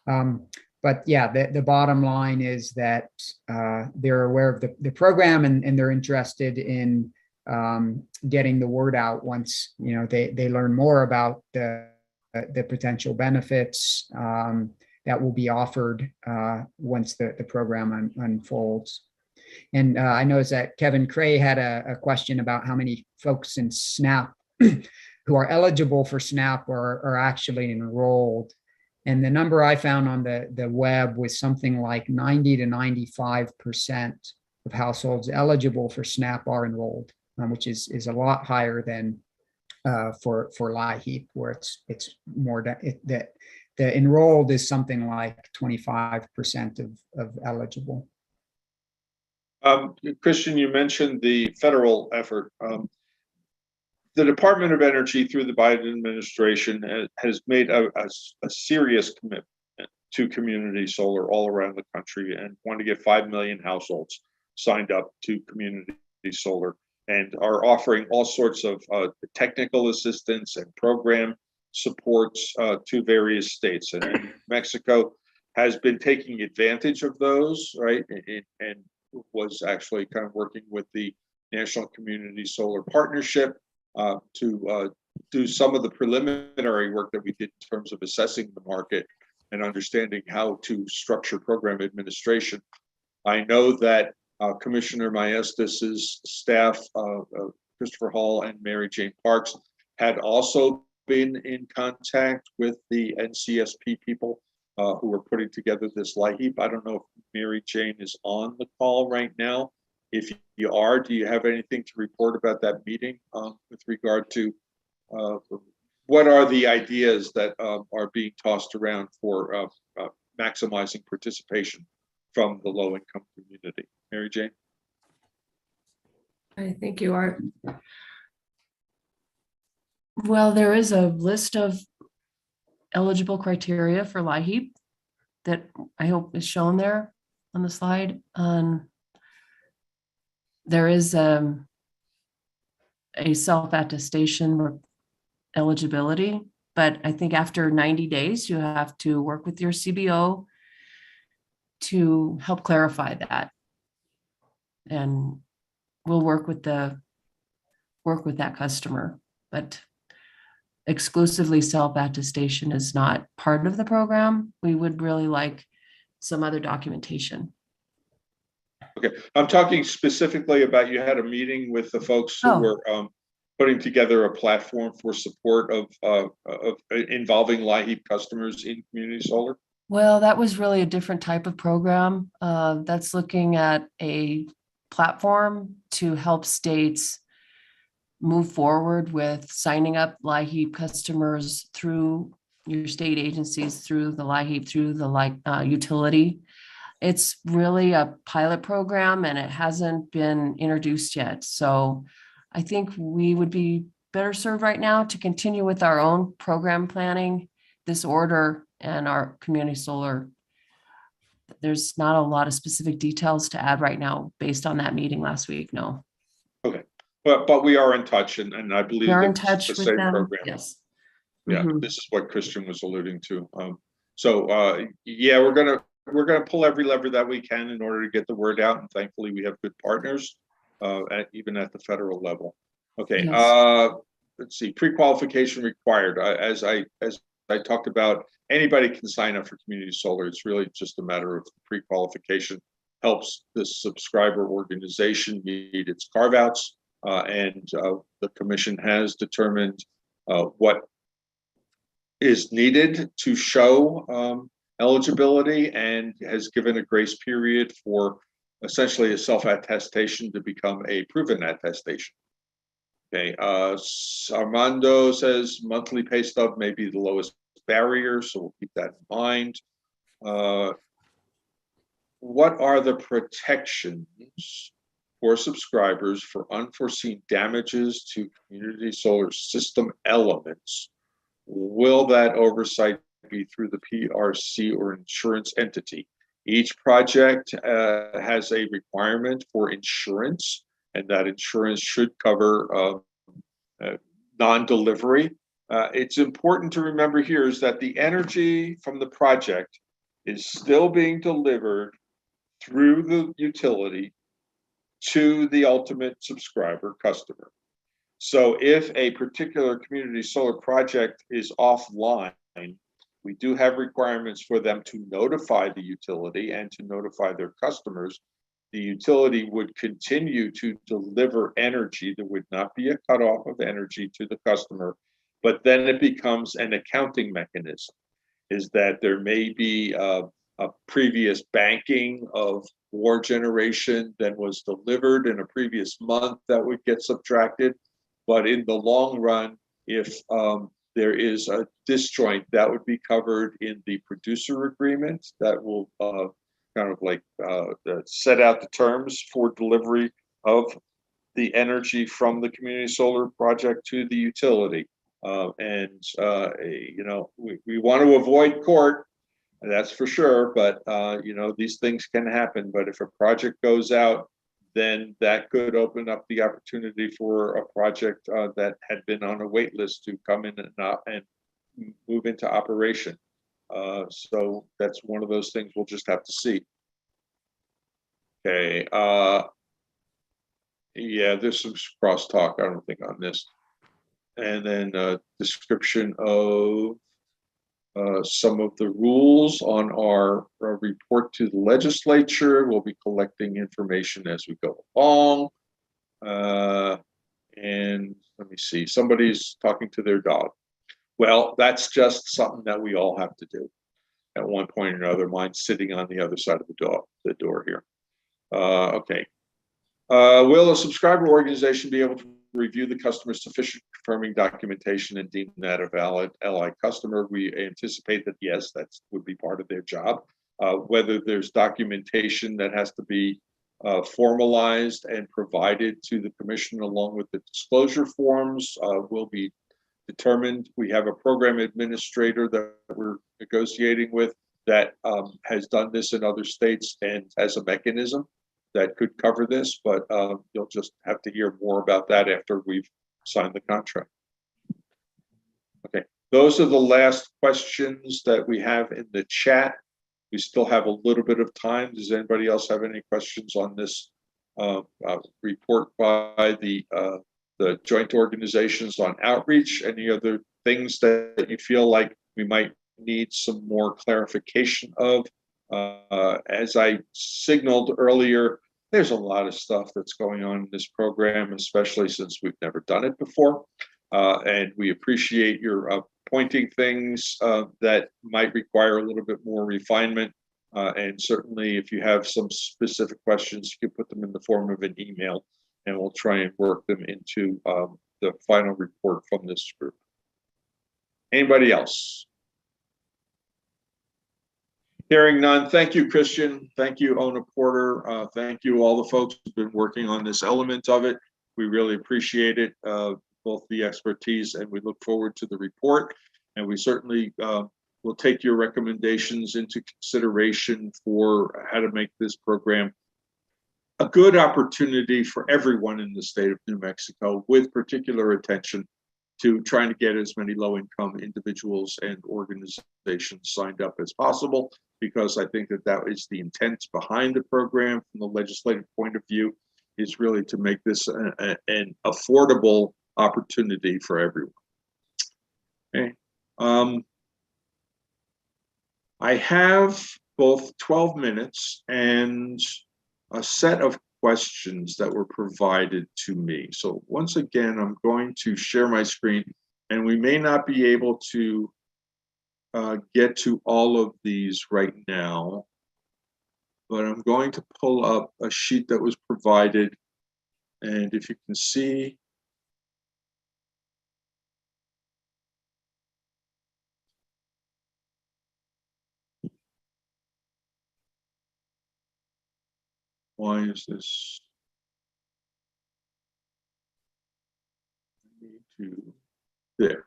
But yeah, the bottom line is that they're aware of the program, and they're interested in getting the word out once, you know, they learn more about the potential benefits that will be offered once the program unfolds. And I noticed that Kevin Cray had a question about how many folks in SNAP who are eligible for SNAP are actually enrolled. And the number I found on the web was something like 90 to 95% of households eligible for SNAP are enrolled, which is a lot higher than for LIHEAP, where it's more that the enrolled is something like 25% of eligible. Christian, you mentioned the federal effort. The Department of Energy, through the Biden administration, has made a serious commitment to community solar all around the country and want to get 5 million households signed up to community solar, and are offering all sorts of technical assistance and program supports to various states. And Mexico has been taking advantage of those, right? And was actually kind of working with the National Community Solar Partnership to do some of the preliminary work that we did in terms of assessing the market and understanding how to structure program administration. I know that Commissioner Maestas' staff, Christopher Hall and Mary Jane Parks, had also been in contact with the NCSP people who were putting together this LIHEAP. I don't know if Mary Jane is on the call right now. If you are, do you have anything to report about that meeting with regard to what are the ideas that are being tossed around for maximizing participation from the low-income community? Mary Jane? Thank you, Art. Well, there is a list of eligible criteria for LIHEAP that I hope is shown there on the slide. There is a self-attestation eligibility, but I think after 90 days, you have to work with your CBO to help clarify that. And we'll work with that customer, but exclusively self-attestation is not part of the program. We would really like some other documentation. Okay, I'm talking specifically about, you had a meeting with the folks who were putting together a platform for support of involving LIHEAP customers in community solar. Well, that was really a different type of program that's looking at a platform to help states move forward with signing up LIHEAP customers through your state agencies, through the LIHEAP, through the utility. It's really a pilot program and it hasn't been introduced yet. So I think we would be better served right now to continue with our own program planning, this order, and our community solar. There's not a lot of specific details to add right now based on that meeting last week, no. Okay, but we are in touch, and I believe we're in it's touch the with same them. program. Yes. Yeah, this is what Christian was alluding to. Yeah, we're gonna pull every lever that we can in order to get the word out, and thankfully we have good partners, even at the federal level. Okay, yes. Let's see, pre-qualification required. As I talked about, anybody can sign up for community solar. It's really just a matter of pre-qualification. Helps the subscriber organization meet its carve-outs, and the commission has determined what is needed to show eligibility, and has given a grace period for essentially a self-attestation to become a proven attestation. Okay, Armando says monthly pay stub may be the lowest barrier, so we'll keep that in mind. What are the protections for subscribers for unforeseen damages to community solar system elements? Will that oversight be through the PRC or insurance entity? Each project has a requirement for insurance, and that insurance should cover non-delivery. It's important to remember here is that the energy from the project is still being delivered through the utility to the ultimate subscriber customer. So if a particular community solar project is offline, we do have requirements for them to notify the utility and to notify their customers. The utility would continue to deliver energy. There would not be a cutoff of energy to the customer, but then it becomes an accounting mechanism, is that there may be a previous banking of more generation than was delivered in a previous month that would get subtracted. But in the long run, if there is a disjoint, that would be covered in the producer agreement that will kind of like set out the terms for delivery of the energy from the community solar project to the utility. You know, we want to avoid court, that's for sure, but you know, these things can happen. But if a project goes out, then that could open up the opportunity for a project that had been on a wait list to come in and move into operation. So that's one of those things we'll just have to see. Okay. Yeah, there's some crosstalk, I don't think, on this. And then description of some of the rules on our report to the legislature. We'll be collecting information as we go along. And let me see, somebody's talking to their dog. Well, that's just something that we all have to do at one point or another. Mine's sitting on the other side of the door here. Okay. Will a subscriber organization be able to review the customer's sufficient confirming documentation and deem that a valid LI customer? We anticipate that yes, that would be part of their job. Whether there's documentation that has to be formalized and provided to the commission along with the disclosure forms will be determined. We have a program administrator that we're negotiating with that has done this in other states and has a mechanism that could cover this, but you'll just have to hear more about that after we've signed the contract. Okay, those are the last questions that we have in the chat. We still have a little bit of time. Does anybody else have any questions on this report by the joint organizations on outreach? Any other things that you feel like we might need some more clarification of? As I signaled earlier, there's a lot of stuff that's going on in this program, especially since we've never done it before. And we appreciate your pointing things that might require a little bit more refinement. And certainly if you have some specific questions, you can put them in the form of an email and we'll try and work them into the final report from this group. Anybody else? Hearing none, thank you, Christian. Thank you, Ona Porter. Thank you, all the folks who've been working on this element of it. We really appreciate it, both the expertise, and we look forward to the report. And we certainly will take your recommendations into consideration for how to make this program a good opportunity for everyone in the state of New Mexico, with particular attention to trying to get as many low-income individuals and organizations signed up as possible, because I think that that is the intent behind the program from the legislative point of view, is really to make this an affordable opportunity for everyone. Okay. I have both 12 minutes and a set of questions that were provided to me. So once again, I'm going to share my screen, and we may not be able to get to all of these right now, but I'm going to pull up a sheet that was provided. And if you can see, why is this? There.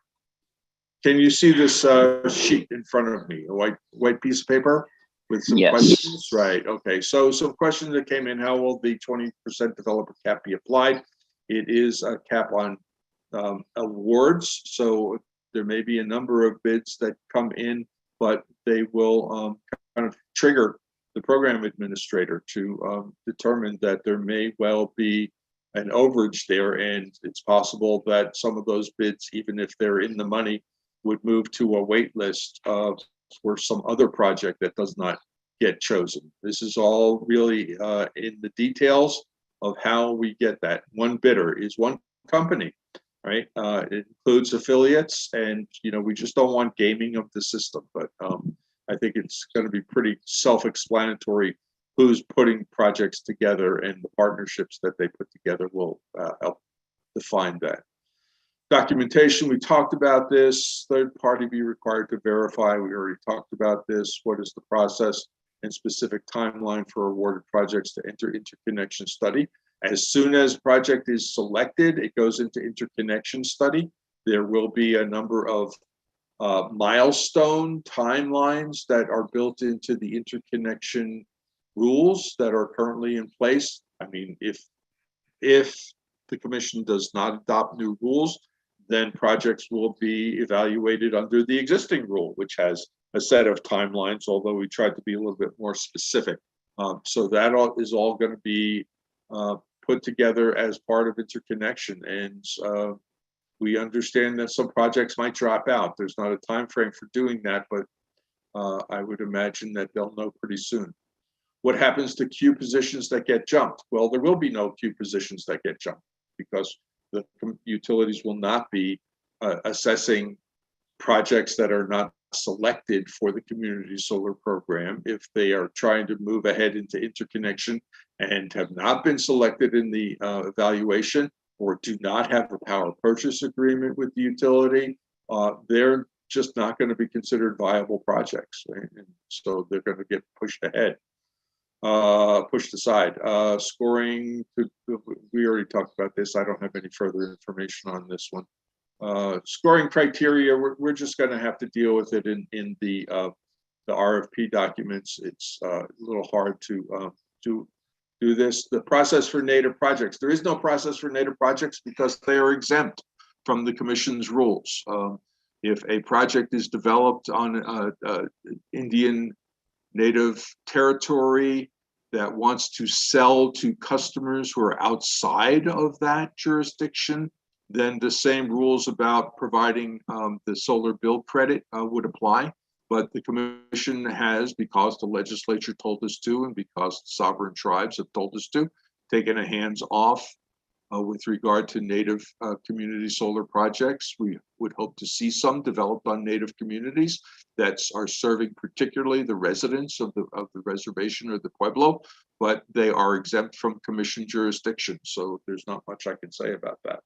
Can you see this sheet in front of me? A white piece of paper with some questions? Right. Okay. So some questions that came in: how will the 20% developer cap be applied? It is a cap on awards. So there may be a number of bids that come in, but they will kind of trigger the program administrator to determine that there may well be an overage there, and it's possible that some of those bids, even if they're in the money, would move to a wait list for some other project that does not get chosen. This is all really in the details of how we get that. One bidder is one company, right? It includes affiliates, and we just don't want gaming of the system. But I think it's going to be pretty self-explanatory who's putting projects together, and the partnerships that they put together will help define that. Documentation, we talked about this. Third party be required to verify. We already talked about this. What is the process and specific timeline for awarded projects to enter interconnection study? As soon as project is selected, it goes into interconnection study. There will be a number of milestone timelines that are built into the interconnection rules that are currently in place. I mean, if the commission does not adopt new rules, then projects will be evaluated under the existing rule, which has a set of timelines, although we tried to be a little bit more specific. So that is all going to be put together as part of interconnection. And we understand that some projects might drop out. There's not a time frame for doing that, but I would imagine that they'll know pretty soon. What happens to queue positions that get jumped? Well, there will be no queue positions that get jumped, because the utilities will not be assessing projects that are not selected for the community solar program. If they are trying to move ahead into interconnection and have not been selected in the evaluation, or do not have a power purchase agreement with the utility, they're just not going to be considered viable projects, right? And so they're going to get pushed ahead. Pushed aside. Scoring, we already talked about this. I don't have any further information on this one. Scoring criteria, we're just going to have to deal with it in the RFP documents. It's a little hard to do this. The process for native projects. There is no process for native projects because they are exempt from the commission's rules. If a project is developed on Indian native territory that wants to sell to customers who are outside of that jurisdiction, then the same rules about providing the solar bill credit would apply. But the commission has, because the legislature told us to, and because sovereign tribes have told us to, taken a hands off with regard to native community solar projects. We would hope to see some developed on native communities that are serving particularly the residents of the reservation or the pueblo, but they are exempt from commission jurisdiction. So there's not much I can say about that.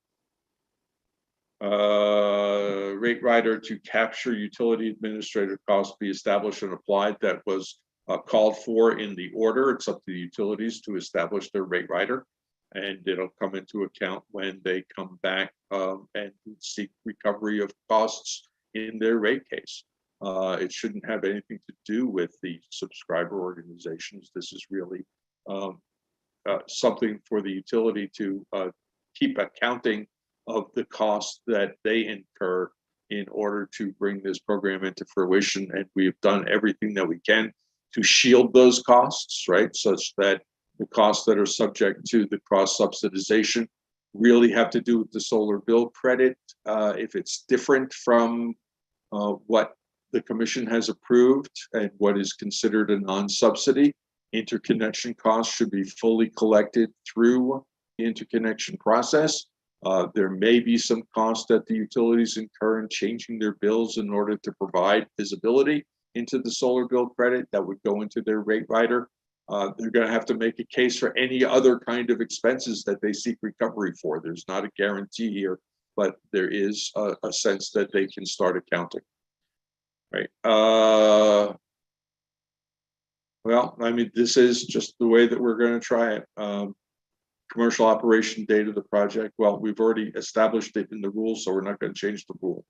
Rate rider to capture utility administrative costs be established and applied. That was called for in the order. It's up to the utilities to establish their rate rider, and it'll come into account when they come back and seek recovery of costs in their rate case. It shouldn't have anything to do with the subscriber organizations. This is really something for the utility to keep accounting of the costs that they incur in order to bring this program into fruition. And we have done everything that we can to shield those costs, right? Such that the costs that are subject to the cross subsidization really have to do with the solar bill credit. If it's different from what the commission has approved and what is considered a non-subsidy, interconnection costs should be fully collected through the interconnection process. There may be some cost that the utilities incur in changing their bills in order to provide visibility into the solar bill credit that would go into their rate rider. They're going to have to make a case for any other kind of expenses that they seek recovery for. There's not a guarantee here, but there is a sense that they can start accounting. Right. Well, I mean, this is just the way that we're going to try it. Commercial operation date of the project. Well, we've already established it in the rules, so we're not going to change the rule.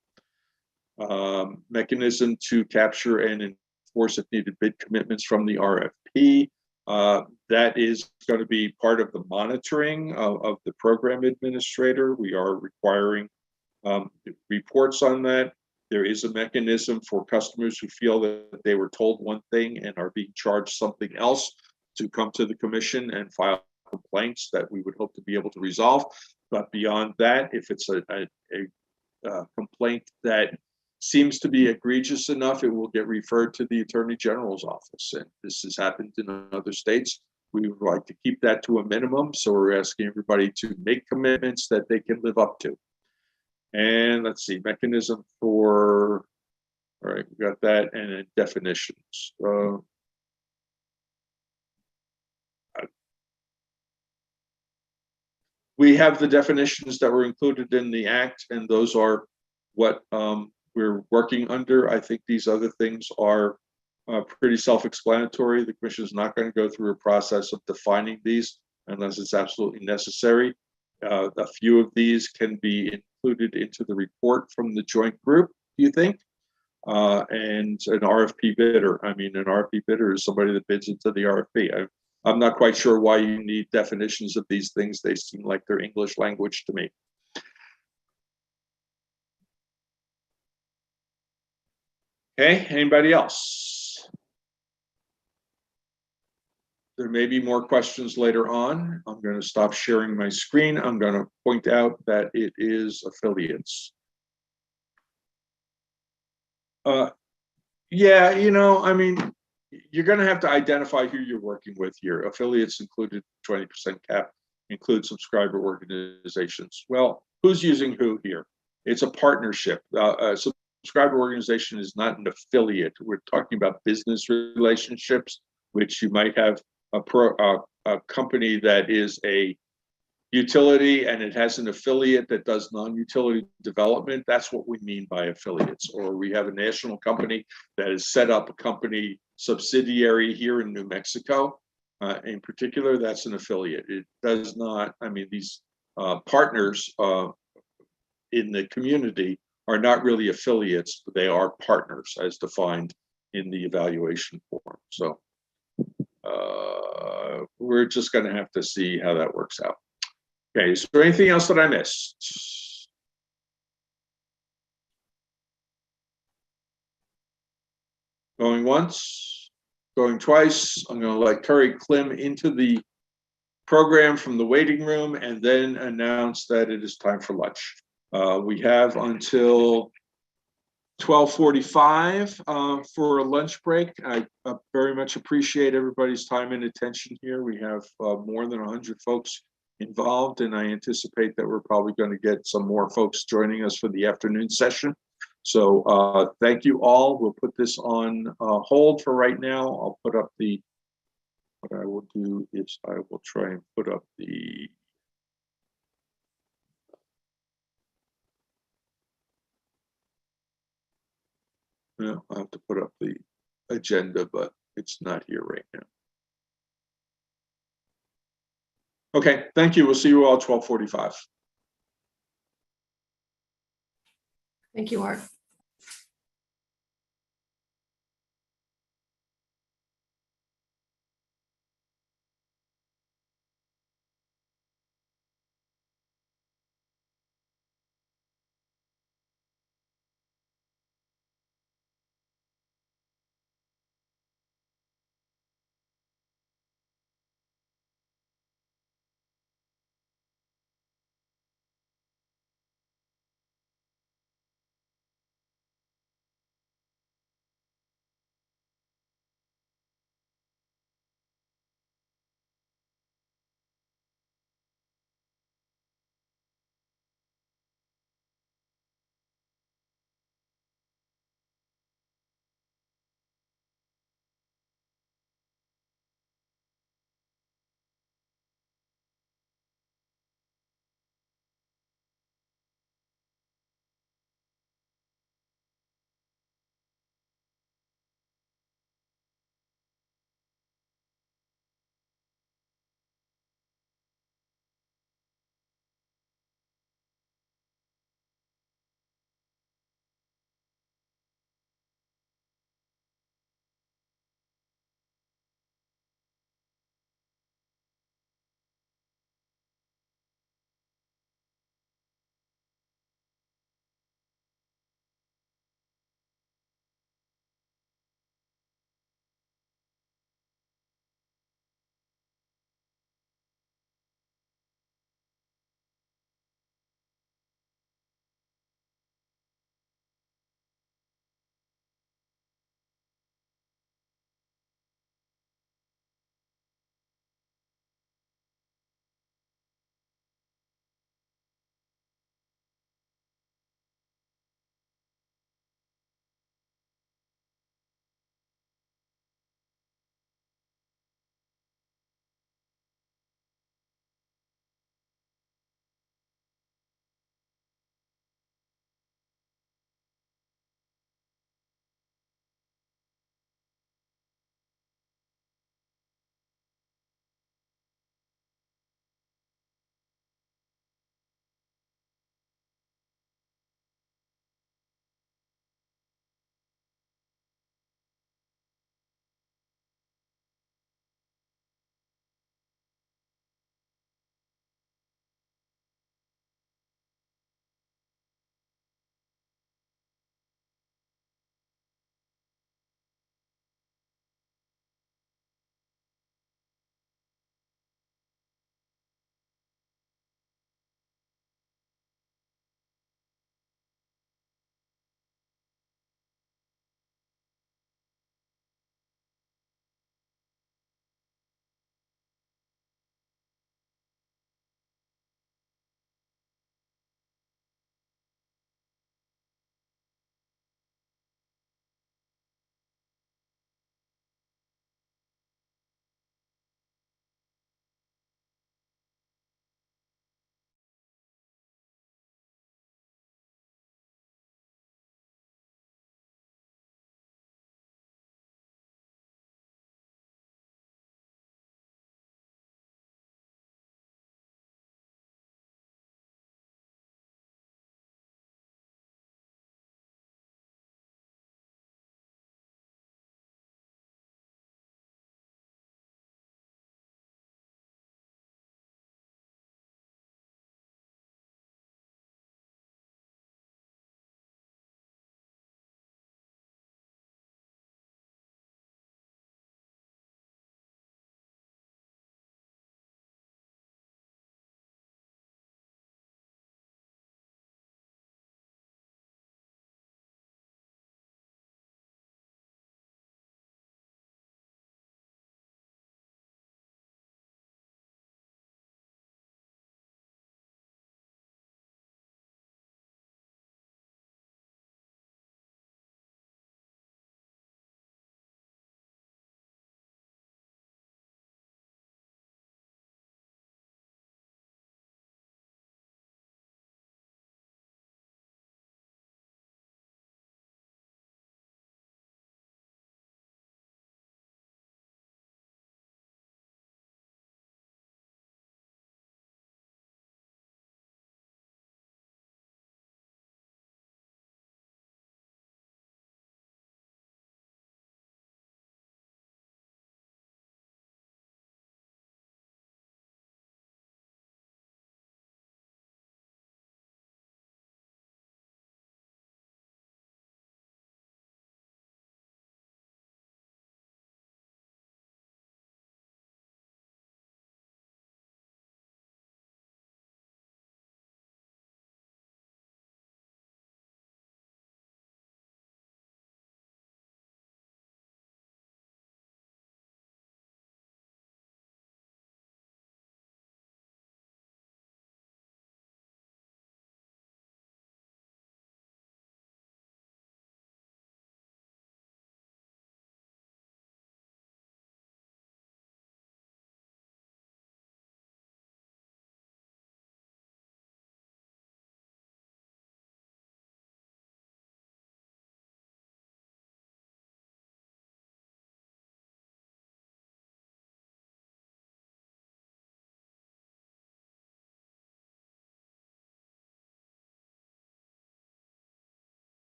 Mechanism to capture and enforce if needed bid commitments from the RFP. That is going to be part of the monitoring of the program administrator. We are requiring reports on that. There is a mechanism for customers who feel that they were told one thing and are being charged something else to come to the commission and file complaints that we would hope to be able to resolve. But beyond that, if it's a complaint that seems to be egregious enough, it will get referred to the Attorney General's office. And this has happened in other states. We would like to keep that to a minimum. So we're asking everybody to make commitments that they can live up to. And let's see, mechanism for, all right, we got that, and then definitions. We have the definitions that were included in the act, and those are what we're working under. I think these other things are pretty self-explanatory. The commission is not going to go through a process of defining these unless it's absolutely necessary. A few of these can be included into the report from the joint group, do you think? And an RFP bidder. I mean, an RFP bidder is somebody that bids into the RFP. I'm not quite sure why you need definitions of these things. They seem like they're English language to me. Okay, anybody else? There may be more questions later on. I'm going to stop sharing my screen. I'm going to point out that it is affiliates. Yeah, you know, I mean, you're going to have to identify who you're working with here. Affiliates included 20% cap, include subscriber organizations. Well, who's using who here? It's a partnership. Subscriber organization is not an affiliate. We're talking about business relationships, which you might have a company that is a utility and it has an affiliate that does non-utility development. That's what we mean by affiliates. Or we have a national company that has set up a company subsidiary here in New Mexico. In particular, that's an affiliate. It does not, I mean, these partners in the community are not really affiliates, but they are partners as defined in the evaluation form. So we're just going to have to see how that works out. Okay, is there anything else that I missed? Going once, going twice. I'm going to let Curry Klim into the program from the waiting room and then announce that it is time for lunch. We have until 12:45 for a lunch break. I very much appreciate everybody's time and attention here. We have more than 100 folks involved, and I anticipate that we're probably going to get some more folks joining us for the afternoon session. So thank you all. We'll put this on hold for right now. I'll put up the, what I will do is I will try and put up the I'll have to put up the agenda, but it's not here right now. Okay, thank you. We'll see you all at 12:45. Thank you, Art.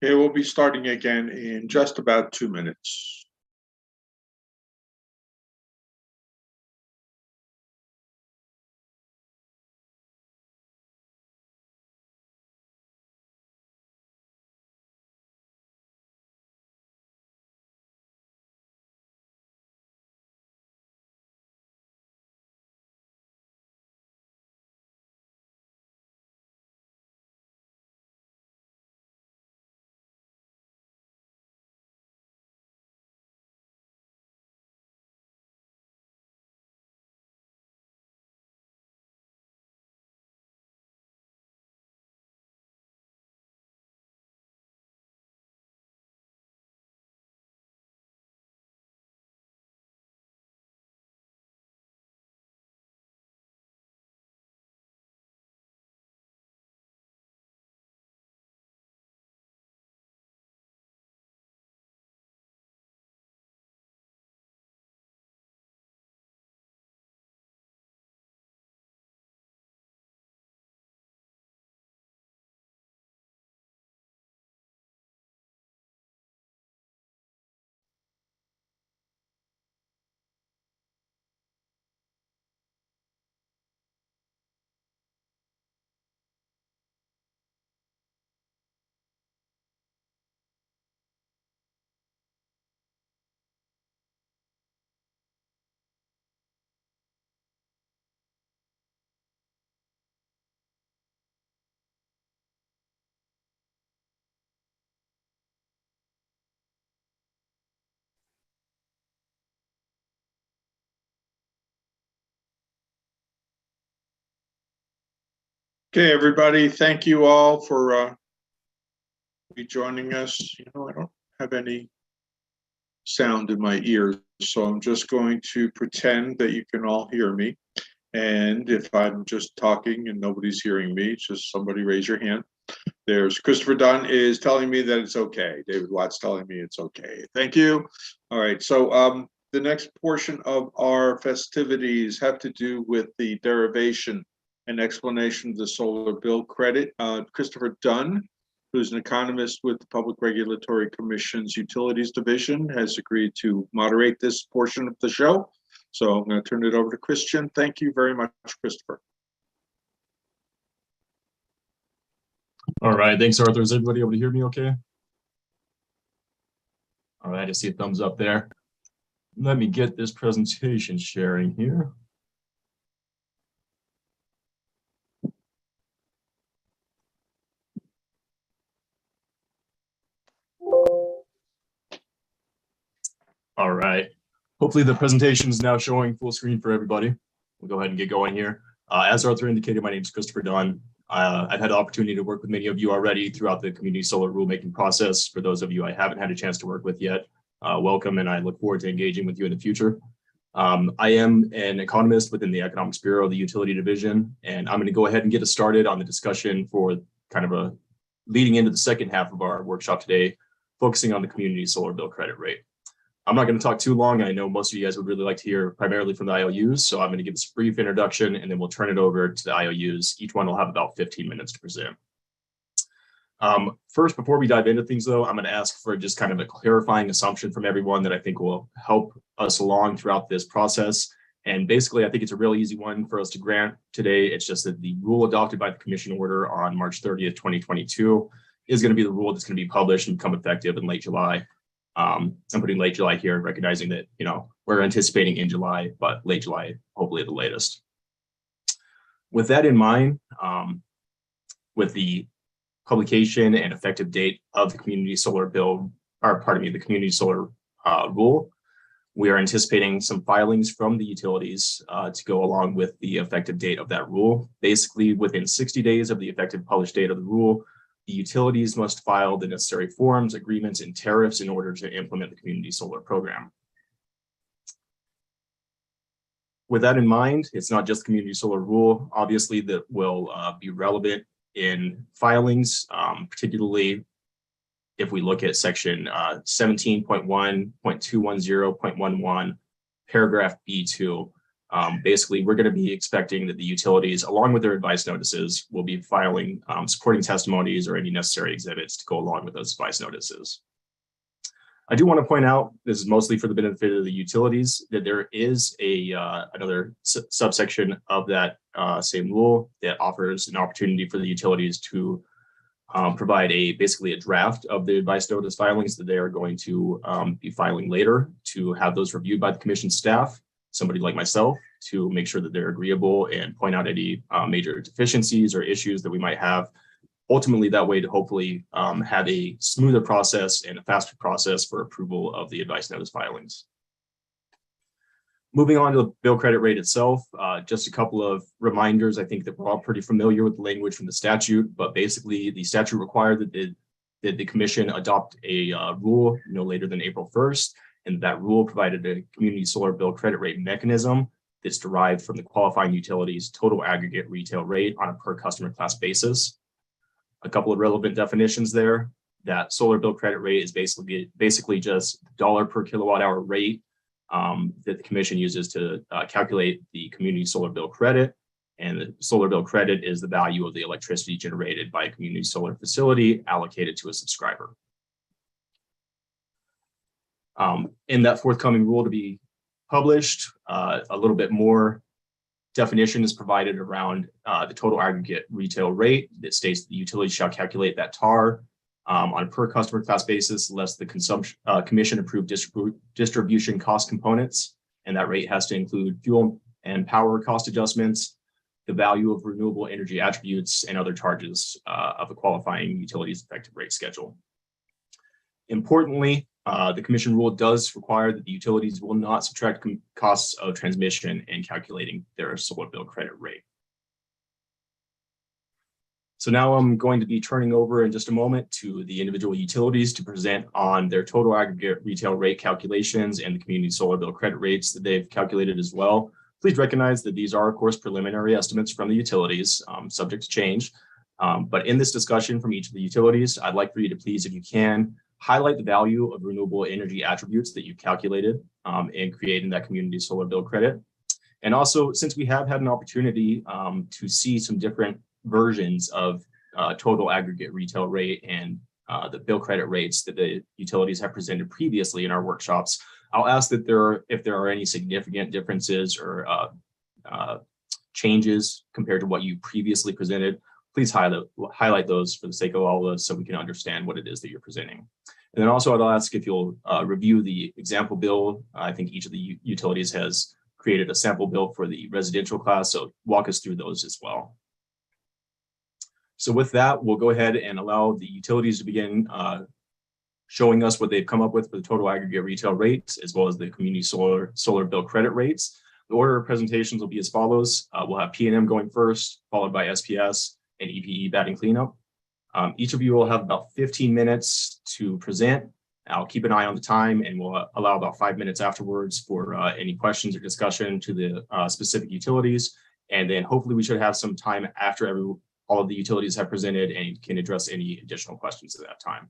Okay, we'll be starting again in just about 2 minutes. Okay, everybody, thank you all for joining us. You know, I don't have any sound in my ears, so I'm just going to pretend that you can all hear me. And if I'm just talking and nobody's hearing me, just somebody raise your hand. There's Christopher Dunn is telling me that it's okay. David Watt's telling me it's okay. Thank you. All right, so the next portion of our festivities have to do with the derivation and explanation of the solar bill credit. Christopher Dunn, who's an economist with the Public Regulatory Commission's Utilities Division, has agreed to moderate this portion of the show. So I'm going to turn it over to Christian. Thank you very much, Christopher. All right, thanks, Arthur. Is everybody able to hear me okay? All right, I see a thumbs up there. Let me get this presentation sharing here. All right. Hopefully the presentation is now showing full screen for everybody. We'll go ahead and get going here. As Arthur indicated, my name is Christopher Dunn. I've had the opportunity to work with many of you already throughout the community solar rulemaking process. For those of you I haven't had a chance to work with yet, welcome, and I look forward to engaging with you in the future. I am an economist within the Economics Bureau of the Utility Division, and I'm going to go ahead and get us started on the discussion for kind of a leading into the second half of our workshop today, focusing on the community solar bill credit rate. I'm not going to talk too long. I know most of you guys would really like to hear primarily from the IOUs, so I'm going to give this a brief introduction, and then we'll turn it over to the IOUs. Each one will have about 15 minutes to present. First, before we dive into things, though, I'm going to ask for just kind of a clarifying assumption from everyone that I think will help us along throughout this process. And basically, I think it's a really easy one for us to grant today. It's just that the rule adopted by the Commission order on March 30th, 2022 is going to be the rule that's going to be published and become effective in late July. I'm putting late July here, recognizing that, you know, we're anticipating in July, but late July, hopefully the latest. With that in mind, with the publication and effective date of the community solar bill, or pardon me, the community solar rule, we are anticipating some filings from the utilities to go along with the effective date of that rule. Basically, within 60 days of the effective published date of the rule, the utilities must file the necessary forms, agreements, and tariffs in order to implement the community solar program. With that in mind, it's not just community solar rule, obviously, that will be relevant in filings, particularly if we look at section 17.1.210.11, paragraph B2. Basically, we're going to be expecting that the utilities, along with their advice notices, will be filing supporting testimonies or any necessary exhibits to go along with those advice notices. I do want to point out, this is mostly for the benefit of the utilities, that there is another subsection of that same rule that offers an opportunity for the utilities to provide basically a draft of the advice notice filings that they are going to be filing later, to have those reviewed by the commission staff, somebody like myself, to make sure that they're agreeable and point out any major deficiencies or issues that we might have. Ultimately, that way to hopefully have a smoother process and a faster process for approval of the advice notice filings. Moving on to the bill credit rate itself, just a couple of reminders. I think that we're all pretty familiar with the language from the statute, but basically the statute required that the commission adopt a rule no later than April 1st, and that rule provided a community solar bill credit rate mechanism that's derived from the qualifying utilities total aggregate retail rate on a per customer class basis. A couple of relevant definitions there. That solar bill credit rate is basically just dollar per kilowatt hour rate that the commission uses to calculate the community solar bill credit. And the solar bill credit is the value of the electricity generated by a community solar facility allocated to a subscriber. In that forthcoming rule to be published, a little bit more definition is provided around the total aggregate retail rate that states that the utility shall calculate that TAR on a per customer class basis, less the commission approved distribution cost components. And that rate has to include fuel and power cost adjustments, the value of renewable energy attributes, and other charges of a qualifying utility's effective rate schedule. Importantly, the commission rule does require that the utilities will not subtract costs of transmission in calculating their solar bill credit rate. So now I'm going to be turning over in just a moment to the individual utilities to present on their total aggregate retail rate calculations and the community solar bill credit rates that they've calculated as well. Please recognize that these are, of course, preliminary estimates from the utilities, subject to change. But in this discussion from each of the utilities, I'd like for you to please, if you can, highlight the value of renewable energy attributes that you calculated in creating that community solar bill credit. And also, since we have had an opportunity to see some different versions of total aggregate retail rate and the bill credit rates that the utilities have presented previously in our workshops, I'll ask that if there are any significant differences or changes compared to what you previously presented, please highlight those for the sake of all of us so we can understand what it is that you're presenting. And then also I'll ask if you'll review the example bill. I think each of the utilities has created a sample bill for the residential class, so walk us through those as well. So with that, we'll go ahead and allow the utilities to begin showing us what they've come up with for the total aggregate retail rates, as well as the community solar bill credit rates. The order of presentations will be as follows. We'll have P&M going first, followed by SPS and EPE batting cleanup. Each of you will have about 15 minutes to present. I'll keep an eye on the time and we'll allow about 5 minutes afterwards for any questions or discussion to the specific utilities. And then hopefully we should have some time after all of the utilities have presented and can address any additional questions at that time.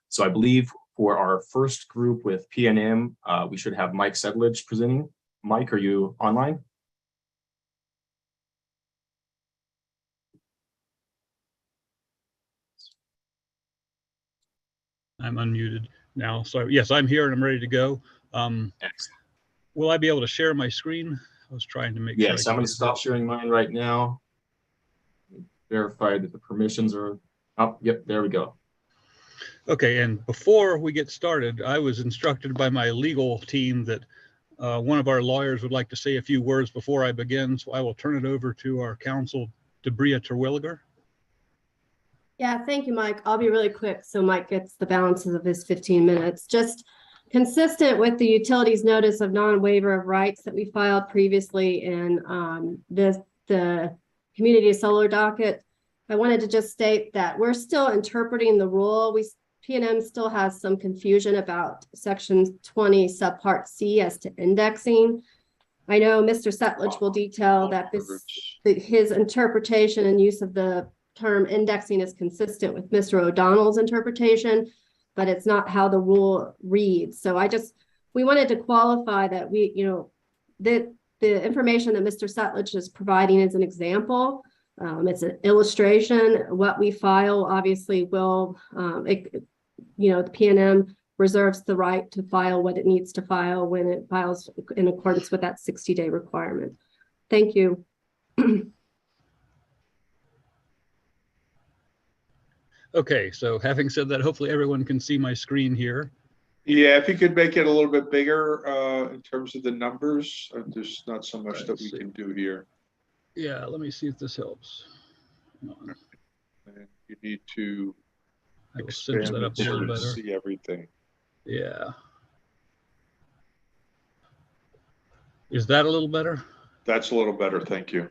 So I believe for our first group with PNM, we should have Mike Sedlich presenting. Mike, are you online? I'm unmuted now. So yes, I'm here and I'm ready to go. Will I be able to share my screen? I was trying to make sure. Yes, I'm going to stop sharing mine right now. Verify that the permissions are up. Yep, there we go. Okay, and before we get started, I was instructed by my legal team that one of our lawyers would like to say a few words before I begin, so I will turn it over to our counsel, Debria Terwilliger. Yeah, thank you, Mike. I'll be really quick so Mike gets the balances of his 15 minutes. Just consistent with the utilities notice of non-waiver of rights that we filed previously in the community solar docket, I wanted to just state that we're still interpreting the rule. PNM still has some confusion about section 20 subpart C as to indexing. I know Mr. Sedlich will detail that his interpretation and use of the term indexing is consistent with Mr. O'Donnell's interpretation, but it's not how the rule reads. So we wanted to qualify that that the information that Mr. Sutledge is providing is an example. It's an illustration. What we file obviously will, the PNM reserves the right to file what it needs to file when it files in accordance with that 60-day requirement. Thank you. Okay, so having said that, hopefully everyone can see my screen here. Yeah, if you could make it a little bit bigger in terms of the numbers, there's not so much that we can do here. Yeah, let me see if this helps. And you need to I will cinch that up a little better. See everything. Yeah. Is that a little better? That's a little better, thank you.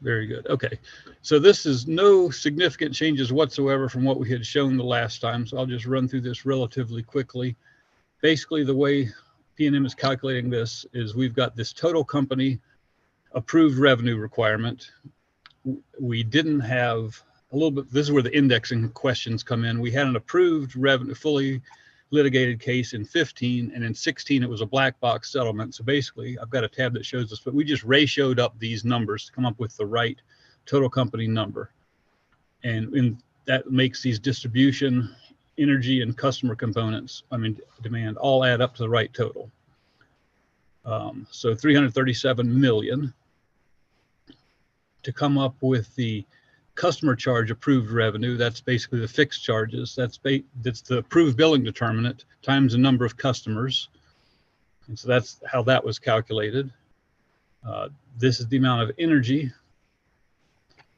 Very good. Okay, so this is no significant changes whatsoever from what we had shown the last time. So I'll just run through this relatively quickly. Basically, the way PNM is calculating this is we've got this total company approved revenue requirement. We didn't have a little bit, this is where the indexing questions come in. We had an approved revenue, fully litigated case in 15, and in 16 it was a black box settlement. So basically I've got a tab that shows this, but we just ratioed up these numbers to come up with the right total company number. And that makes these distribution, energy, and customer components, demand, all add up to the right total. So 337 million to come up with the customer charge approved revenue. That's basically the fixed charges. That's the approved billing determinant times the number of customers. And so that's how that was calculated. This is the amount of energy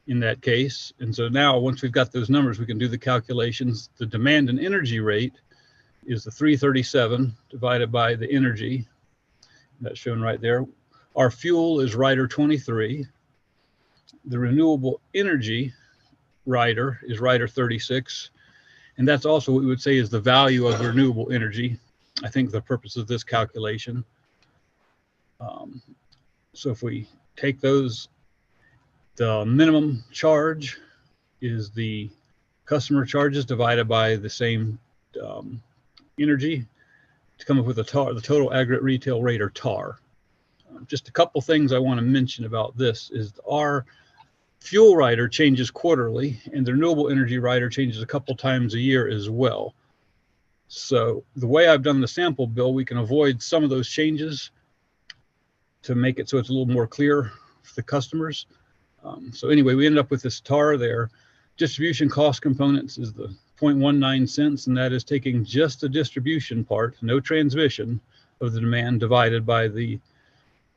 in that case. And so now once we've got those numbers, we can do the calculations. The demand and energy rate is the 337 divided by the energy. That's shown right there. Our fuel is rider 23. The renewable energy rider is rider 36. And that's also what we would say is the value of renewable energy, I think, the purpose of this calculation. So if we take those, the minimum charge is the customer charges divided by the same energy to come up with the total aggregate retail rate, or TAR. Just a couple things I want to mention about this is our fuel rider changes quarterly, and the renewable energy rider changes a couple times a year as well. So the way I've done the sample bill, we can avoid some of those changes to make it so it's a little more clear for the customers. So anyway, we ended up with this TAR there. Distribution cost components is the 0.19 cents, and that is taking just the distribution part, no transmission, of the demand divided by the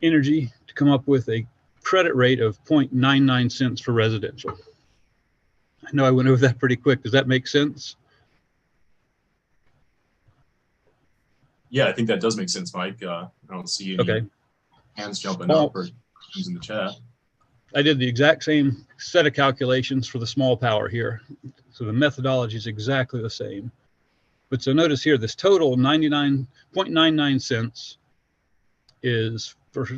energy to come up with a credit rate of 0.99 cents for residential. I know I went over that pretty quick. Does that make sense? Yeah, I think that does make sense, Mike. I don't see any hands jumping up or questions in the chat. I did the exact same set of calculations for the small power here. So the methodology is exactly the same. But so notice here, this total 99.99 cents is for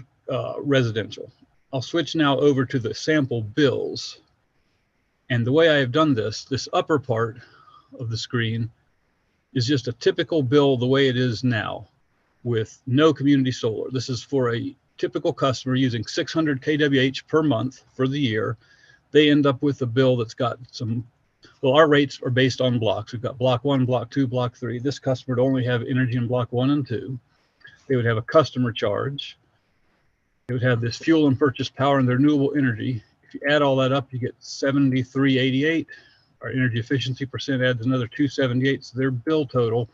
residential. I'll switch now over to the sample bills. And the way I have done this upper part of the screen is just a typical bill the way it is now with no community solar. This is for a typical customer using 600 kWh per month for the year. They end up with a bill that's got some, well, our rates are based on blocks. We've got block 1, block 2, block 3. This customer would only have energy in block 1 and 2. They would have a customer charge. They would have this fuel and purchase power and their renewable energy. If you add all that up, you get 73.88. Our energy efficiency percent adds another 278. So their bill total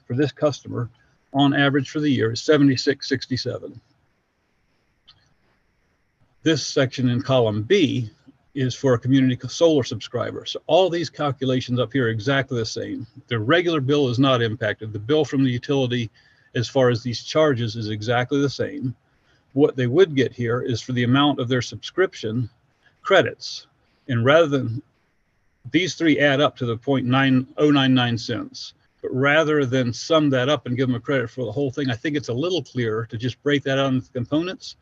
for this customer on average for the year is 76.67. This section in column B is for a community solar subscriber. So all these calculations up here are exactly the same. The regular bill is not impacted. The bill from the utility, as far as these charges, is exactly the same. What they would get here is for the amount of their subscription credits. And rather than, these three add up to the 0.9099 cents. But rather than sum that up and give them a credit for the whole thing, I think it's a little clearer to just break that out into components,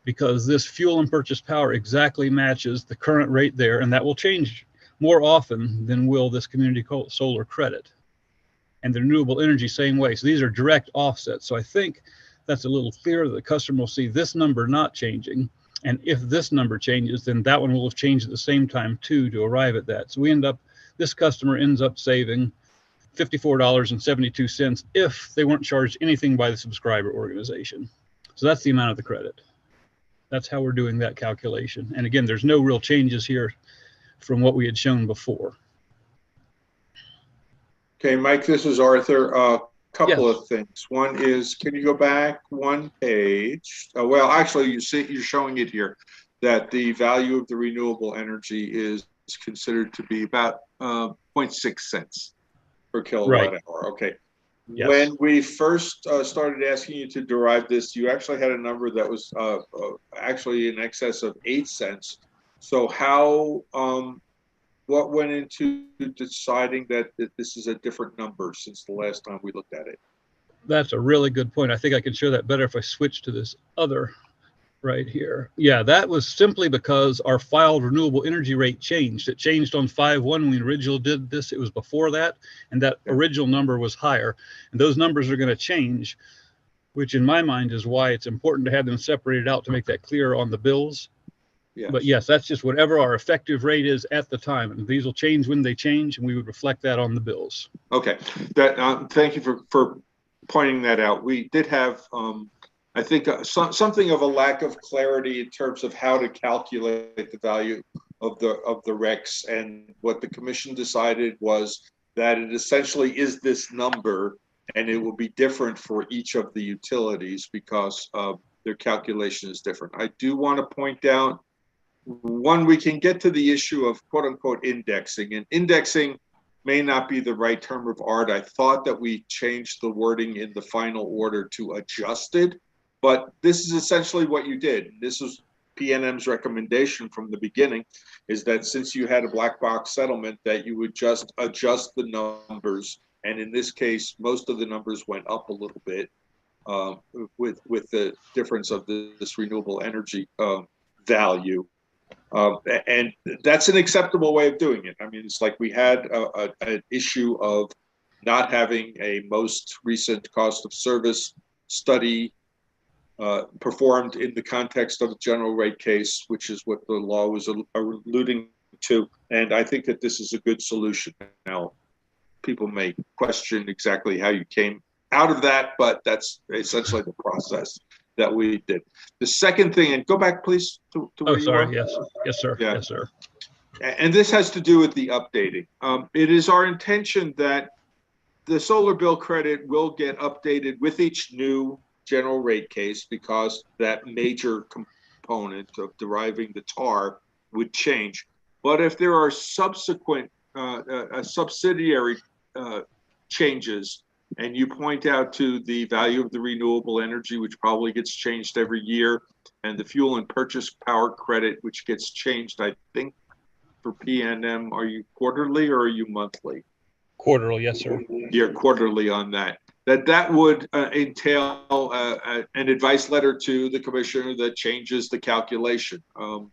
because this fuel and purchase power exactly matches the current rate there, and that will change more often than will this community solar credit. And the renewable energy, same way. So these are direct offsets. So I think that's a little clearer. The customer will see this number not changing. And if this number changes, then that one will have changed at the same time too, to arrive at that. So this customer ends up saving $54.72 if they weren't charged anything by the subscriber organization. So that's the amount of the credit. That's how we're doing that calculation. And again, there's no real changes here from what we had shown before. Okay, Mike, this is Arthur. Couple of things. One is, can you go back one page? Well, actually, you see, you're showing it here, that the value of the renewable energy is considered to be about 0.6 cents per kilowatt hour. Okay. Yes. When we first started asking you to derive this, you actually had a number that was actually in excess of 8 cents. So how, what went into deciding that this is a different number since the last time we looked at it? That's a really good point. I think I can show that better if I switch to this other right here. Yeah, that was simply because our filed renewable energy rate changed. It changed on 5/1 when we originally did this. It was before that, and that original number was higher. And those numbers are going to change, which in my mind is why it's important to have them separated out to make that clear on the bills. Yes. But yes, that's just whatever our effective rate is at the time. And these will change when they change, and we would reflect that on the bills. Okay, thank you for pointing that out. We did have, I think, something of a lack of clarity in terms of how to calculate the value of the RECs, and what the commission decided was that it essentially is this number, and it will be different for each of the utilities because their calculation is different. I do want to point out, one, we can get to the issue of quote unquote indexing, and indexing may not be the right term of art. I thought that we changed the wording in the final order to adjusted, but this is essentially what you did. This was PNM's recommendation from the beginning, is that since you had a black box settlement, that you would just adjust the numbers. And in this case, most of the numbers went up a little bit with the difference of this renewable energy value. And that's an acceptable way of doing it. I mean, it's like we had an issue of not having a most recent cost of service study performed in the context of a general rate case, which is what the law was alluding to. And I think that this is a good solution. Now, people may question exactly how you came out of that, but that's essentially the process that we did. The second thing, and go back please to where you were. Yes, yes, sir. Yeah. Yes, sir. And this has to do with the updating. It is our intention that the solar bill credit will get updated with each new general rate case, because that major component of deriving the TAR would change. But if there are subsequent subsidiary changes, and you point out to the value of the renewable energy, which probably gets changed every year, and the fuel and purchase power credit, which gets changed, I think, for PNM, are you quarterly or are you monthly? Quarterly, yes, sir. You're quarterly on that. That would entail an advice letter to the commissioner that changes the calculation. You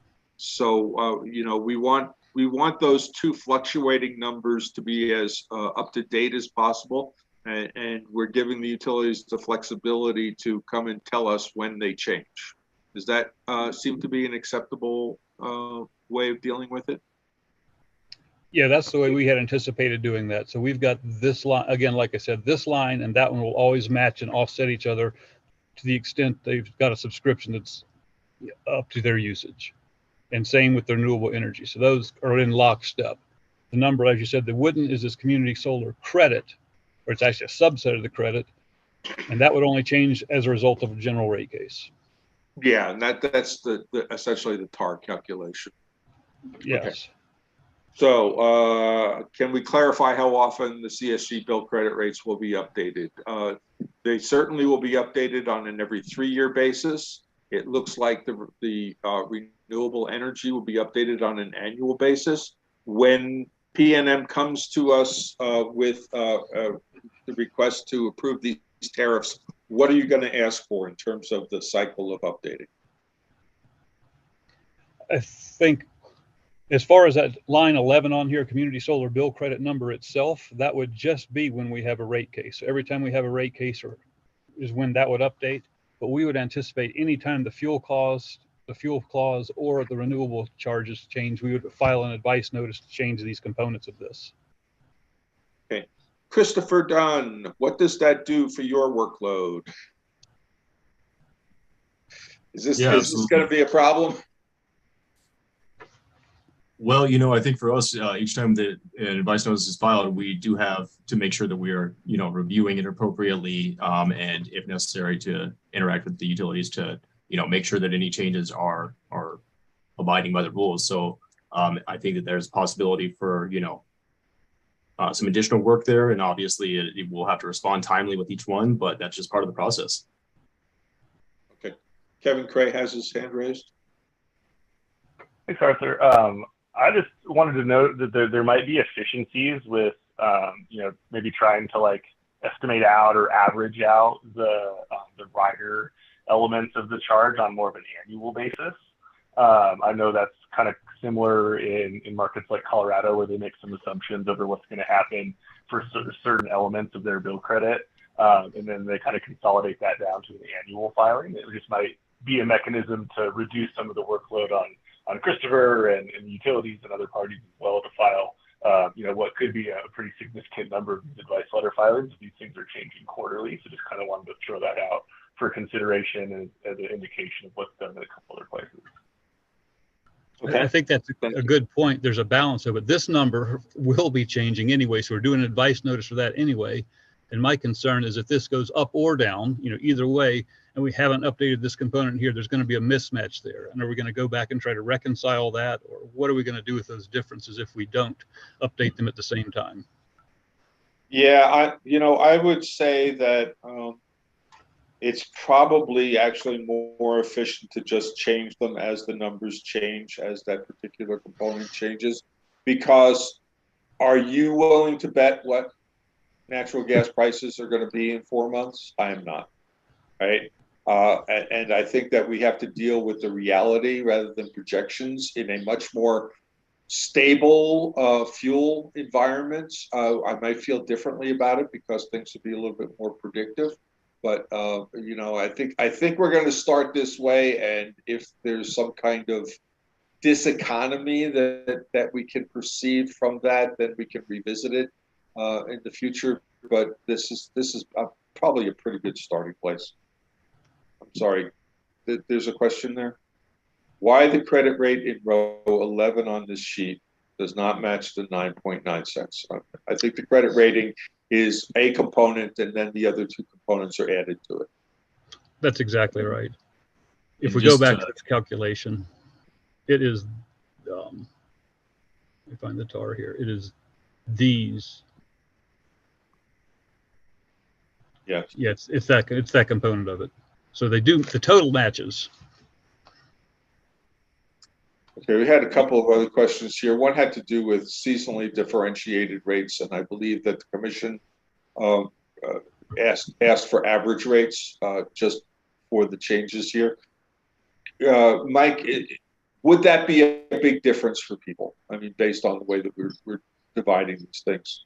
know, we want those two fluctuating numbers to be as up to date as possible. And we're giving the utilities the flexibility to come and tell us when they change. Does that seem to be an acceptable way of dealing with it? Yeah, that's the way we had anticipated doing that. So we've got this line, again, like I said, this line and that one will always match and offset each other to the extent they've got a subscription that's up to their usage. And same with the renewable energy. So those are in lockstep. The number, as you said, the wooden is this community solar credit, or it's actually a subset of the credit, and that would only change as a result of a general rate case. Yeah, and that's the essentially the TAR calculation. Yes. Okay. So can we clarify how often the CSG bill credit rates will be updated? They certainly will be updated on an every 3-year basis. It looks like the renewable energy will be updated on an annual basis. When PNM comes to us with the request to approve these tariffs, what are you going to ask for in terms of the cycle of updating? I think as far as that line 11 on here, community solar bill credit number itself, that would just be when we have a rate case. So every time we have a rate case is when that would update. but we would anticipate anytime the fuel clause or the renewable charges change, we would file an advice notice to change these components of this. Okay. Christopher Dunn, what does that do for your workload? Is this going to be a problem? Well, you know, I think for us, each time that an advice notice is filed, we do have to make sure that we are, you know, reviewing it appropriately, and if necessary, to interact with the utilities to, you know, make sure that any changes are abiding by the rules. So I think that there's a possibility for, you know, some additional work there, and obviously it will have to respond timely with each one, but that's just part of the process. Okay. Kevin Cray has his hand raised. Thanks, Arthur. I just wanted to note that there might be efficiencies with, you know, maybe trying to like estimate out or average out the rider elements of the charge on more of an annual basis. I know that's kind of similar in markets like Colorado, where they make some assumptions over what's going to happen for certain elements of their bill credit, and then they kind of consolidate that down to an annual filing. It just might be a mechanism to reduce some of the workload on Christopher and utilities and other parties as well to file, you know, what could be a pretty significant number of these advice letter filings. These things are changing quarterly, so just kind of wanted to throw that out for consideration and as an indication of what's done in a couple other places. Okay. I think that's a good point. There's a balance of it. This number will be changing anyway, so we're doing an advice notice for that anyway. And my concern is if this goes up or down, you know, either way, and we haven't updated this component here, there's going to be a mismatch there. And are we going to go back and try to reconcile that? Or what are we going to do with those differences if we don't update them at the same time? Yeah, I would say that it's probably actually more efficient to just change them as the numbers change, as that particular component changes. Because are you willing to bet what natural gas prices are going to be in 4 months? I am not, right? And I think that we have to deal with the reality rather than projections in a much more stable fuel environment. I might feel differently about it because things would be a little bit more predictive. But you know, I think we're going to start this way, and if there's some kind of diseconomy that we can perceive from that, then we can revisit it in the future. But this is probably a pretty good starting place. I'm sorry, there's a question there. Why the credit rate in row 11 on this sheet does not match the 9.9 cents? I think the credit rating is a component, and then the other two components are added to it. That's exactly right. If we go back to this calculation, it is, let me find the tar here. It is these. Yes. Yeah, it's that component of it. So they do, the total matches. Okay, we had a couple of other questions here. One had to do with seasonally differentiated rates, and I believe that the commission asked for average rates just for the changes here. Mike, would that be a big difference for people? I mean, based on the way that we're dividing these things.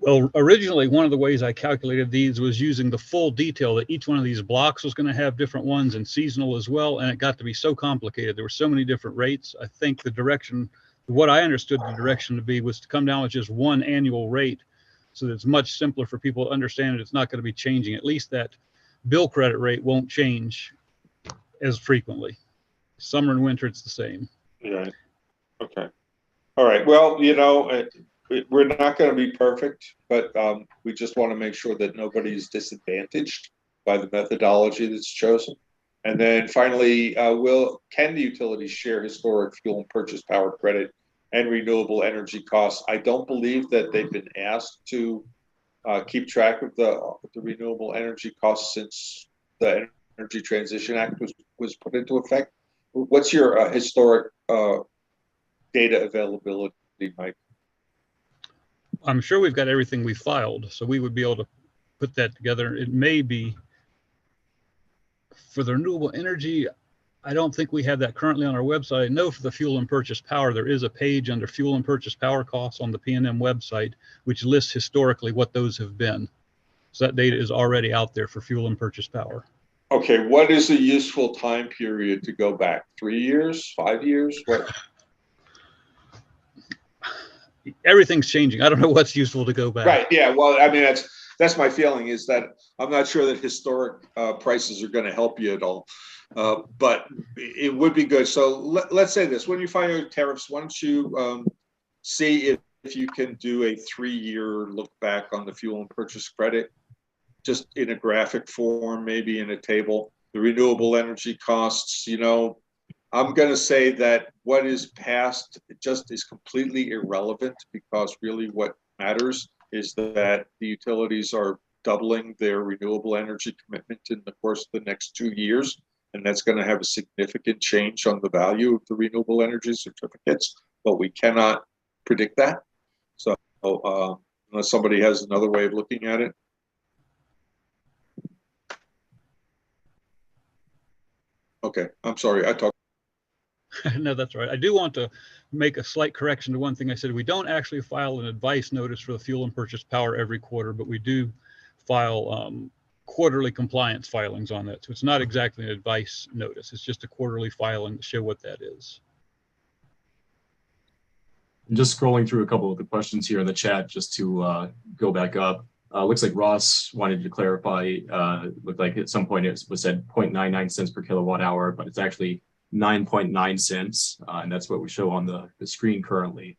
Well, originally, one of the ways I calculated these was using the full detail that each one of these blocks was going to have different ones and seasonal as well. And it got to be so complicated. There were so many different rates. I think the direction, what I understood the direction to be was to come down with just one annual rate so that it's much simpler for people to understand it. It's not going to be changing. At least that bill credit rate won't change as frequently. Summer and winter, it's the same. Yeah. Okay. All right. Well, you know, we're not going to be perfect, but we just want to make sure that nobody's disadvantaged by the methodology that's chosen. And then finally, can the utilities share historic fuel and purchase power credit and renewable energy costs? I don't believe that they've been asked to keep track of the renewable energy costs since the Energy Transition Act was put into effect. What's your historic data availability, Mike? I'm sure we've got everything we filed, so we would be able to put that together. It may be for the renewable energy. I don't think we have that currently on our website. I know for the fuel and purchase power, there is a page under fuel and purchase power costs on the PNM website, which lists historically what those have been. So that data is already out there for fuel and purchase power. Okay, what is a useful time period to go back? 3 years, 5 years? What? Everything's changing. I don't know what's useful to go back. Right. Yeah. Well, I mean, that's my feeling, is that I'm not sure that historic prices are going to help you at all. But it would be good. So let's say this: when you file your tariffs, why don't you see if you can do a 3-year look back on the fuel and purchase credit, just in a graphic form, maybe in a table, the renewable energy costs. You know, I'm going to say that what is past just is completely irrelevant, because really what matters is that the utilities are doubling their renewable energy commitment in the course of the next 2 years. And that's going to have a significant change on the value of the renewable energy certificates, but we cannot predict that. So unless somebody has another way of looking at it. Okay, I'm sorry, I talked. No, that's right. I do want to make a slight correction to one thing I said. We don't actually file an advice notice for the fuel and purchase power every quarter, but we do file quarterly compliance filings on that. So it's not exactly an advice notice. It's just a quarterly filing to show what that is. I'm just scrolling through a couple of the questions here in the chat just to go back up. Looks like Ross wanted to clarify, looked like at some point it was said 0.99 cents per kilowatt hour, but it's actually 9.9 cents. And that's what we show on the screen currently.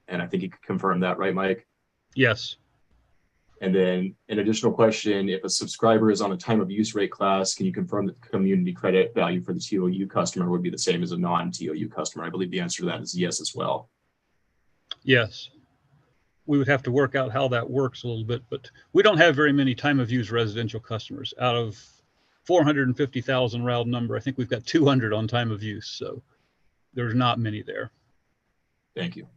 And I think you could confirm that, right, Mike? Yes. And then an additional question: if a subscriber is on a time of use rate class, can you confirm that the community credit value for the TOU customer would be the same as a non-TOU customer? I believe the answer to that is yes as well. Yes. We would have to work out how that works a little bit, but we don't have very many time of use residential customers. Out of 450,000 round number, I think we've got 200 on time of use. So there's not many there. Thank you.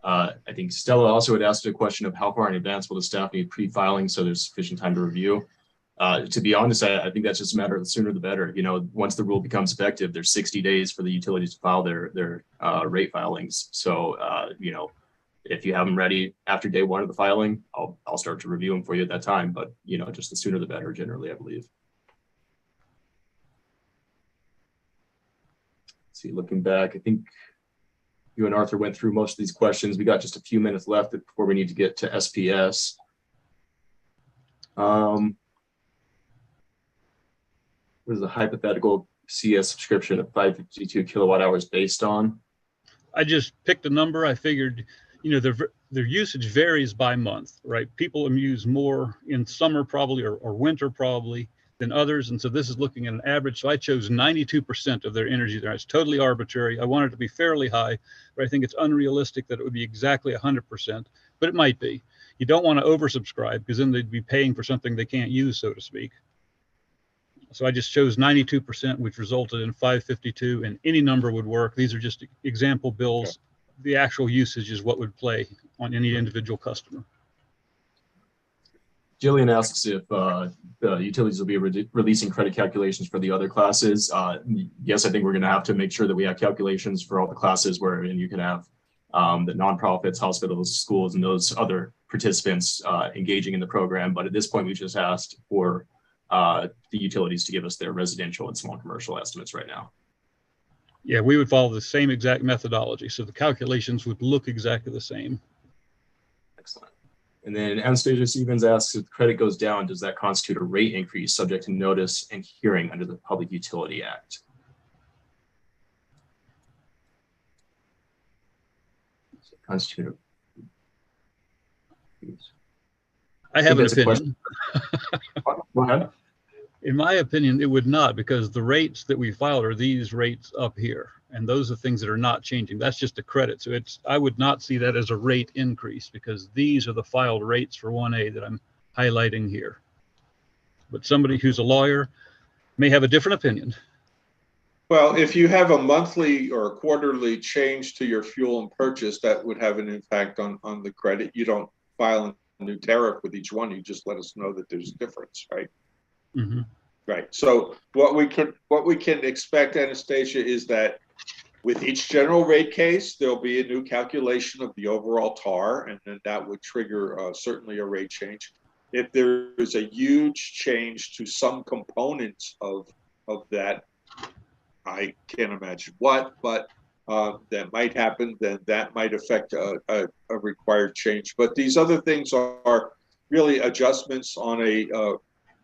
I think Stella also had asked a question of how far in advance will the staff need pre-filing so there's sufficient time to review. To be honest, I think that's just a matter of the sooner the better. You know, once the rule becomes effective, there's 60 days for the utilities to file their rate filings. So, you know, if you have them ready after day one of the filing, I'll start to review them for you at that time. But, you know, just the sooner the better, generally, I believe. Let's see, looking back, I think you and Arthur went through most of these questions. We got just a few minutes left before we need to get to SPS. What is the hypothetical CS subscription of 552 kilowatt hours based on? I just picked a number. I figured, you know, their usage varies by month, right? People use more in summer probably or winter probably than others. And so this is looking at an average. So I chose 92% of their energy there. It's totally arbitrary. I want it to be fairly high, but I think it's unrealistic that it would be exactly 100%, but it might be. You don't want to oversubscribe because then they'd be paying for something they can't use, so to speak. So I just chose 92%, which resulted in 552, and any number would work. These are just example bills. Okay. The actual usage is what would play on any individual customer. Jillian asks if the utilities will be releasing credit calculations for the other classes. Yes, I think we're going to have to make sure that we have calculations for all the classes wherein you can have the nonprofits, hospitals, schools, and those other participants engaging in the program. But at this point, we just asked for the utilities to give us their residential and small commercial estimates right now. Yeah, we would follow the same exact methodology. So the calculations would look exactly the same. Excellent. And then Anastasia Stevens asks, if the credit goes down, does that constitute a rate increase subject to notice and hearing under the Public Utility Act? Does it constitute I have an opinion. Go ahead. In my opinion, it would not, because the rates that we filed are these rates up here. And those are things that are not changing. That's just a credit. So I would not see that as a rate increase, because these are the filed rates for 1A that I'm highlighting here. But somebody who's a lawyer may have a different opinion. Well, if you have a monthly or a quarterly change to your fuel and purchase, that would have an impact on the credit. You don't file a new tariff with each one. You just let us know that there's a difference, right? Mm-hmm. Right. So what we can expect, Anastasia, is that with each general rate case, there'll be a new calculation of the overall TAR, and then that would trigger certainly a rate change. if there is a huge change to some component of that, I can't imagine what, but that might happen, then that might affect a required change. But these other things are really adjustments on a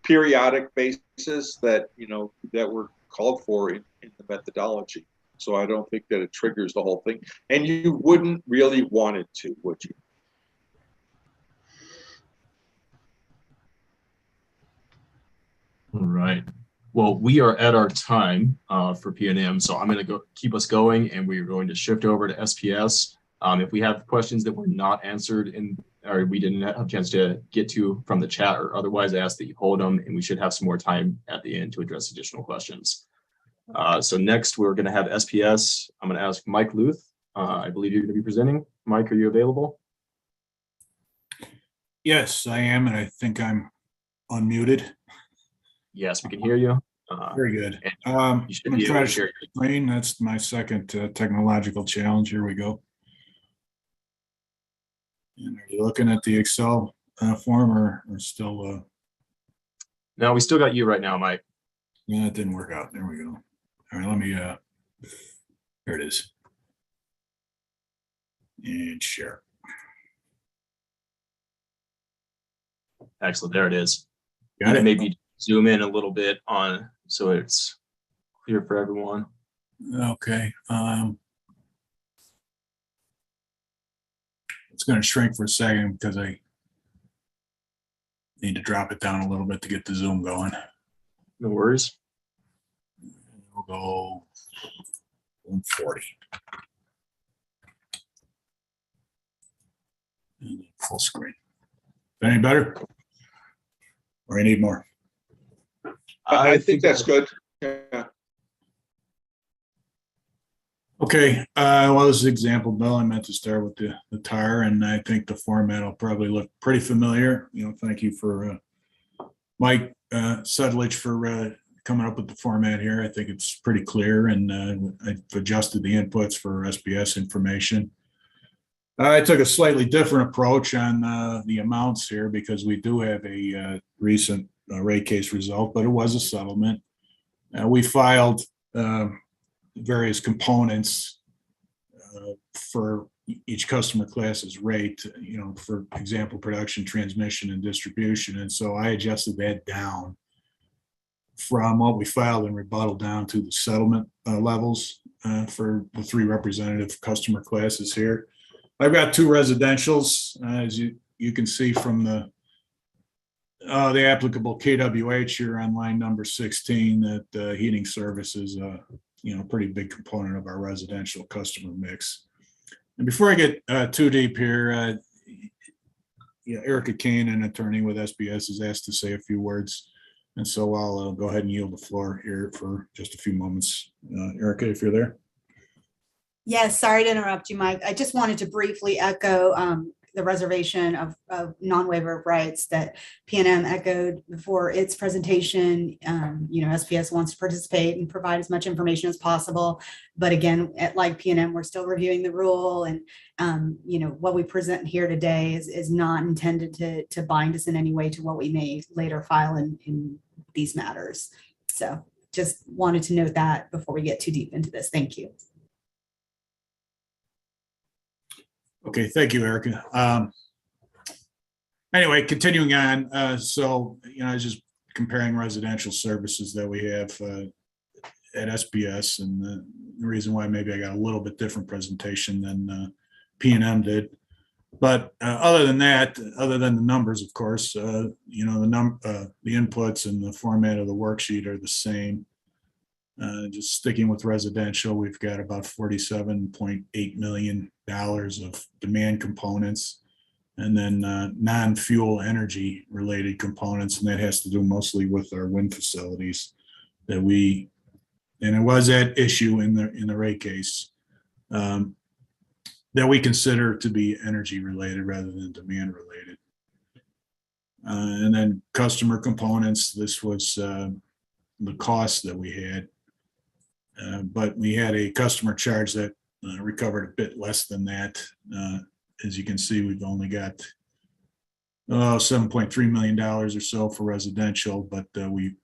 periodic basis that, you know, that were called for in the methodology. So I don't think that it triggers the whole thing. And you wouldn't really want it to, would you? All right. Well, we are at our time for P&M, so I'm going to go keep us going, and we're going to shift over to SPS. If we have questions that were not answered or we didn't have a chance to get to from the chat or otherwise, I ask that you hold them, and we should have some more time at the end to address additional questions. So next, we're going to have SPS. I'm going to ask Mike Luth. I believe you're going to be presenting. Mike, are you available? Yes, I am, and I think I'm unmuted. Yes, we can hear you. Very good. I'm going to try to share your screen. That's my second technological challenge. Here we go. And are you looking at the Excel form or still? No, we still got you right now, Mike. Yeah, it didn't work out. There we go. All right, let me, here it is. And share. Excellent, there it is. Got it. Maybe zoom in a little bit on so it's clear for everyone. Okay. It's going to shrink for a second because I need to drop it down a little bit to get the zoom going. No worries. We'll go 140. And full screen. Any better? Or I need more? I think that's good. Yeah. Okay, well, this is example, Bill. I meant to start with the tire, and I think the format will probably look pretty familiar. You know, thank you for Mike Sudlich for coming up with the format here. I think it's pretty clear, and I've adjusted the inputs for SPS information. I took a slightly different approach on the amounts here because we do have a recent rate case result, but it was a settlement. We filed various components for each customer class's rate, you know, for example, production, transmission, and distribution. And so I adjusted that down from what we filed in rebuttal down to the settlement levels for the three representative customer classes here. I've got two residentials, as you can see from the applicable KWH here on line number 16, that heating service is you know, pretty big component of our residential customer mix. And before I get too deep here, yeah, Erica Kane, an attorney with SBS, is asked to say a few words. And so I'll go ahead and yield the floor here for just a few moments. Erica, if you're there. Yes, sorry to interrupt you, Mike. I just wanted to briefly echo the reservation of non-waiver of rights that P&M echoed before its presentation. You know, SPS wants to participate and provide as much information as possible. But again, like P&M, we're still reviewing the rule, and you know, what we present here today is not intended to bind us in any way to what we may later file in these matters. So just wanted to note that before we get too deep into this. Thank you. Okay, thank you, Erica. Anyway, continuing on, so, you know, I was just comparing residential services that we have at SPS, and the reason why maybe I got a little bit different presentation than P&M did. But other than that, other than the numbers, of course, you know, the inputs and the format of the worksheet are the same. Just sticking with residential, we've got about $47.8 million of demand components, and then non-fuel energy related components, and that has to do mostly with our wind facilities that we, and it was at issue in the rate case, that we consider to be energy related rather than demand related. And then customer components, this was the cost that we had. But we had a customer charge that recovered a bit less than that. As you can see, we've only got $7.3 million or so for residential, but we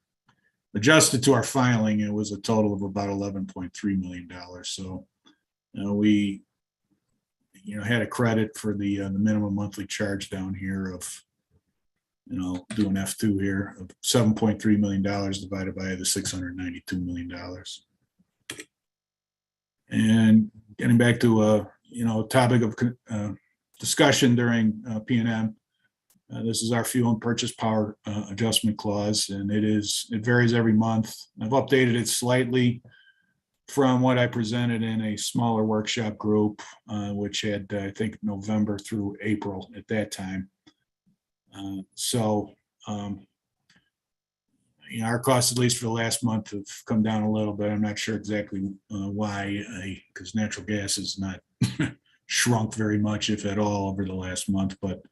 adjusted to our filing. It was a total of about $11.3 million. So we had a credit for the minimum monthly charge down here of, doing F2 here, of $7.3 million divided by the $692 million. And getting back to topic of discussion during P&M, this is our fuel and purchase power adjustment clause, and it varies every month. I've updated it slightly from what I presented in a smaller workshop group, which had, I think, November through April at that time. Our costs, at least for the last month, have come down a little bit. I'm not sure exactly why, because natural gas has not shrunk very much, if at all, over the last month, but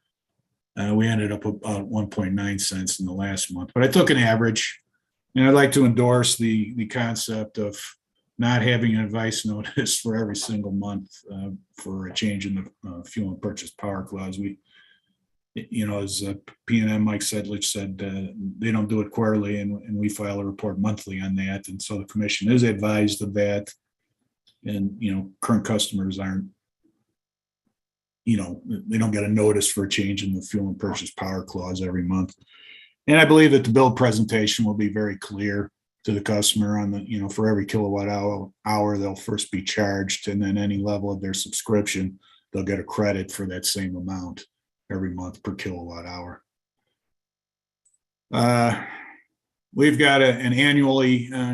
we ended up about 1.9 cents in the last month. But I took an average, and I'd like to endorse the concept of not having an advice notice for every single month for a change in the fuel and purchase power clause. As P&M Mike Sedlich said, they don't do it quarterly, and we file a report monthly on that. And so the commission is advised of that. And, current customers aren't, they don't get a notice for a change in the fuel and purchase power clause every month. And I believe that the bill presentation will be very clear to the customer on the, for every kilowatt hour they'll first be charged, and then any level of their subscription, they'll get a credit for that same amount every month per kilowatt hour. We've got an annual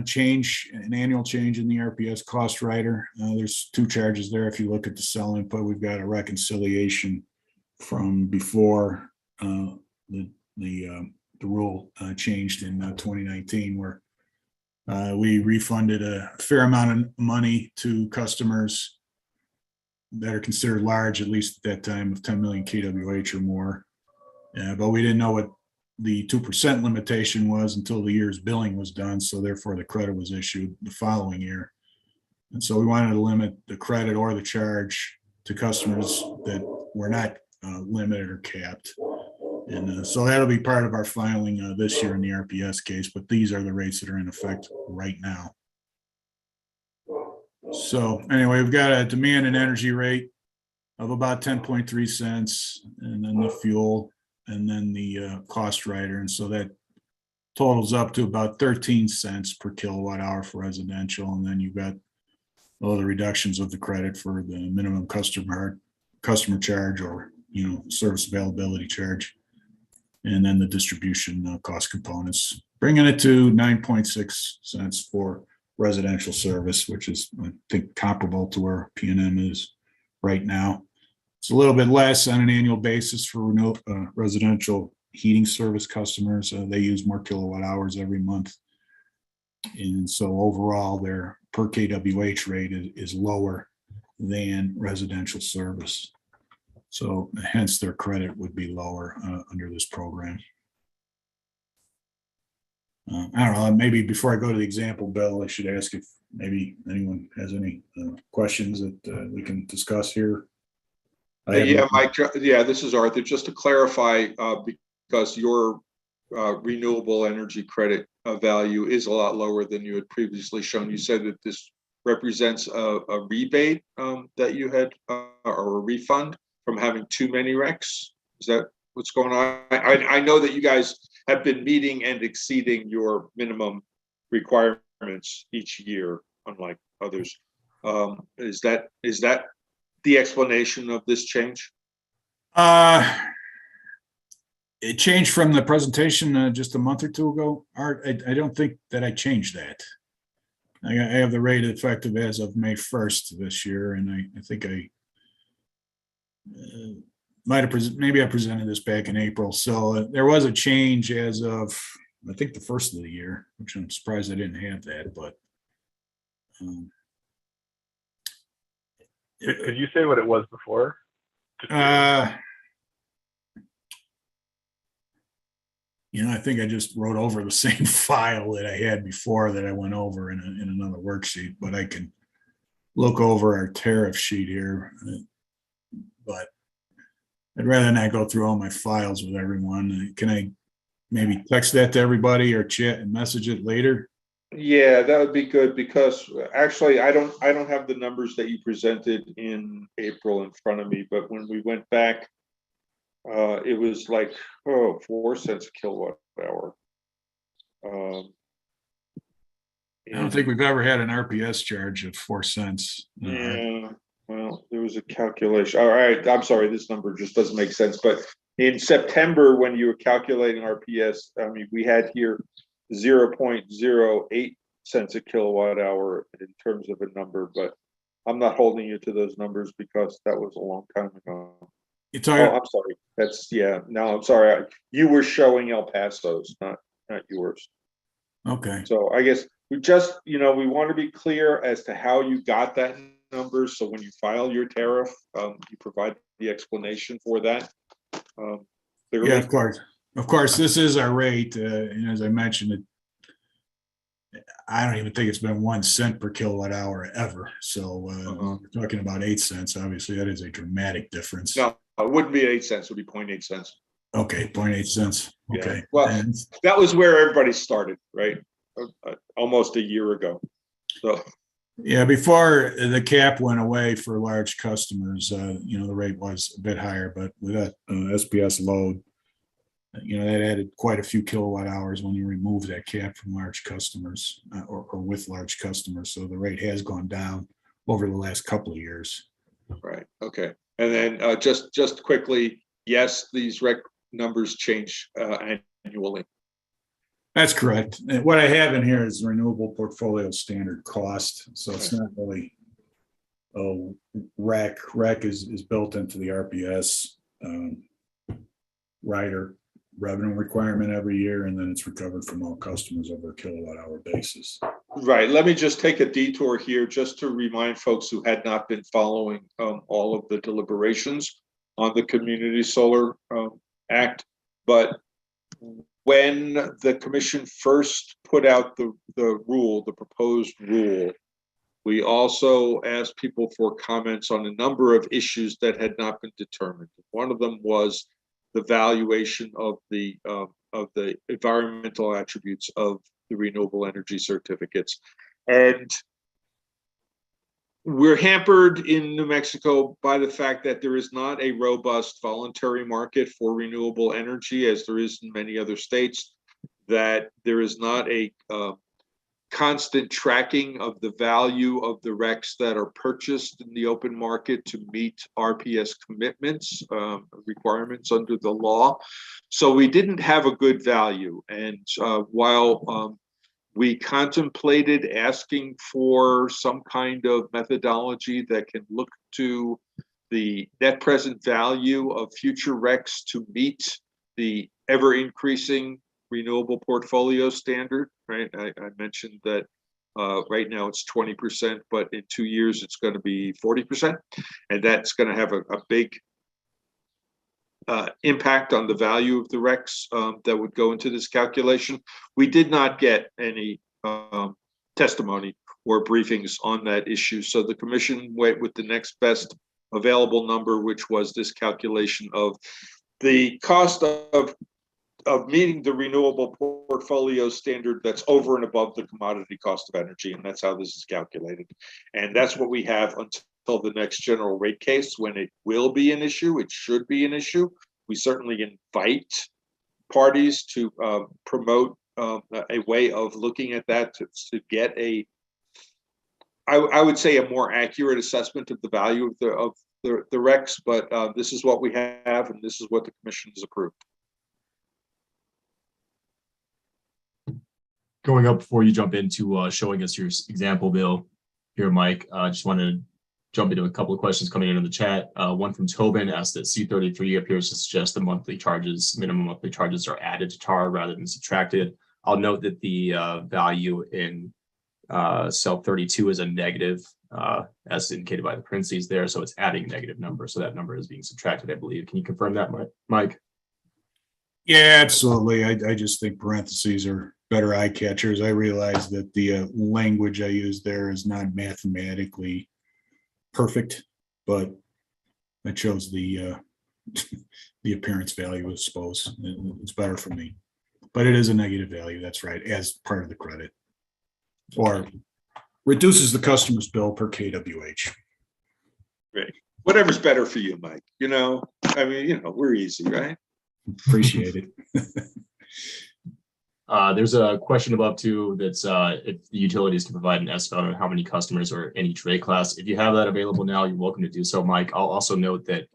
change in the RPS cost rider. There's two charges there. If you look at the cell input, we've got a reconciliation from before the rule changed in 2019, where we refunded a fair amount of money to customers that are considered large, at least at that time, of 10 million kWh or more. But we didn't know what the 2% limitation was until the year's billing was done. So therefore the credit was issued the following year. And so we wanted to limit the credit or the charge to customers that were not limited or capped. And so that'll be part of our filing this year in the RPS case, but these are the rates that are in effect right now. So anyway, we've got a demand and energy rate of about 10.3 cents, and then the fuel, and then the cost rider. And so that totals up to about 13 cents per kilowatt hour for residential. And then you've got all the reductions of the credit for the minimum customer charge, or, service availability charge. And then the distribution cost components, bringing it to 9.6 cents for residential service, which is, I think, comparable to where P&M is right now. It's a little bit less on an annual basis for residential heating service customers. They use more kilowatt hours every month. And so overall, their per kWh rate is lower than residential service. So hence their credit would be lower under this program. I don't know, maybe before I go to the example bill, I should ask if maybe anyone has any questions that we can discuss here. Yeah, Mike. Yeah, this is Arthur. Just to clarify, because your renewable energy credit value is a lot lower than you had previously shown. You said that this represents a rebate that you had, or a refund from having too many RECs. Is that what's going on? I know that you guys have been meeting and exceeding your minimum requirements each year, unlike others. Is that the explanation of this change? It changed from the presentation just a month or two ago. Art, I don't think that I changed that. I have the rate effective as of May 1st this year, and I think I might have maybe I presented this back in April. So there was a change as of, I think, the first of the year, which I'm surprised I didn't have that. But could you say what it was before? I think I just wrote over the same file that I had before that I went over in another worksheet, but I can look over our tariff sheet here. But I'd rather not go through all my files with everyone. Can I maybe text that to everybody or chat and message it later? Yeah, that would be good, because actually I don't have the numbers that you presented in April in front of me, but when we went back, it was like, 4 cents a kilowatt hour. I don't think we've ever had an RPS charge of 4 cents. Yeah, well, there was a calculation. All right, I'm sorry, this number just doesn't make sense. But in September, when you were calculating RPS, I mean, we had here 0.08 cents a kilowatt hour in terms of a number, but I'm not holding you to those numbers because that was a long time ago. You're talking. Oh, I'm sorry. That's, yeah. No, I'm sorry. You were showing El Paso's, not yours. Okay. So I guess we just, we want to be clear as to how you got that number. So when you file your tariff, you provide the explanation for that. Clearly. Yeah, of course. Of course, this is our rate. And as I mentioned, I don't even think it's been 1 cent per kilowatt hour ever. So we're talking about 8 cents. Obviously, that is a dramatic difference. No, it wouldn't be 8 cents. It would be 0.8 cents. Okay, 0.8 cents. Okay. Yeah. Well, that was where everybody started, right? Almost a year ago. So. Yeah, before the cap went away for large customers, the rate was a bit higher, but with that SPS load, that added quite a few kilowatt hours when you remove that cap from large customers or with large customers. So the rate has gone down over the last couple of years. Right. Okay. And then just quickly, yes, these rec numbers change annually. That's correct. And what I have in here is renewable portfolio standard cost. So it's not really REC. REC is built into the RPS rider revenue requirement every year, and then it's recovered from all customers over a kilowatt hour basis. Right. Let me just take a detour here just to remind folks who had not been following all of the deliberations on the Community Solar Act. But when the commission first put out the proposed rule, we also asked people for comments on a number of issues that had not been determined. One of them was the valuation of the environmental attributes of the renewable energy certificates. And we're hampered in New Mexico by the fact that there is not a robust voluntary market for renewable energy, as there is in many other states, that there is not a constant tracking of the value of the RECs that are purchased in the open market to meet RPS commitments, requirements under the law. So we didn't have a good value. And while we contemplated asking for some kind of methodology that can look to the net present value of future RECs to meet the ever increasing renewable portfolio standard, right? I mentioned that right now it's 20%, but in 2 years it's going to be 40%. And that's going to have a big impact on the value of the RECs that would go into this calculation. We did not get any testimony or briefings on that issue. So the commission went with the next best available number, which was this calculation of the cost of meeting the renewable portfolio standard that's over and above the commodity cost of energy. And that's how this is calculated. And that's what we have until the next general rate case, when it will be an issue. It should be an issue. We certainly invite parties to promote a way of looking at that to get I would say a more accurate assessment of the value of the RECs, but this is what we have, and this is what the commission has approved. Going up before you jump into showing us your example bill here, Mike, I just wanted to jump into a couple of questions coming in the chat. One from Tobin asked that C33 appears to suggest the minimum monthly charges are added to TAR rather than subtracted. I'll note that the value in cell 32 is a negative, as indicated by the parentheses there. So it's adding a negative number. So that number is being subtracted, I believe. Can you confirm that, Mike? Yeah, absolutely. I just think parentheses are better eye catchers. I realize that the language I use there is not mathematically perfect, but I chose the the appearance value, I suppose. It's better for me. But it is a negative value, that's right, as part of the credit. Or reduces the customer's bill per kWh. Great. Whatever's better for you, Mike. You know, I mean, you know, we're easy, right? Appreciate it. There's a question above too that's if the utilities can provide an estimate on how many customers are in each rate class. If you have that available now, you're welcome to do so, Mike. I'll also note that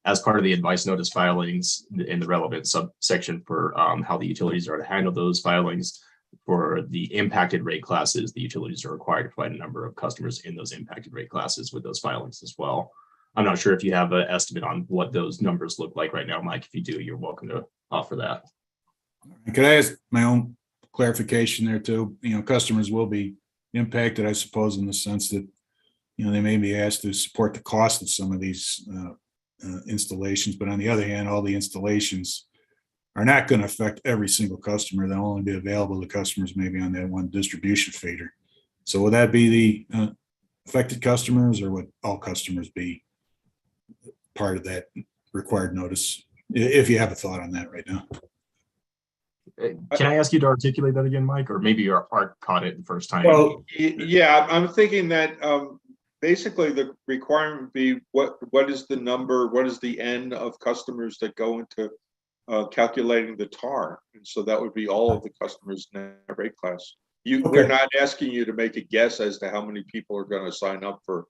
as part of the advice notice filings in the relevant subsection for how the utilities are to handle those filings, for the impacted rate classes, the utilities are required to provide a number of customers in those impacted rate classes with those filings as well. I'm not sure if you have an estimate on what those numbers look like right now, Mike. If you do, you're welcome to offer that. Could I ask my own clarification there too? You know, customers will be impacted, I suppose, in the sense that, you know, they may be asked to support the cost of some of these installations, but on the other hand, all the installations are not going to affect every single customer. They'll only be available to customers maybe on that one distribution feeder. So would that be the affected customers, or would all customers be part of that required notice? If you have a thought on that right now. Can I ask you to articulate that again, Mike? Or maybe your Art caught it the first time. Well, yeah, I'm thinking that basically the requirement would be what is the number, what is the N of customers that go into calculating the TAR? And so that would be all of the customers in that rate class. We're not asking you to make a guess as to how many people are going to sign up for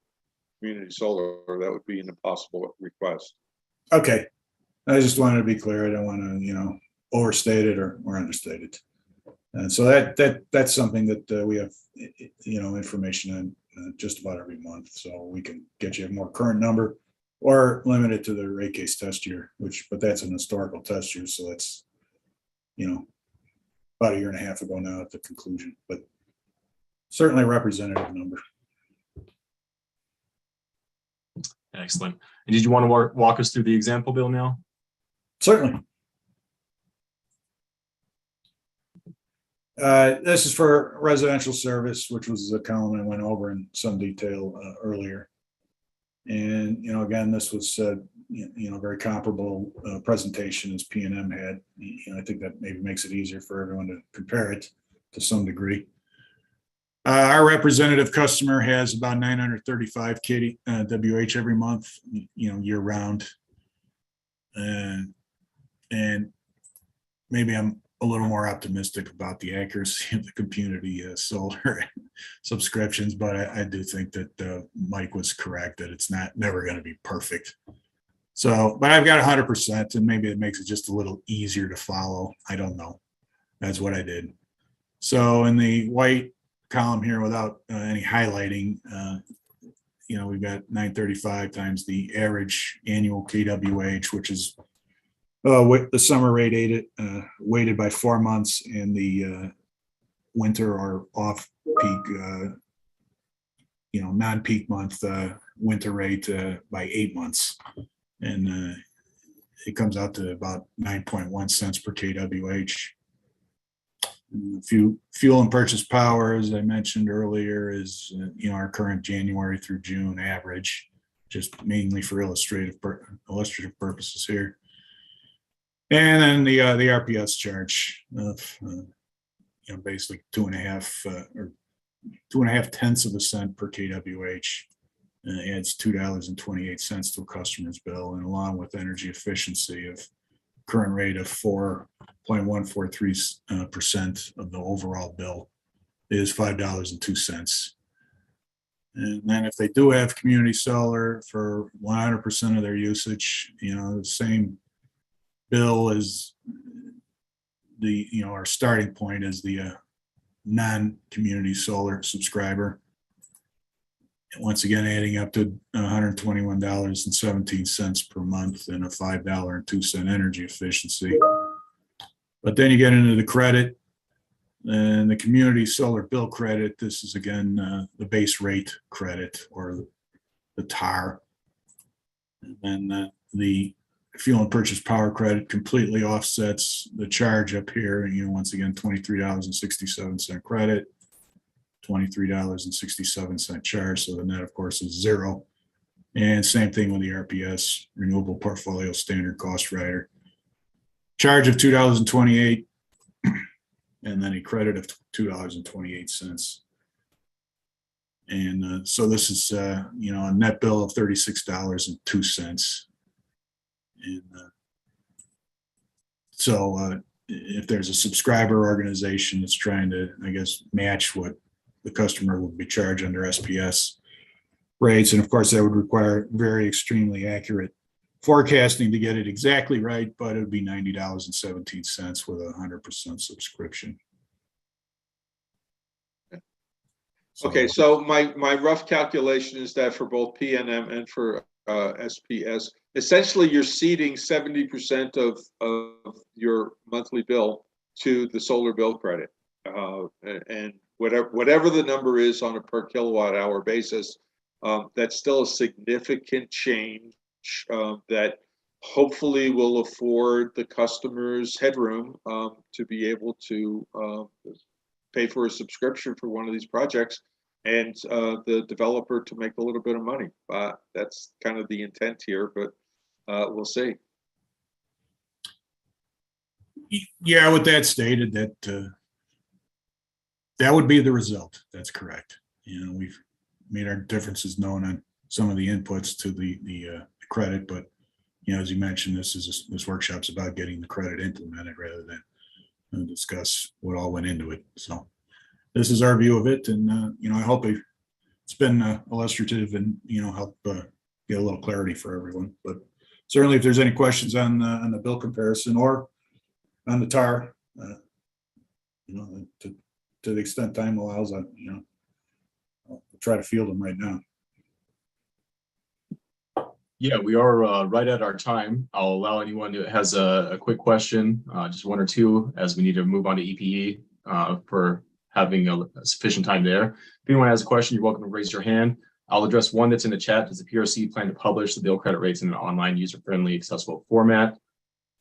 community solar. That would be an impossible request. Okay. I just wanted to be clear. I don't want to, you know, overstate it or understate it. And so that's something that we have, you know, information on just about every month. So we can get you a more current number or limit it to the rate case test year, but that's an historical test year. So that's, you know, about a year and a half ago now at the conclusion, but certainly a representative number. Excellent. And did you want to walk us through the example bill now? Certainly. This is for residential service, which was the column I went over in some detail earlier. And, you know, again, this was, you know, very comparable presentation as P&M had. You know, I think that maybe makes it easier for everyone to compare it to some degree. Our representative customer has about 935 kWh every month, you know, year round. And maybe I'm a little more optimistic about the accuracy of the community solar subscriptions, but I do think that Mike was correct that it's never going to be perfect. So, but I've got 100%, and maybe it makes it just a little easier to follow. I don't know. That's what I did. So in the white column here, without any highlighting, you know, we've got 935 times the average annual kWh, which is the summer rate weighted by 4 months, and the winter or off peak, you know, non-peak month winter rate by 8 months. And it comes out to about 9.1 cents per kWh. Fuel and purchase power, as I mentioned earlier, is you know, our current January through June average, just mainly for illustrative purposes here. And then the RPS charge of you know, basically 2.5 tenths of a cent per kWh adds $2.28 to a customer's bill, and along with energy efficiency of current rate of 4.143% of the overall bill is $5.02. And then if they do have community solar for 100% of their usage, you know, the same bill is the, you know, our starting point is the non-community solar subscriber. Once again, adding up to $121.17 per month and a $5.02 energy efficiency. But then you get into the credit and the community solar bill credit. This is again the base rate credit, or the TAR. And then the fuel and purchase power credit completely offsets the charge up here. And, you know, once again, $23.67 credit, $23.67 charge. So the net, of course, is zero. And same thing with the RPS, Renewable Portfolio Standard Cost Rider. Charge of $2.28, and then a credit of $2.28. And so this is, a net bill of $36.02. And so if there's a subscriber organization that's trying to, I guess, match what the customer would be charged under SPS rates, and of course that would require very extremely accurate forecasting to get it exactly right, but it would be $90.17 with a 100% subscription. Okay, so my rough calculation is that for both PNM and for SPS, essentially you're ceding 70% of your monthly bill to the solar bill credit, and whatever the number is on a per kilowatt hour basis, that's still a significant change that hopefully will afford the customers headroom to be able to pay for a subscription for one of these projects, and the developer to make a little bit of money. That's kind of the intent here, but we'll see. Yeah, with that stated, that would be the result. That's correct. We've made our differences known on some of the inputs to the credit, but as you mentioned, this workshop's about getting the credit implemented rather than discuss what all went into it. So this is our view of it, and I hope it's been illustrative and help get a little clarity for everyone. But certainly, if there's any questions on the bill comparison or on the TAR, to the extent time allows, I'll try to field them right now. Yeah, we are right at our time. I'll allow anyone who has a quick question, just one or two, as we need to move on to EPE for having a sufficient time there. If anyone has a question, you're welcome to raise your hand. I'll address one that's in the chat. Does the PRC plan to publish the bill credit rates in an online, user-friendly, accessible format?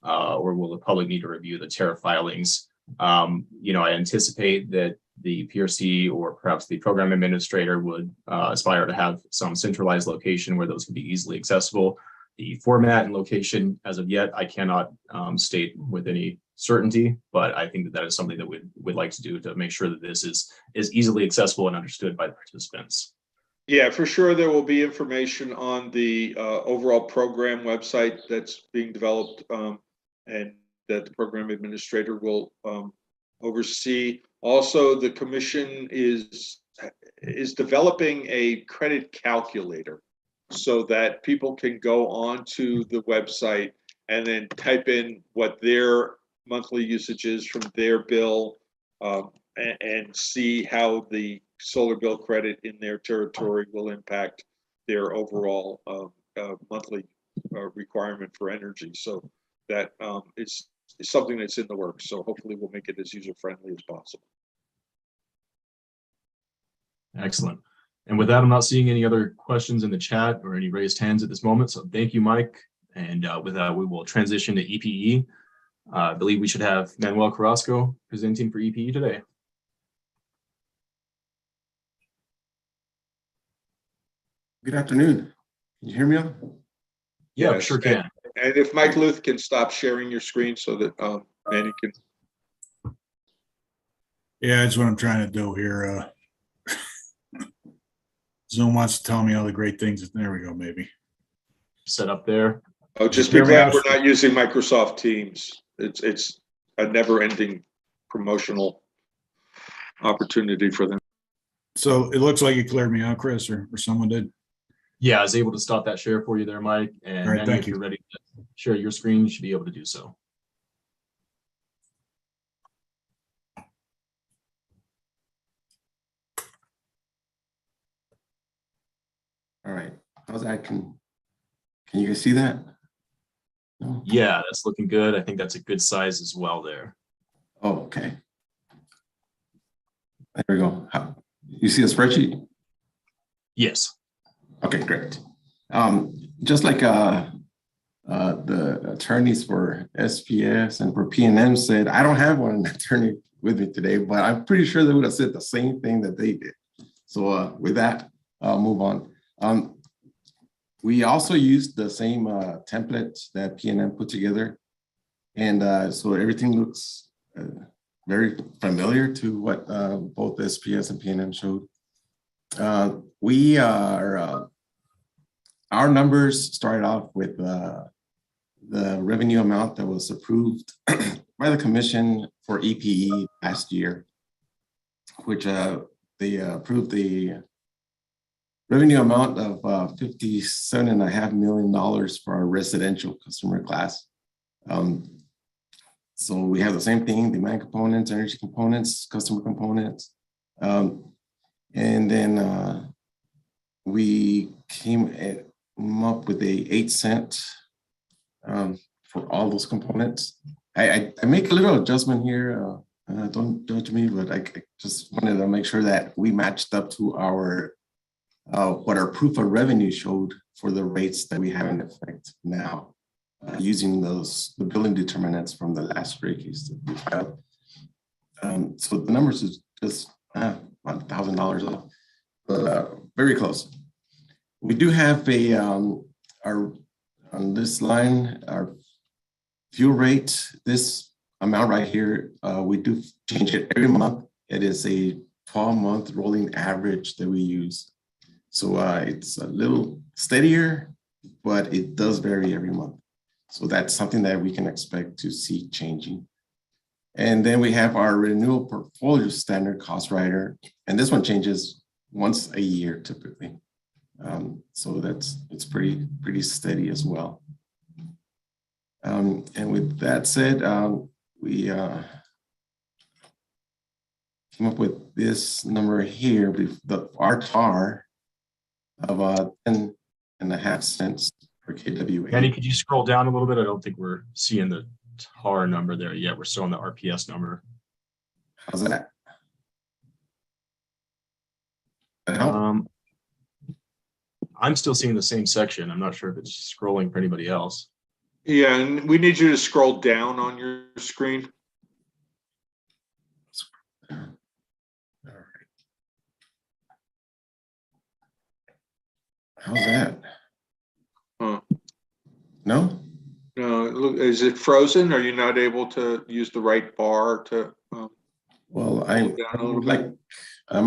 Or will the public need to review the tariff filings? I anticipate that the PRC or perhaps the program administrator would aspire to have some centralized location where those can be easily accessible. The format and location, as of yet, I cannot state with any certainty, but I think that is something that we'd like to do to make sure that this is easily accessible and understood by the participants. Yeah, for sure. There will be information on the overall program website that's being developed, and that the program administrator will oversee. Also, the commission is developing a credit calculator so that people can go onto the website and then type in what their monthly usage is from their bill, and see how the solar bill credit in their territory will impact their overall monthly requirement for energy. So that is something that's in the works. So hopefully we'll make it as user-friendly as possible. Excellent. And with that, I'm not seeing any other questions in the chat or any raised hands at this moment. So thank you, Mike. And with that, we will transition to EPE. I believe we should have Manuel Carrasco presenting for EPE today. Good afternoon. Can you hear me? Yeah, sure can. And if Mike Luth can stop sharing your screen so that Manny can. Yeah, that's what I'm trying to do here. Zoom wants to tell me all the great things. There we go, maybe. Set up there. Oh, just be glad we're not using Microsoft Teams. It's a never-ending promotional opportunity for them. So it looks like you cleared me out, Chris, or someone did. Yeah, I was able to stop that share for you there, Mike. And all right, Manny, if you're ready to share your screen, you should be able to do so. All right. How's that? Can you guys see that? No? Yeah, that's looking good. I think that's a good size as well there. Oh, okay. There we go. You see a spreadsheet? Yes. Okay, great. Just like the attorneys for SPS and for PNM said, I don't have one attorney with me today, but I'm pretty sure they would have said the same thing that they did. So with that, I'll move on. We also used the same template that PNM put together. And so everything looks very familiar to what both SPS and PNM showed. We are, our numbers started off with the revenue amount that was approved by the commission for EPE last year, which they approved the revenue amount of $57.5 million for our residential customer class. So we have the same thing: demand components, energy components, customer components. And then we came up with a 8-cent for all those components. I make a little adjustment here. Don't judge me, but I just wanted to make sure that we matched up to our what our proof of revenue showed for the rates that we have in effect now, using the billing determinants from the last rate case that we have. So the numbers is just about $1,000 off, but very close. We do have a on this line, our fuel rate, this amount right here, we do change it every month. It is a 12-month rolling average that we use. So it's a little steadier, but it does vary every month. So that's something that we can expect to see changing. And then we have our renewal portfolio standard cost rider, and this one changes once a year typically. So it's pretty steady as well. And with that said, we came up with this number here, with our TAR of 10.5 cents per kWh. Danny, could you scroll down a little bit? I don't think we're seeing the TAR number there yet. We're still on the RPS number. How's that? I'm still seeing the same section. I'm not sure if it's scrolling for anybody else. Yeah, and we need you to scroll down on your screen. All right. How's that? Huh. No? No, look, is it frozen? Are you not able to use the right bar to? Well, I'm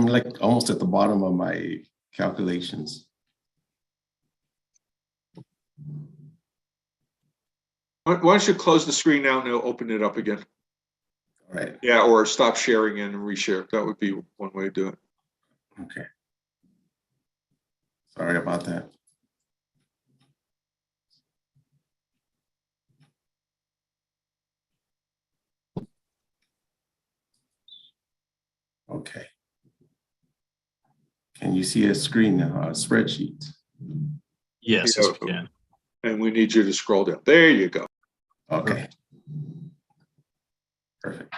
like almost at the bottom of my calculations. Why don't you close the screen now and open it up again? All right. Yeah, or stop sharing and reshare. That would be one way to do it. Okay. Sorry about that. Okay. Can you see a screen now, a spreadsheet? Yes, yes, we can. And we need you to scroll down. There you go. Okay. Perfect.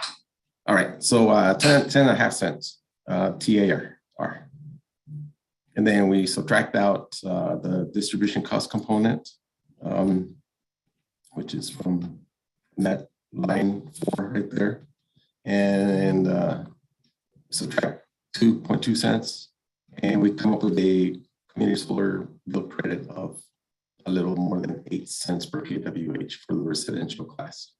All right. So 10.5 cents TAR. And then we subtract out the distribution cost component, which is from that line 4 right there. And subtract 2.2 cents. And we come up with a community solar bill credit of a little more than 8 cents per kWh for the residential class.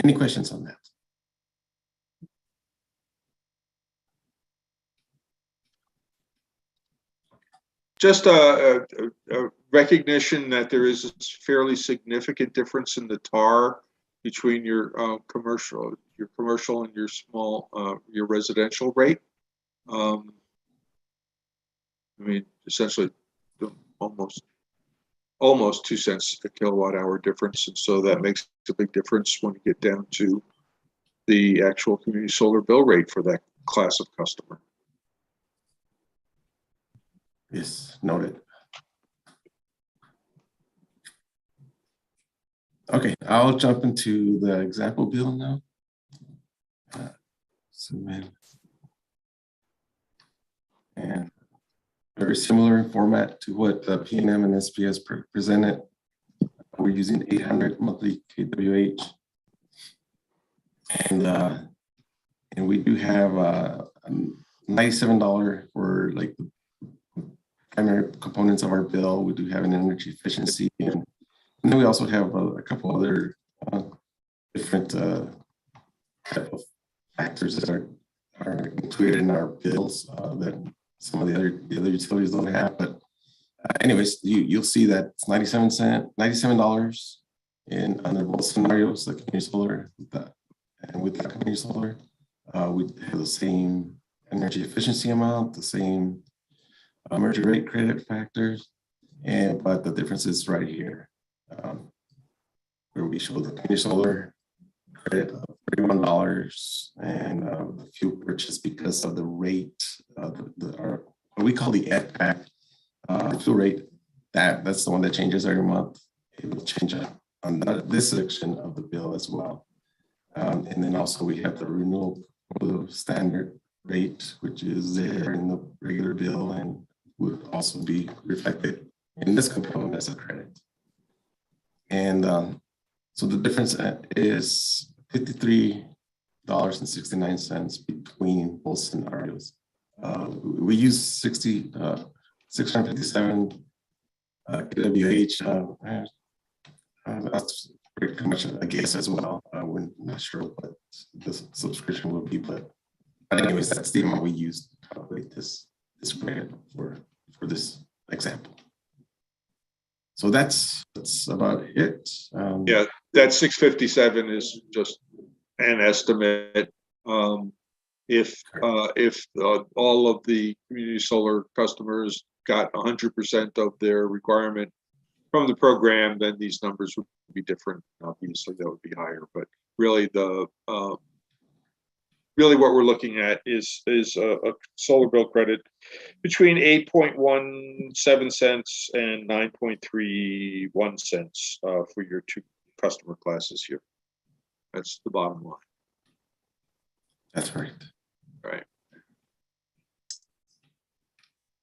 Any questions on that? Just a recognition that there is a fairly significant difference in the TAR between your commercial and your small, your residential rate. I mean, essentially almost 2 cents a kilowatt hour difference. And so that makes a big difference when you get down to the actual community solar bill rate for that class of customer. Yes, noted. Okay, I'll jump into the example bill now. And very similar in format to what the PNM and SPS presented. We're using 800 monthly kWh. And we do have $97 for like the primary components of our bill. We do have an energy efficiency, and then we also have a couple other different type of factors that are included in our bills that some of the other utilities don't have. But anyways, you'll see that it's $97 in under both scenarios, the community solar and with that community solar, we have the same energy efficiency amount, the same emergency rate credit factors, but the difference is right here, where we show the community solar credit of $31 and the fuel purchase because of the rate, what we call the FPAC fuel rate. That's the one that changes every month. It will change on this section of the bill as well. And then also we have the renewable standard rate, which is there in the regular bill and would also be reflected in this component as a credit. And so the difference is $53.69 between both scenarios. We use 657 kWh. That's pretty much a guess as well. We're not sure what the subscription will be, but anyways, that's the amount we use to calculate this credit for this example. So that's about it. Yeah, that 657 is just an estimate. If all of the community solar customers got 100% of their requirement from the program, then these numbers would be different. Obviously, that would be higher, but really really what we're looking at is a solar bill credit between 8.17 cents and 9.31 cents for your two customer classes here. That's the bottom line. That's right. Right.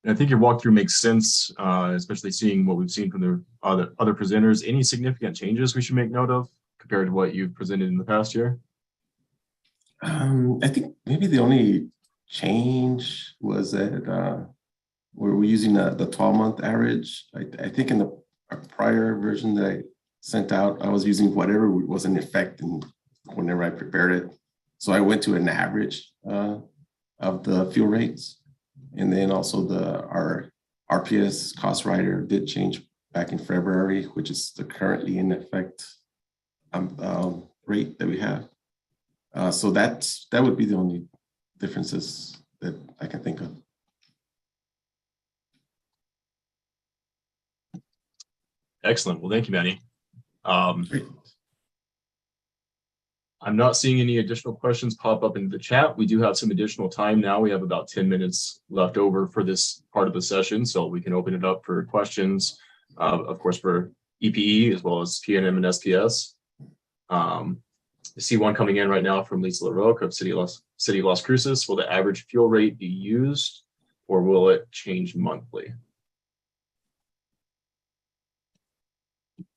I think your walkthrough makes sense, especially seeing what we've seen from the other presenters. Any significant changes we should make note of compared to what you've presented in the past year? I think maybe the only change was that we're using the 12-month average. I think in the prior version that I sent out, I was using whatever was in effect whenever I prepared it. So I went to an average of the fuel rates. And then also our RPS cost rider did change back in February, which is the currently in effect rate that we have. So that would be the only differences that I can think of. Excellent. Well, thank you, Manny. I'm not seeing any additional questions pop up in the chat. We do have some additional time now. We have about 10 minutes left over for this part of the session, so we can open it up for questions, of course, for EPE as well as PNM and SPS. I see one coming in right now from Lisa LaRoque of City of Las Cruces. Will the average fuel rate be used or will it change monthly?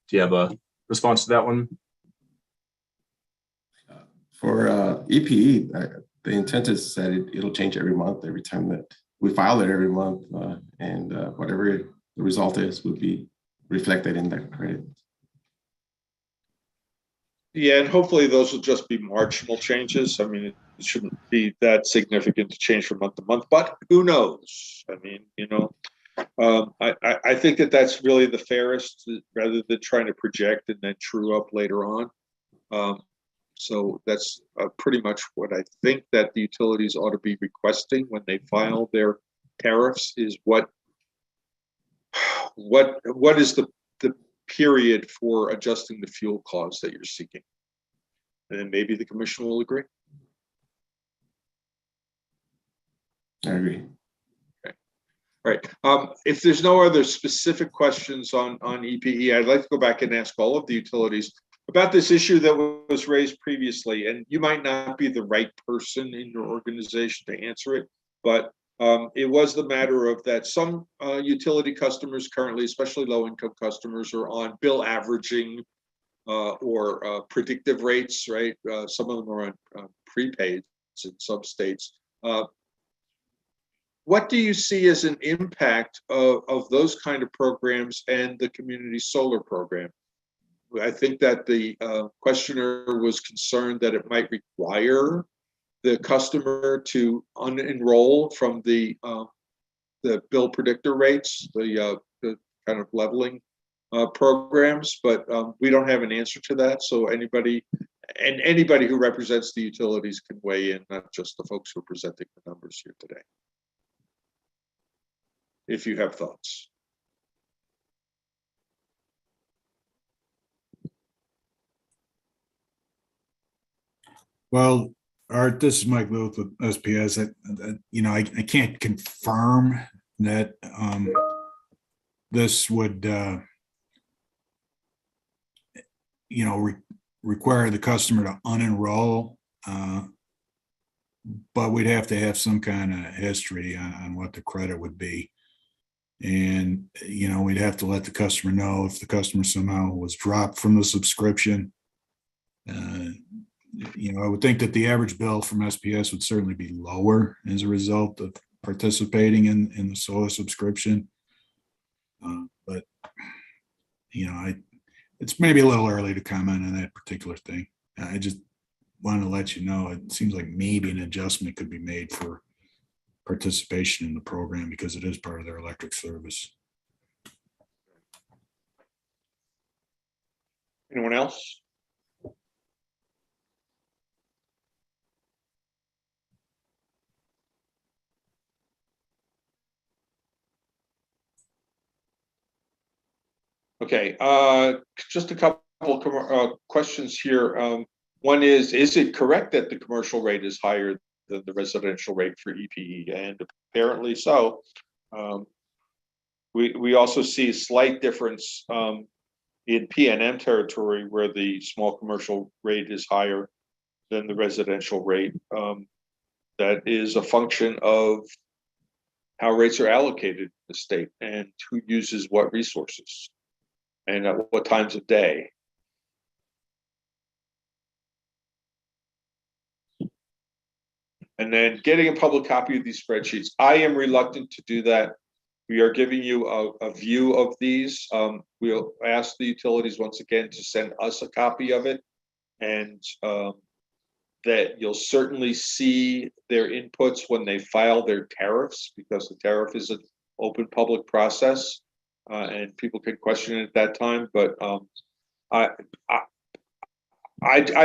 Do you have a response to that one? For EPE, the intent is that it'll change every month, every time that we file it every month, and whatever the result is will be reflected in that credit. Yeah, and hopefully those will just be marginal changes. I mean, it shouldn't be that significant to change from month to month, but who knows? I mean, you know, I think that that's really the fairest rather than trying to project and then true up later on. So that's pretty much what I think that the utilities ought to be requesting when they file their tariffs is what is the period for adjusting the fuel cost that you're seeking. And then maybe the commission will agree. I agree. Okay. All right. If there's no other specific questions on EPE, I'd like to go back and ask all of the utilities about this issue that was raised previously. And you might not be the right person in your organization to answer it, but it was the matter of that some utility customers currently, especially low-income customers, are on bill averaging or predictive rates, right? Some of them are on prepaids in some states. what do you see as an impact of those kind of programs and the community solar program? I think that the questioner was concerned that it might require the customer to unenroll from the bill predictor rates, the kind of leveling programs, but we don't have an answer to that. So anybody who represents the utilities can weigh in, not just the folks who are presenting the numbers here today, if you have thoughts. Well, Art, this is Mike Lewis with SPS. I can't confirm that this would, require the customer to unenroll, but we'd have to have some kind of history on what the credit would be. And, we'd have to let the customer know if the customer somehow was dropped from the subscription. I would think that the average bill from SPS would certainly be lower as a result of participating in the solar subscription. But it's maybe a little early to comment on that particular thing. I just wanted to let you know, it seems like maybe an adjustment could be made for participation in the program because it is part of their electric service. Anyone else? Okay, just a couple questions here. One is it correct that the commercial rate is higher than the residential rate for EPE? And apparently so. We also see a slight difference in PNM territory where the small commercial rate is higher than the residential rate. That is a function of how rates are allocated in the state and who uses what resources and at what times of day. And then getting a public copy of these spreadsheets. I am reluctant to do that. We are giving you a view of these. We'll ask the utilities once again to send us a copy of it, and that you'll certainly see their inputs when they file their tariffs, because the tariff is an open public process. And people can question it at that time, but I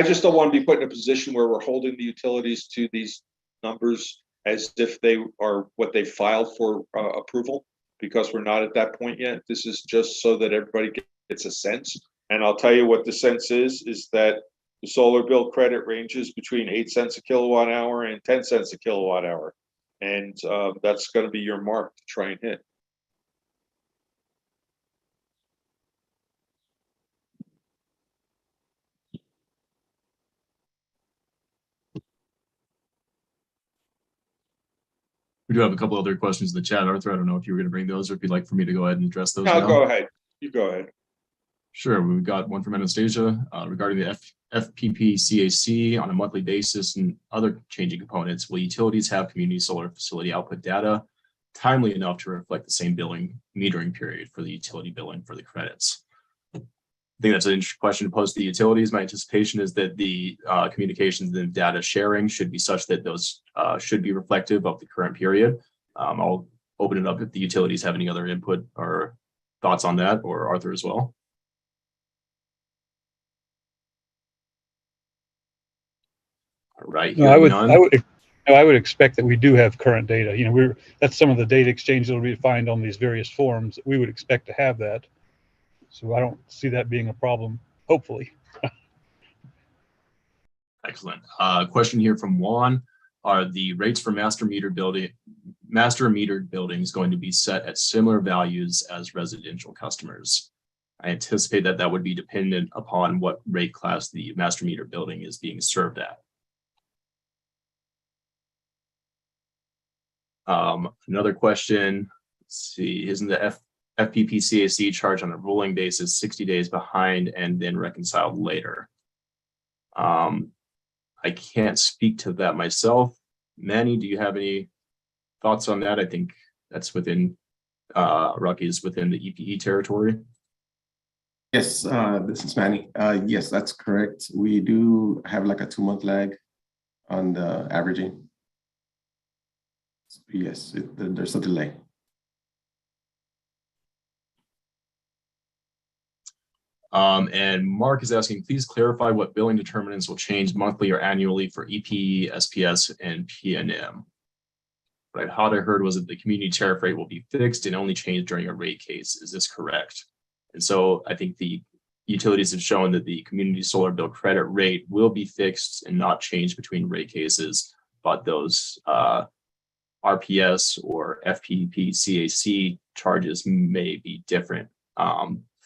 just don't want to be put in a position where we're holding the utilities to these numbers as if they are what they filed for approval, because we're not at that point yet. This is just so that everybody gets a sense. And I'll tell you what the sense is that the solar bill credit ranges between 8 cents a kilowatt hour and 10 cents a kilowatt hour. And that's going to be your mark to try and hit. We do have a couple other questions in the chat, Arthur. I don't know if you were going to bring those or if you'd like for me to go ahead and address those. No, now. go ahead. You go ahead. Sure. We've got one from Anastasia regarding the FPP CAC on a monthly basis and other changing components. Will utilities have community solar facility output data timely enough to reflect the same billing metering period for the utility billing for the credits? I think that's an interesting question to pose to the utilities. My anticipation is that the communications and data sharing should be such that those should be reflective of the current period. I'll open it up if the utilities have any other input or thoughts on that, or Arthur as well. All right. No, I would expect that we do have current data. That's some of the data exchange that will be defined on these various forms. We would expect to have that. So I don't see that being a problem, hopefully. Excellent. Question here from Juan. Are the rates for master metered buildings going to be set at similar values as residential customers? I anticipate that would be dependent upon what rate class the master meter building is being served at. Another question, let's see, isn't the FPP CAC charged on a rolling basis 60 days behind and then reconciled later? I can't speak to that myself. Manny, do you have any thoughts on that? I think that's within, Rocky is within the EPE territory. Yes, this is Manny. Yes, that's correct. We do have like a 2-month lag on the averaging. Yes, there's a delay. And Mark is asking, please clarify what billing determinants will change monthly or annually for EPE, SPS, and PNM. What I heard was that the community tariff rate will be fixed and only change during a rate case. Is this correct? And so I think the utilities have shown that the community solar bill credit rate will be fixed and not change between rate cases, but those RPS or FPP CAC charges may be different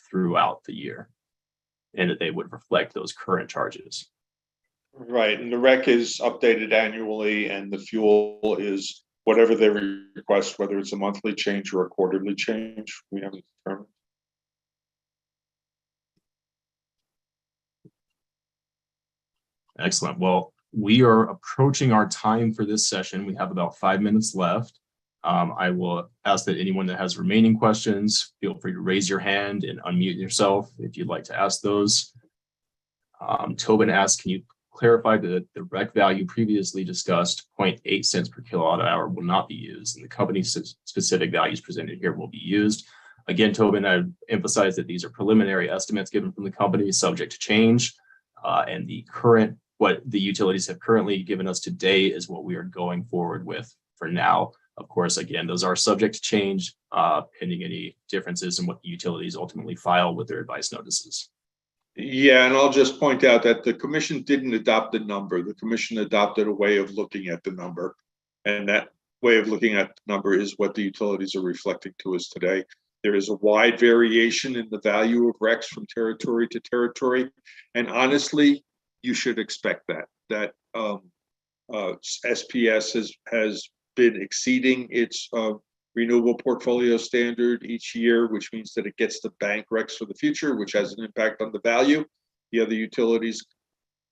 throughout the year, and that they would reflect those current charges. Right, and the rec is updated annually, and the fuel is whatever they request, whether it's a monthly change or a quarterly change. We haven't determined. Excellent. Well, we are approaching our time for this session. We have about 5 minutes left. I will ask that anyone that has remaining questions, feel free to raise your hand and unmute yourself if you'd like to ask those. Tobin asked, can you clarify that the rec value previously discussed, 0.8 cents per kilowatt hour, will not be used, and the company's specific values presented here will be used. Again, Tobin, I emphasize that these are preliminary estimates given from the company, subject to change, and the current, what the utilities have currently given us today is what we are going forward with for now. Of course, again, those are subject to change pending any differences in what the utilities ultimately file with their advice notices. Yeah, and I'll just point out that the commission didn't adopt the number. The commission adopted a way of looking at the number. And that way of looking at the number is what the utilities are reflecting to us today. There is a wide variation in the value of RECs from territory to territory. And honestly, you should expect that SPS has been exceeding its renewable portfolio standard each year, which means that it gets to bank RECs for the future, which has an impact on the value. The other utilities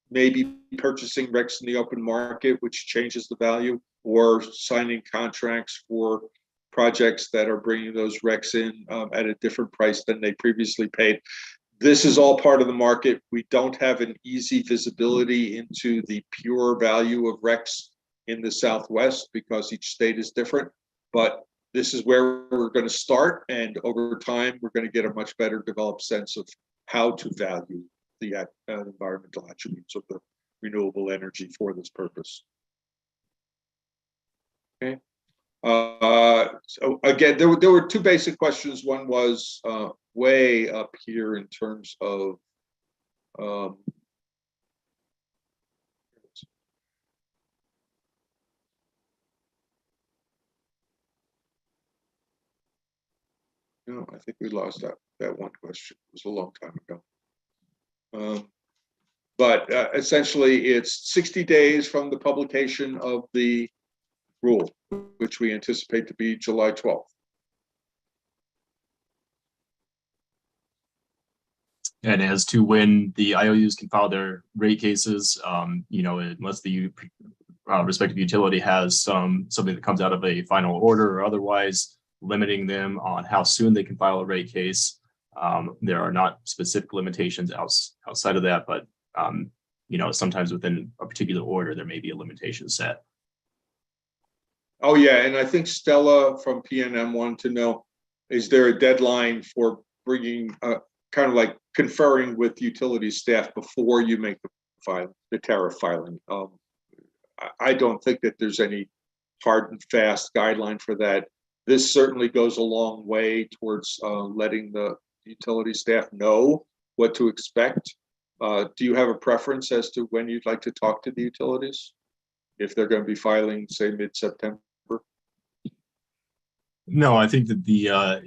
may be purchasing RECs in the open market, which changes the value, or signing contracts for projects that are bringing those RECs in at a different price than they previously paid. This is all part of the market. We don't have an easy visibility into the pure value of RECs in the Southwest because each state is different, but this is where we're going to start, and over time, we're going to get a much better developed sense of how to value the environmental attributes of the renewable energy for this purpose. Okay. So again, there were two basic questions. One was way up here in terms of no, I think we lost that one question. It was a long time ago. But essentially, it's 60 days from the publication of the rule, which we anticipate to be July 12th. And as to when the IOUs can file their rate cases, unless the respective utility has something that comes out of a final order or otherwise limiting them on how soon they can file a rate case. There are not specific limitations outside of that, but sometimes within a particular order, there may be a limitation set. Oh yeah, and I think Stella from PNM wanted to know, is there a deadline for bringing, kind of like conferring with utility staff before you make the tariff filing? I don't think that there's any hard and fast guideline for that. This certainly goes a long way towards letting the utility staff know what to expect. Do you have a preference as to when you'd like to talk to the utilities? If they're going to be filing, say, mid-September? No, I think that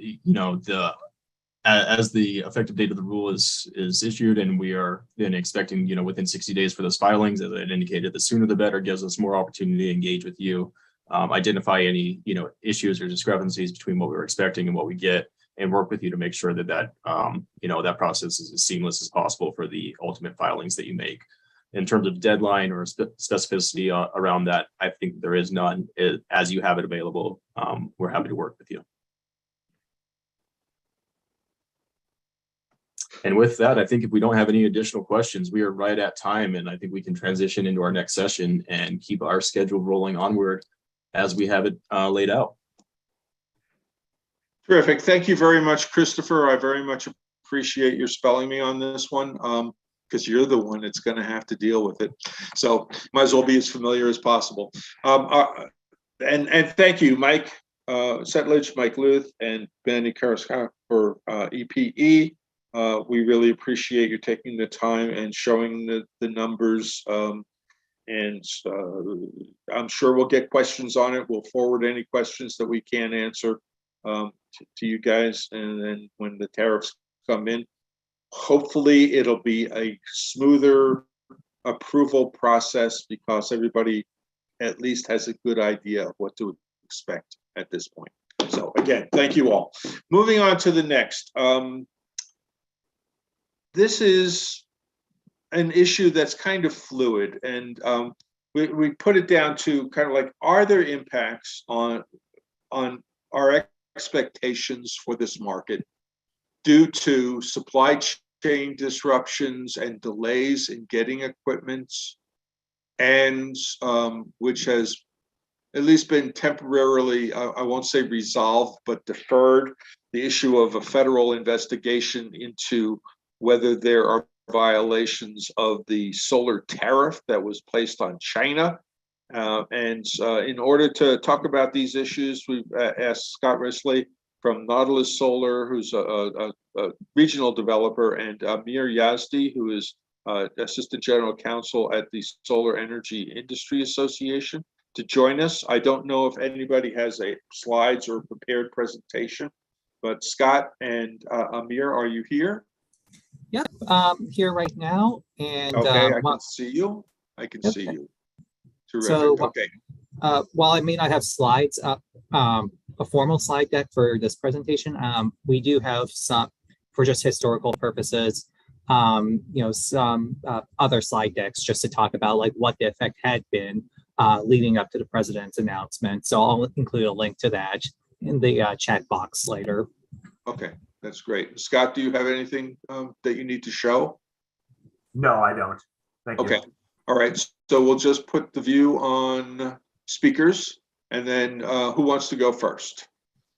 as the effective date of the rule is issued, and we are then expecting, within 60 days for those filings, as I had indicated, the sooner the better, gives us more opportunity to engage with you, identify any, issues or discrepancies between what we were expecting and what we get, and work with you to make sure that that process is as seamless as possible for the ultimate filings that you make. in terms of deadline or specificity around that, I think there is none. As you have it available, we're happy to work with you. And with that, I think if we don't have any additional questions, we are right at time, and I think we can transition into our next session and keep our schedule rolling onward as we have it laid out. Terrific. Thank you very much, Christopher. I very much appreciate your spelling me on this one, because you're the one that's going to have to deal with it. So might as well be as familiar as possible. And thank you, Mike Settlage, Mike Luth, and Benny Karaska for EPE. We really appreciate you taking the time and showing the numbers. And I'm sure we'll get questions on it. We'll forward any questions that we can answer to you guys. And then when the tariffs come in, hopefully it'll be a smoother approval process because everybody at least has a good idea of what to expect at this point. So again, thank you all. Moving on to the next. This is an issue that's kind of fluid, and we put it down to kind of like, are there impacts on our expectations for this market due to supply chain disruptions and delays in getting equipment, and which has at least been temporarily, I won't say resolved, but deferred, the issue of a federal investigation into whether there are violations of the solar tariff that was placed on China. And in order to talk about these issues, we've asked Scott Risley from Nautilus Solar, who's a regional developer, and Amir Yazdi, who is Assistant General Counsel at the Solar Energy Industry Association, to join us. I don't know if anybody has a slides or prepared presentation, but Scott and Amir, are you here? Yep, here right now. And okay, I can see you. I can see you. Terrific. So, okay. While I may not have slides up, a formal slide deck for this presentation, we do have some, for just historical purposes, some other slide decks just to talk about like what the effect had been leading up to the president's announcement. So I'll include a link to that in the chat box later. Okay. That's great. Scott, do you have anything that you need to show? No, I don't. Thank you. Okay. All right. So we'll just put the view on speakers, and then who wants to go first?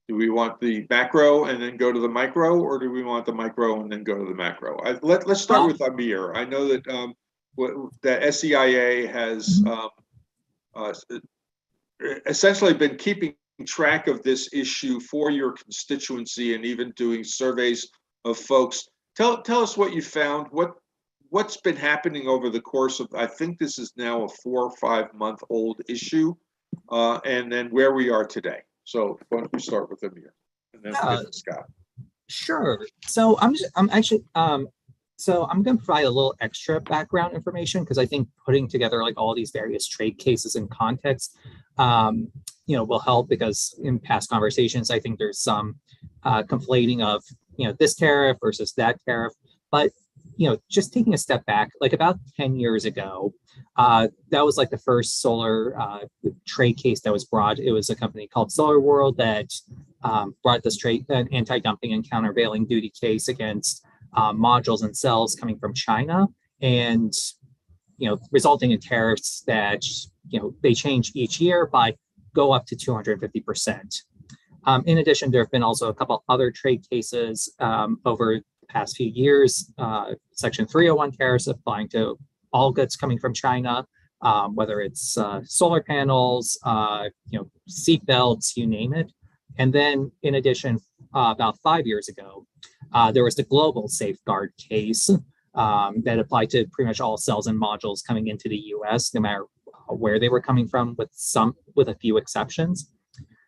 Do we want the macro and then go to the micro, or do we want the micro and then go to the macro? Let's start with Amir. I know that that SEIA has essentially been keeping track of this issue for your constituency and even doing surveys of folks. Tell us what you found, what's been happening over the course of, I think this is now a 4 or 5 month old issue, and then where we are today. So why don't we start with Amir and then Scott. Sure. So I'm going to provide a little extra background information because I think putting together like all these various trade cases in context, will help, because in past conversations, I think there's some conflating of, this tariff versus that tariff. But, just taking a step back, like about 10 years ago, that was like the first solar trade case that was brought. It was a company called Solar World that brought this an anti-dumping and countervailing duty case against modules and cells coming from China, and resulting in tariffs that they change each year by go up to 250%. In addition, there have been also a couple other trade cases over the past few years. Section 301 tariffs applying to all goods coming from China, whether it's solar panels, seat belts, you name it. And then, in addition, about 5 years ago, there was the global safeguard case that applied to pretty much all cells and modules coming into the U.S., no matter where they were coming from, with a few exceptions.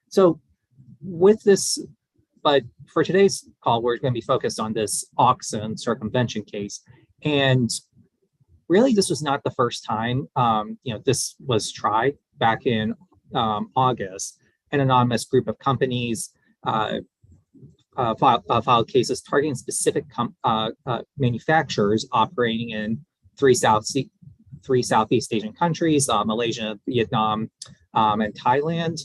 So with this, but for today's call, we're going to be focused on this Auxin circumvention case. And really, this was not the first time, this was tried. Back in August, an anonymous group of companies filed cases targeting specific manufacturers operating in three 3 Southeast Asian countries, Malaysia, Vietnam, and Thailand,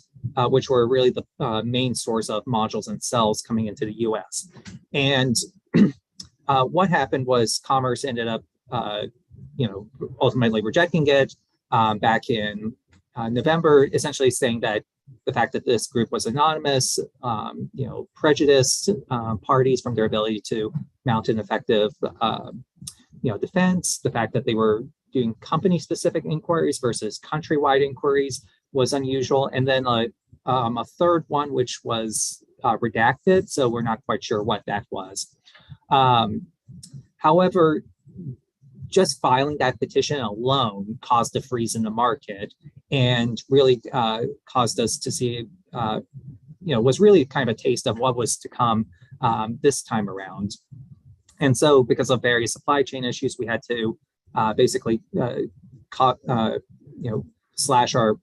which were really the main source of modules and cells coming into the US. And what happened was Commerce ended up, ultimately rejecting it back in November, essentially saying that the fact that this group was anonymous, prejudiced parties from their ability to mount an effective, defense. The fact that they were doing company-specific inquiries versus countrywide inquiries was unusual. And then a third one, which was redacted, so we're not quite sure what that was. However, just filing that petition alone caused a freeze in the market and really caused us to see, was really kind of a taste of what was to come this time around. And so because of various supply chain issues, we had to basically, slash our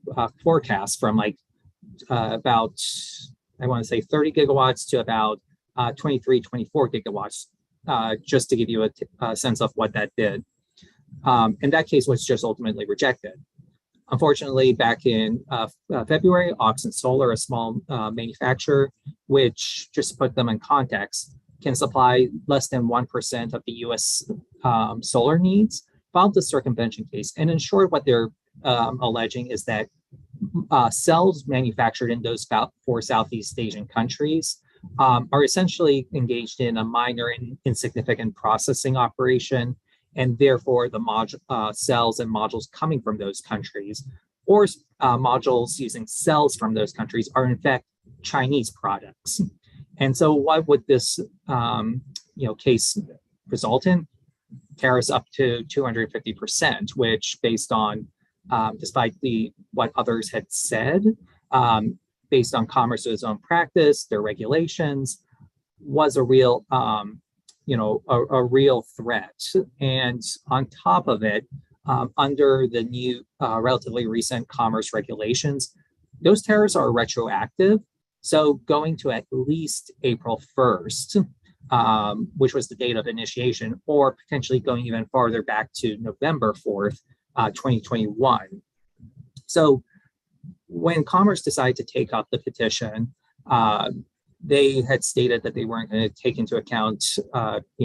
forecast from about, I want to say 30 gigawatts to about 23, 24 gigawatts, just to give you a sense of what that did. And that case was just ultimately rejected. Unfortunately, back in February, Oxen Solar, a small manufacturer, which, just to put them in context, can supply less than 1% of the US solar needs, filed the circumvention case. And in short, what they're alleging is that cells manufactured in those 4 Southeast Asian countries are essentially engaged in a minor and insignificant processing operation, and therefore the cells and modules coming from those countries, or modules using cells from those countries, are in fact Chinese products. And so what would this case result in? Tariffs up to 250%, which, based on despite what others had said, based on Commerce's own practice, their regulations, was a real a real threat. And on top of it, under the new relatively recent Commerce regulations, those tariffs are retroactive. So going to at least April 1st, which was the date of initiation, or potentially going even farther back to November 4th, 2021. So when Commerce decided to take up the petition, they had stated that they weren't going to take into account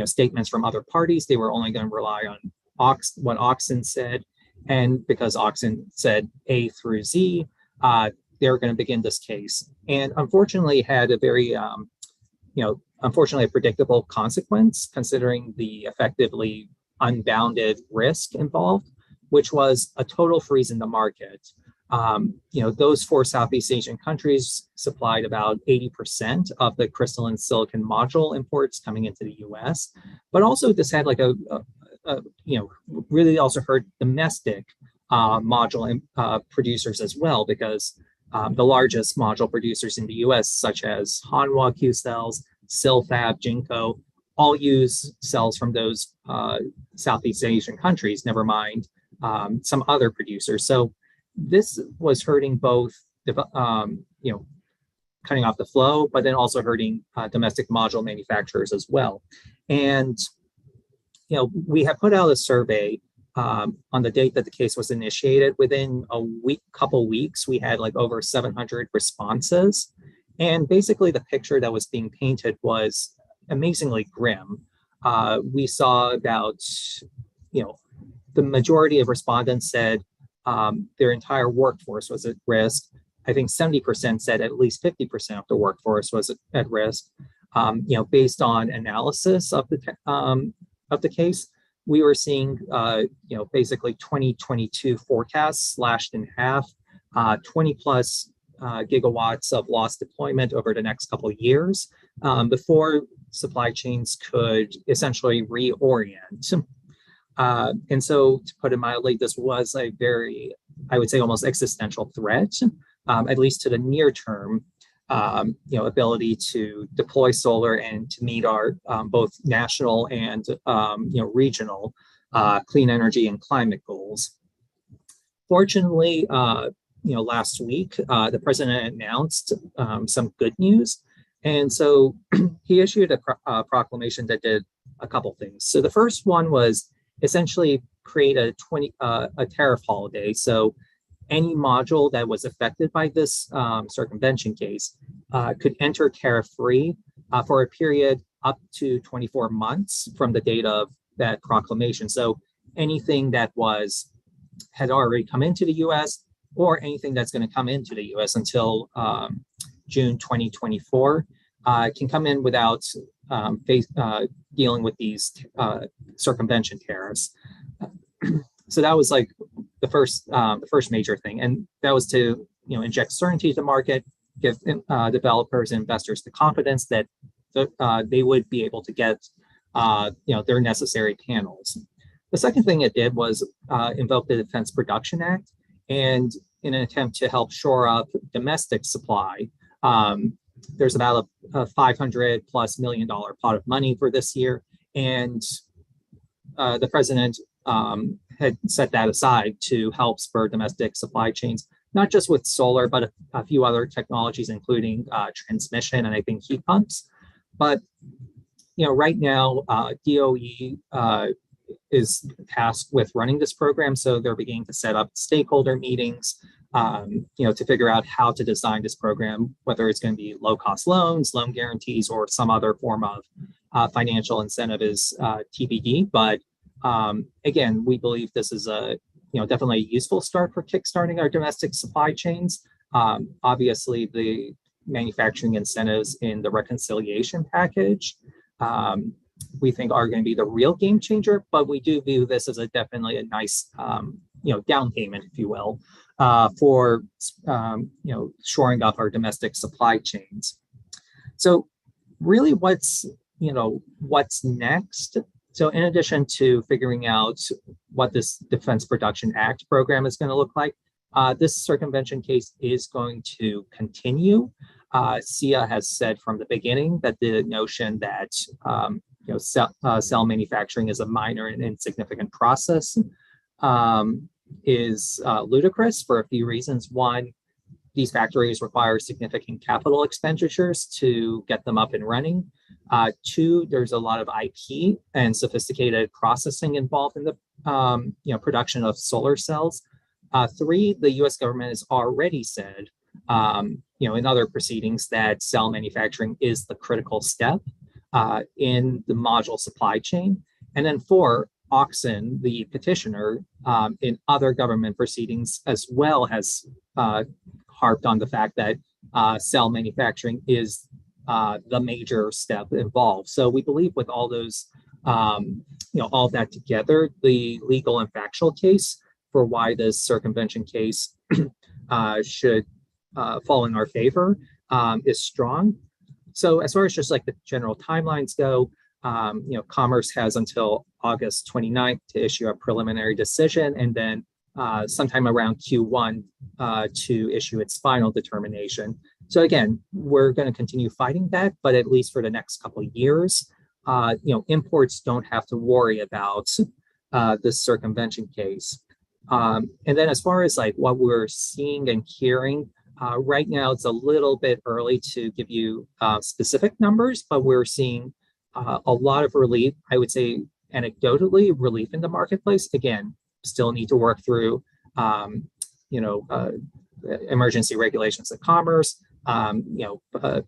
statements from other parties. They were only going to rely on what Oxen said. And because Oxen said A through Z, they were going to begin this case. And unfortunately had a very, unfortunately a predictable consequence, considering the effectively unbounded risk involved, which was a total freeze in the market. Those 4 Southeast Asian countries supplied about 80% of the crystalline silicon module imports coming into the US, but also this had really also hurt domestic module producers as well, because the largest module producers in the US, such as Hanwha Q Cells, Silfab, Jinko, all use cells from those Southeast Asian countries, never mind some other producers. So this was hurting both, cutting off the flow, but then also hurting domestic module manufacturers as well. And, we have put out a survey on the date that the case was initiated. Within a couple weeks, we had over 700 responses. And basically the picture that was being painted was amazingly grim. We saw about, the majority of respondents said their entire workforce was at risk. I think 70% said at least 50% of the workforce was at risk. Based on analysis of the case, we were seeing, basically 2022 forecasts slashed in half, 20 plus gigawatts of lost deployment over the next couple of years before supply chains could essentially reorient. And so, to put it mildly, this was a very, I would say, almost existential threat, at least to the near term, ability to deploy solar and to meet our both national and regional clean energy and climate goals. Fortunately, last week, the president announced some good news. And so he issued a proclamation that did a couple things. So the first one was essentially create a tariff holiday. So any module that was affected by this circumvention case could enter tariff-free for a period up to 24 months from the date of that proclamation. So anything that had already come into the US or anything that's going to come into the US until June 2024 can come in without dealing with these circumvention tariffs. So that was like the first major thing, and that was to inject certainty to the market, give developers and investors the confidence that they would be able to get their necessary panels. The second thing it did was invoke the Defense Production Act, and in an attempt to help shore up domestic supply, there's about a $500+ million pot of money for this year, and the president had set that aside to help spur domestic supply chains, not just with solar, but a few other technologies, including transmission and I think heat pumps. But right now, DOE is tasked with running this program, so they're beginning to set up stakeholder meetings, to figure out how to design this program, whether it's going to be low-cost loans, loan guarantees, or some other form of financial incentive is TBD. But again, we believe this is definitely a useful start for kickstarting our domestic supply chains. Obviously, the manufacturing incentives in the reconciliation package, we think are going to be the real game changer, but we do view this as definitely a nice, down payment, if you will, for, shoring up our domestic supply chains. So really what's next? So in addition to figuring out what this Defense Production Act program is going to look like, this circumvention case is going to continue. SEIA has said from the beginning that the notion that cell manufacturing is a minor and insignificant process is ludicrous for a few reasons. One, these factories require significant capital expenditures to get them up and running. Two, there's a lot of IP and sophisticated processing involved in the production of solar cells. Three, the U.S. government has already said, in other proceedings, that cell manufacturing is the critical step in the module supply chain. And then four, Auxin, the petitioner, in other government proceedings as well has harped on the fact that cell manufacturing is the major step involved. So we believe with all those, all that together, the legal and factual case for why this circumvention case should fall in our favor is strong. So as far as just like the general timelines go, Commerce has until August 29th to issue a preliminary decision, and then sometime around Q1 to issue its final determination. So again, we're going to continue fighting that, but at least for the next couple of years, imports don't have to worry about this circumvention case. And then as far as like what we're seeing and hearing, right now it's a little bit early to give you specific numbers, but we're seeing a lot of relief. I would say anecdotally, relief in the marketplace. Again, still need to work through, emergency regulations of commerce,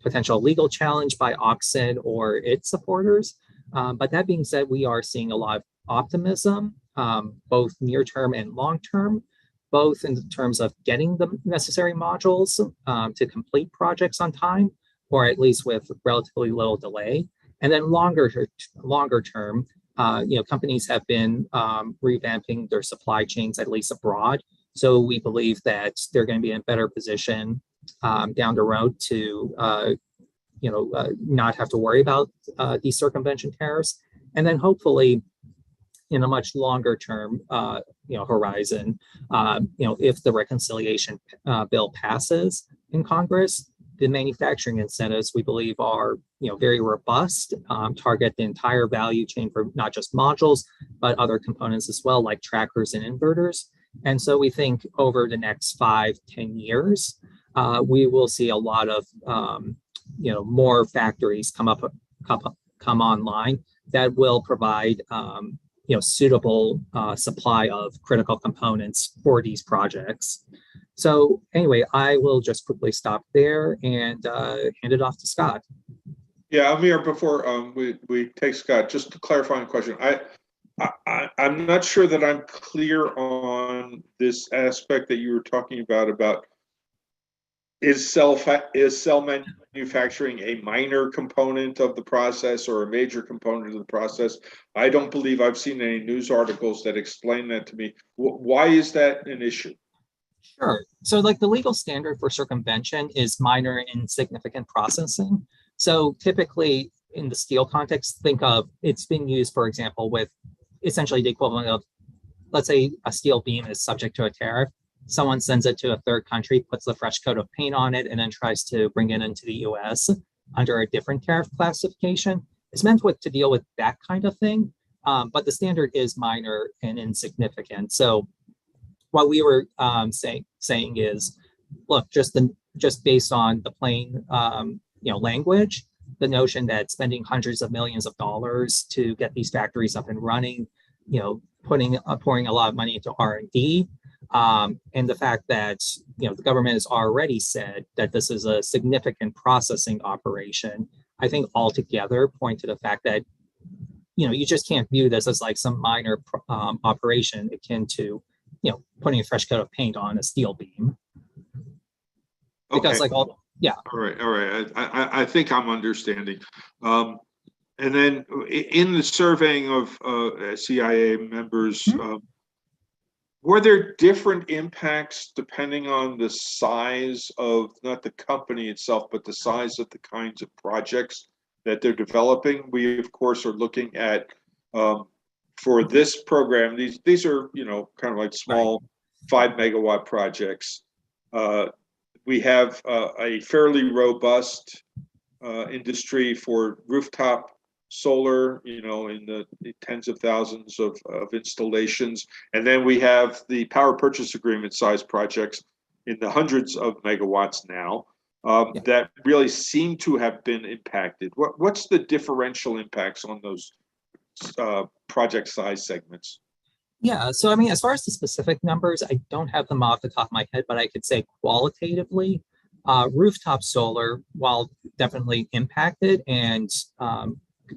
potential legal challenge by Auxin or its supporters. But that being said, we are seeing a lot of optimism, both near term and long term, both in terms of getting the necessary modules to complete projects on time, or at least with relatively little delay. And then longer term, companies have been revamping their supply chains, at least abroad. So we believe that they're going to be in a better position down the road to, not have to worry about these circumvention tariffs. And then hopefully, in a much longer term, horizon, if the reconciliation bill passes in Congress, the manufacturing incentives we believe are, very robust, target the entire value chain for not just modules, but other components as well, like trackers and inverters. And so we think over the next 5-10 years, we will see a lot of, more factories come online that will provide, suitable supply of critical components for these projects. So anyway, I will just quickly stop there and hand it off to Scott. Yeah, Amir, before we take Scott, just a clarifying question. I'm not sure that I'm clear on this aspect that you were talking about is cell manufacturing a minor component of the process or a major component of the process? I don't believe I've seen any news articles that explain that to me. Why is that an issue? Sure. So like the legal standard for circumvention is minor and insignificant processing. So typically in the steel context, think of it's been used, for example, with essentially the equivalent of, let's say a steel beam is subject to a tariff. Someone sends it to a third country, puts a fresh coat of paint on it, and then tries to bring it into the US under a different tariff classification. It's meant to deal with that kind of thing, but the standard is minor and insignificant. So what we were saying is, look, just based on the plain language, the notion that spending hundreds of millions of dollars to get these factories up and running, pouring a lot of money into R&D, and the fact that the government has already said that this is a significant processing operation, I think altogether point to the fact that you just can't view this as like some minor operation akin to putting a fresh coat of paint on a steel beam. Because Okay. All right. I think I'm understanding. And then in the surveying of CIA members, were there different impacts depending on the size of, not the company itself, but the size of the kinds of projects that they're developing? We, of course, are looking at, for this program, these are, kind of like small 5 megawatt projects. We have a fairly robust industry for rooftop solar, in the tens of thousands of installations. And then we have the power purchase agreement size projects in the hundreds of megawatts now that really seem to have been impacted. What's the differential impacts on those project size segments? Yeah, so I mean, as far as the specific numbers, I don't have them off the top of my head, but I could say qualitatively, rooftop solar, while definitely impacted and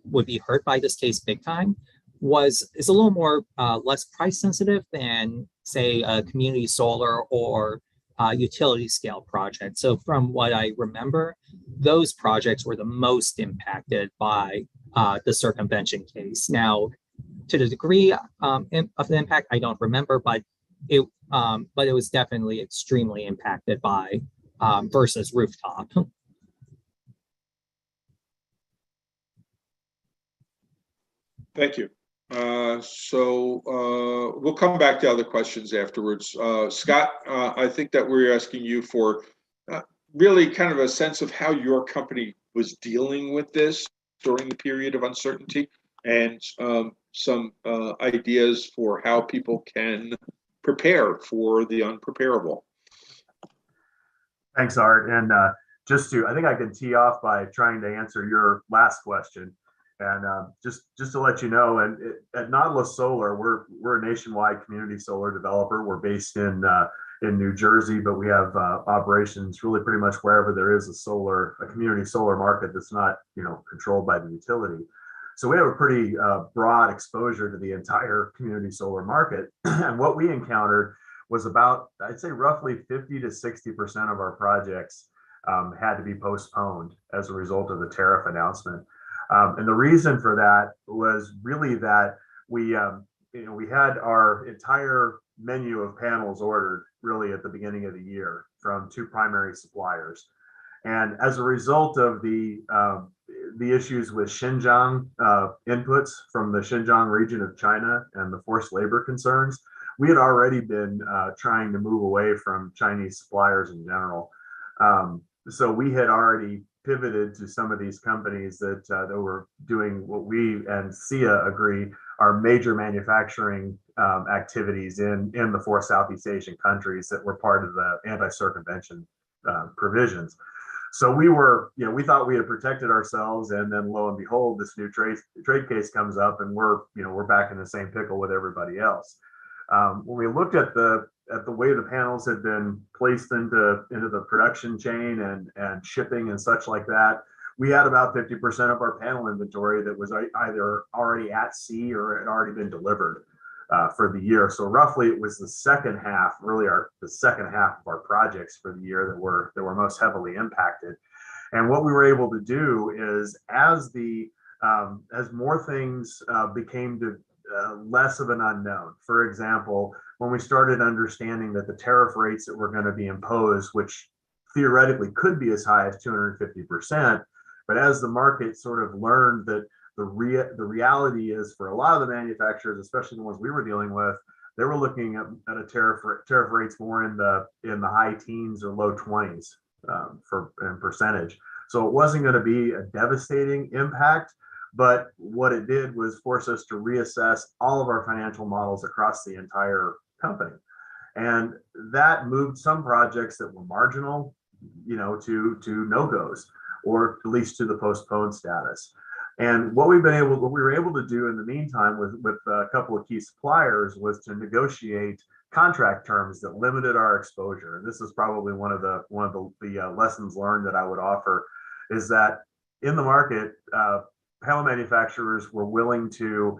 would be hurt by this case big time, is a little more less price sensitive than say a community solar or utility scale project. So from what I remember, those projects were the most impacted by the circumvention case. Now, to the degree of the impact, I don't remember, but it was definitely extremely impacted by versus rooftop. Thank you. So we'll come back to other questions afterwards. Scott, I think that we're asking you for really kind of a sense of how your company was dealing with this during the period of uncertainty, and some ideas for how people can prepare for the unpreparable. Thanks, Art. And I think I can tee off by trying to answer your last question. And just to let you know, and at Nautilus Solar, we're a nationwide community solar developer. We're based in New Jersey, but we have operations really pretty much wherever there is a community solar market that's not controlled by the utility. So we have a pretty broad exposure to the entire community solar market. And what we encountered was about, I'd say roughly 50 to 60% of our projects had to be postponed as a result of the tariff announcement. And the reason for that was really that we had our entire menu of panels ordered really at the beginning of the year from 2 primary suppliers. And as a result of the issues with Xinjiang inputs from the Xinjiang region of China and the forced labor concerns, we had already been trying to move away from Chinese suppliers in general. So we had already pivoted to some of these companies that were doing what we and SIA agree are major manufacturing activities in the 4 Southeast Asian countries that were part of the anti-circumvention provisions. So we were, we thought we had protected ourselves, and then lo and behold, this new trade case comes up, and we're back in the same pickle with everybody else. When we looked at the way the panels had been placed into the production chain and shipping and such like that, we had about 50% of our panel inventory that was either already at sea or had already been delivered for the year. So roughly it was the second half, the second half of our projects for the year that were most heavily impacted. And what we were able to do is, as more things became less of an unknown. For example, when we started understanding that the tariff rates that were going to be imposed, which theoretically could be as high as 250%, but as the market sort of learned that the reality is, for a lot of the manufacturers, especially the ones we were dealing with, they were looking at a tariff rates more in the high teens or low 20s in percentage. So it wasn't going to be a devastating impact, but what it did was force us to reassess all of our financial models across the entire company. And that moved some projects that were marginal, to no-goes, or at least to the postponed status. And what we were able to do in the meantime with a couple of key suppliers was to negotiate contract terms that limited our exposure. And this is probably one of the lessons learned that I would offer, is that in the market, panel manufacturers were willing to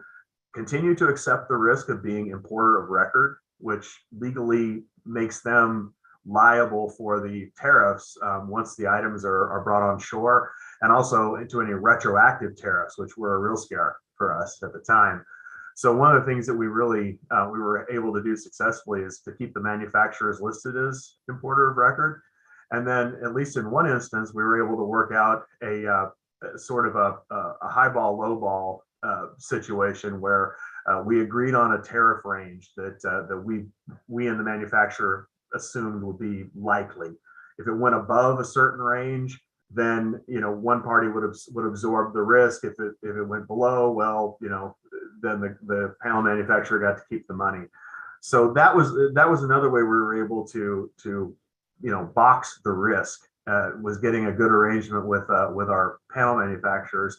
continue to accept the risk of being importer of record, which legally makes them liable for the tariffs once the items are brought on shore, and also into any retroactive tariffs, which were a real scare for us at the time. So one of the things that we really we were able to do successfully is to keep the manufacturers listed as importer of record. And then, at least in one instance, we were able to work out a sort of a high ball, low ball situation where we agreed on a tariff range that we and the manufacturer assumed would be likely. If it went above a certain range, then one party would absorb the risk. If it went below, well, then the panel manufacturer got to keep the money. So that was another way we were able to box the risk. Was getting a good arrangement with our panel manufacturers,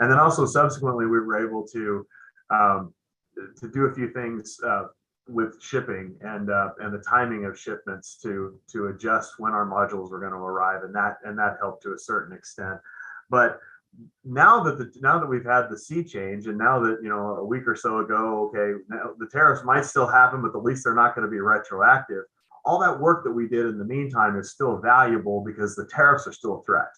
and then also subsequently we were able to do a few things with shipping and the timing of shipments to adjust when our modules were going to arrive, and that helped to a certain extent. But now that we've had the sea change, and now that a week or so ago, okay, now the tariffs might still happen, but at least they're not going to be retroactive. All that work that we did in the meantime is still valuable because the tariffs are still a threat.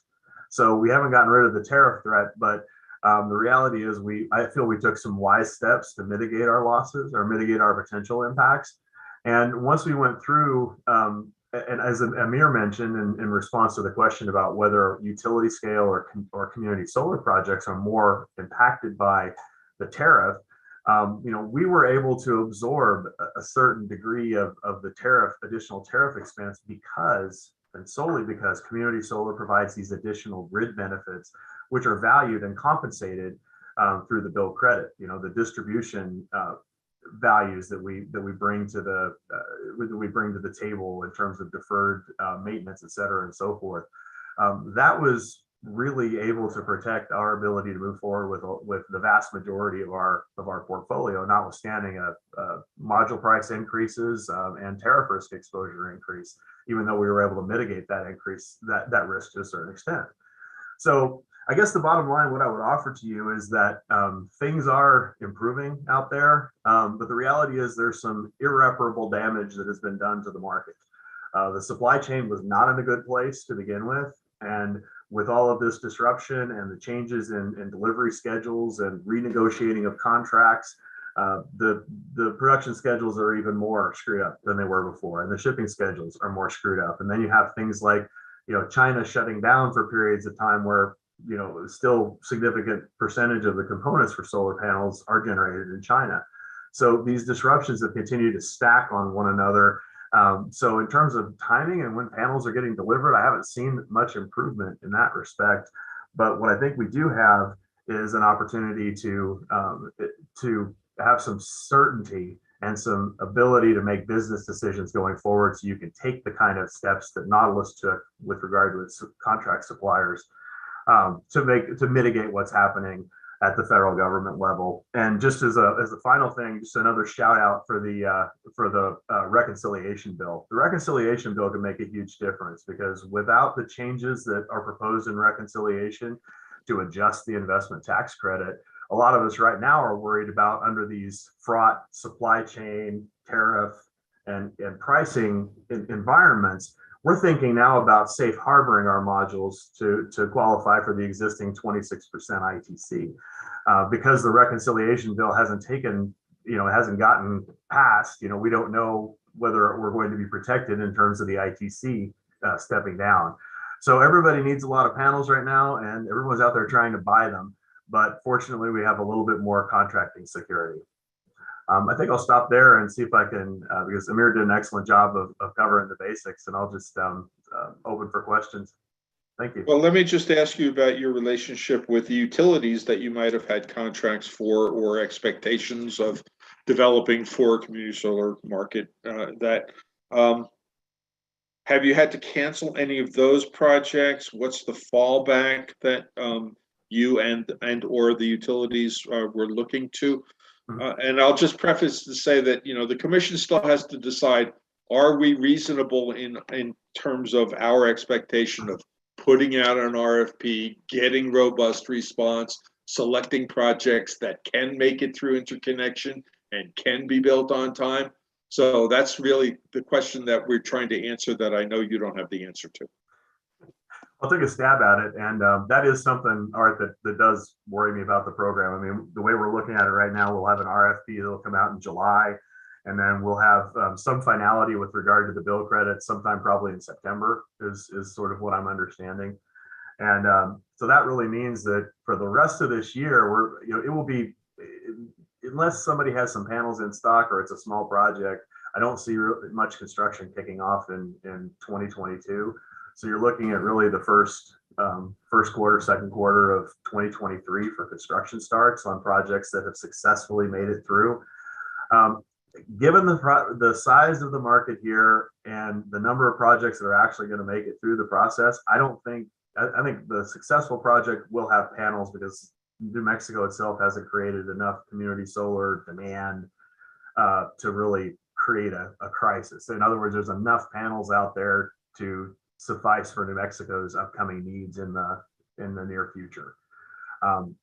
So we haven't gotten rid of the tariff threat, but the reality is I feel we took some wise steps to mitigate our losses or mitigate our potential impacts. And once we went through, and as Amir mentioned in response to the question about whether utility scale or community solar projects are more impacted by the tariff, we were able to absorb a certain degree of the additional tariff expense solely because community solar provides these additional grid benefits, which are valued and compensated through the bill credit. The distribution values that we bring to the table in terms of deferred maintenance, et cetera, and so forth. That was really able to protect our ability to move forward with the vast majority of our portfolio, notwithstanding module price increases and tariff risk exposure increase, even though we were able to mitigate that increase, that risk to a certain extent. So I guess the bottom line, what I would offer to you is that things are improving out there, but the reality is there's some irreparable damage that has been done to the market. The supply chain was not in a good place to begin with, and with all of this disruption and the changes in delivery schedules and renegotiating of contracts, the production schedules are even more screwed up than they were before, and the shipping schedules are more screwed up. And then you have things like, China shutting down for periods of time where, still significant percentage of the components for solar panels are generated in China. So these disruptions have continued to stack on one another. So in terms of timing and when panels are getting delivered, I haven't seen much improvement in that respect. But what I think we do have is an opportunity to have some certainty and some ability to make business decisions going forward, so you can take the kind of steps that Nautilus took with regard to its contract suppliers, to mitigate what's happening at the federal government level. And just as a final thing, just another shout out for the reconciliation bill. The reconciliation bill can make a huge difference, because without the changes that are proposed in reconciliation to adjust the investment tax credit, a lot of us right now are worried about, under these fraught supply chain, tariff, and pricing environments, we're thinking now about safe harboring our modules to qualify for the existing 26% ITC. Because the reconciliation bill hasn't gotten passed, we don't know whether we're going to be protected in terms of the ITC stepping down. So everybody needs a lot of panels right now, and everyone's out there trying to buy them. But fortunately, we have a little bit more contracting security. I think I'll stop there and see if I can, because Amir did an excellent job of covering the basics, and I'll just open for questions. Thank you. Well, let me just ask you about your relationship with the utilities that you might have had contracts for, or expectations of developing for a community solar market. Have you had to cancel any of those projects? What's the fallback that you and or the utilities were looking to? And I'll just preface to say that, the commission still has to decide, are we reasonable in terms of our expectation of putting out an RFP, getting robust response, selecting projects that can make it through interconnection and can be built on time? So that's really the question that we're trying to answer, that I know you don't have the answer to. I'll take a stab at it. And that is something, Art, that does worry me about the program. I mean, the way we're looking at it right now, we'll have an RFP that'll come out in July, and then we'll have some finality with regard to the bill credits sometime probably in September is sort of what I'm understanding. And so that really means that for the rest of this year, it will be, unless somebody has some panels in stock or it's a small project, I don't see much construction kicking off in 2022. So you're looking at really the first quarter, second quarter of 2023 for construction starts on projects that have successfully made it through. Given the size of the market here and the number of projects that are actually going to make it through the process, I think the successful project will have panels, because New Mexico itself hasn't created enough community solar demand to really create a crisis. In other words, there's enough panels out there to suffice for New Mexico's upcoming needs in the near future.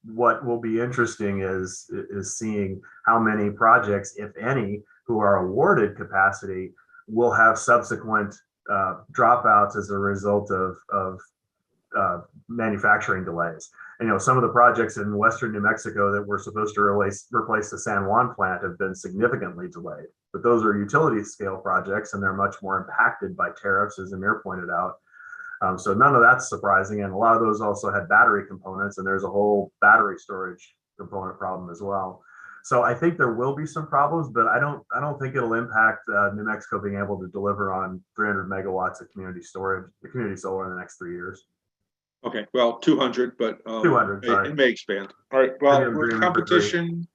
What will be interesting is seeing how many projects, if any, who are awarded capacity will have subsequent dropouts as a result of manufacturing delays. And some of the projects in western New Mexico that were supposed to replace the San Juan plant have been significantly delayed. But those are utility scale projects, and they're much more impacted by tariffs, as Amir pointed out. So none of that's surprising. And a lot of those also had battery components, and there's a whole battery storage component problem as well. So I think there will be some problems, but I don't think it'll impact New Mexico being able to deliver on 300 megawatts of community solar in the next 3 years. Okay, well, 200, but 200, sorry. It may expand. All right, well, we're competition.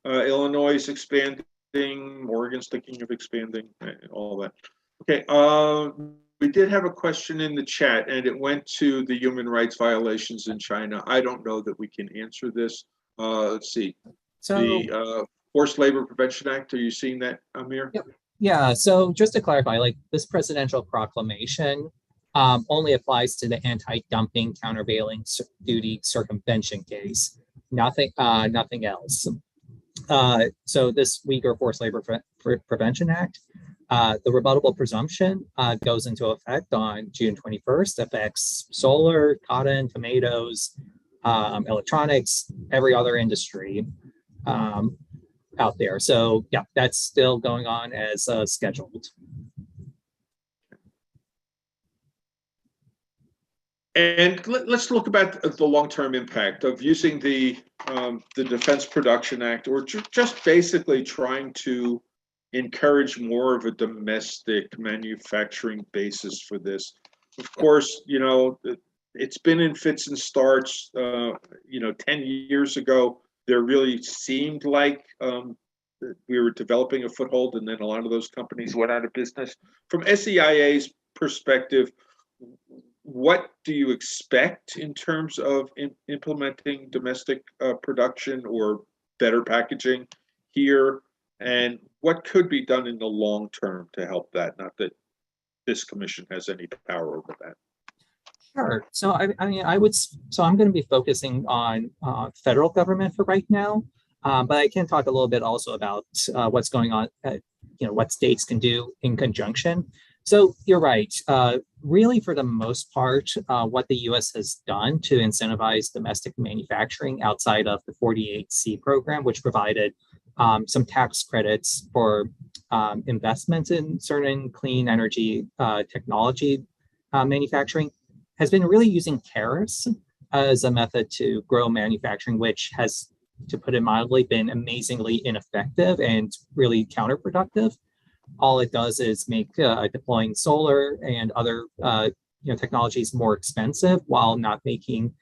Illinois is expanding. Oregon's thinking of expanding, all that. Okay, we did have a question in the chat, and it went to the human rights violations in China. I don't know that we can answer this. Let's see. So the Forced Labor Prevention Act, are you seeing that, Amir? Yep. Yeah, so just to clarify, this presidential proclamation only applies to the anti-dumping countervailing duty circumvention case, nothing else. So this Uyghur Forced Labor Prevention Act, the rebuttable presumption goes into effect on June 21st, affects solar, cotton, tomatoes, electronics, every other industry out there. So yeah, that's still going on as scheduled. And let's look about the long-term impact of using the Defense Production Act, or just basically trying to encourage more of a domestic manufacturing basis for this. Of course, it's been in fits and starts. 10 years ago, there really seemed like we were developing a foothold, and then a lot of those companies went out of business. From SEIA's perspective, what do you expect in terms of implementing domestic production or better packaging here? And what could be done in the long term to help that? Not that this commission has any power over that. Sure. So I'm going to be focusing on federal government for right now, but I can talk a little bit also about what's going on, what states can do in conjunction. So you're right. Really, for the most part, what the U.S. has done to incentivize domestic manufacturing outside of the 48C program, which provided some tax credits for investments in certain clean energy technology manufacturing, has been really using tariffs as a method to grow manufacturing, which has, to put it mildly, been amazingly ineffective and really counterproductive. All it does is make deploying solar and other technologies more expensive, while not making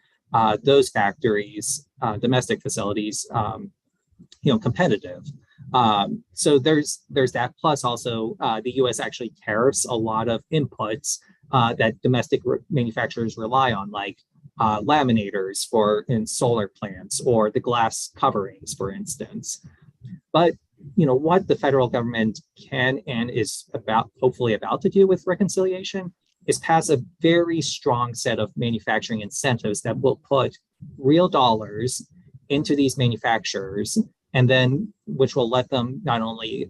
those factories, domestic facilities, competitive. So there's that. Plus, also the U.S. actually tariffs a lot of inputs that domestic manufacturers rely on, like laminators in solar plants, or the glass coverings, for instance. But what the federal government can and is hopefully about to do with reconciliation is pass a very strong set of manufacturing incentives that will put real dollars into these manufacturers, and then which will let them not only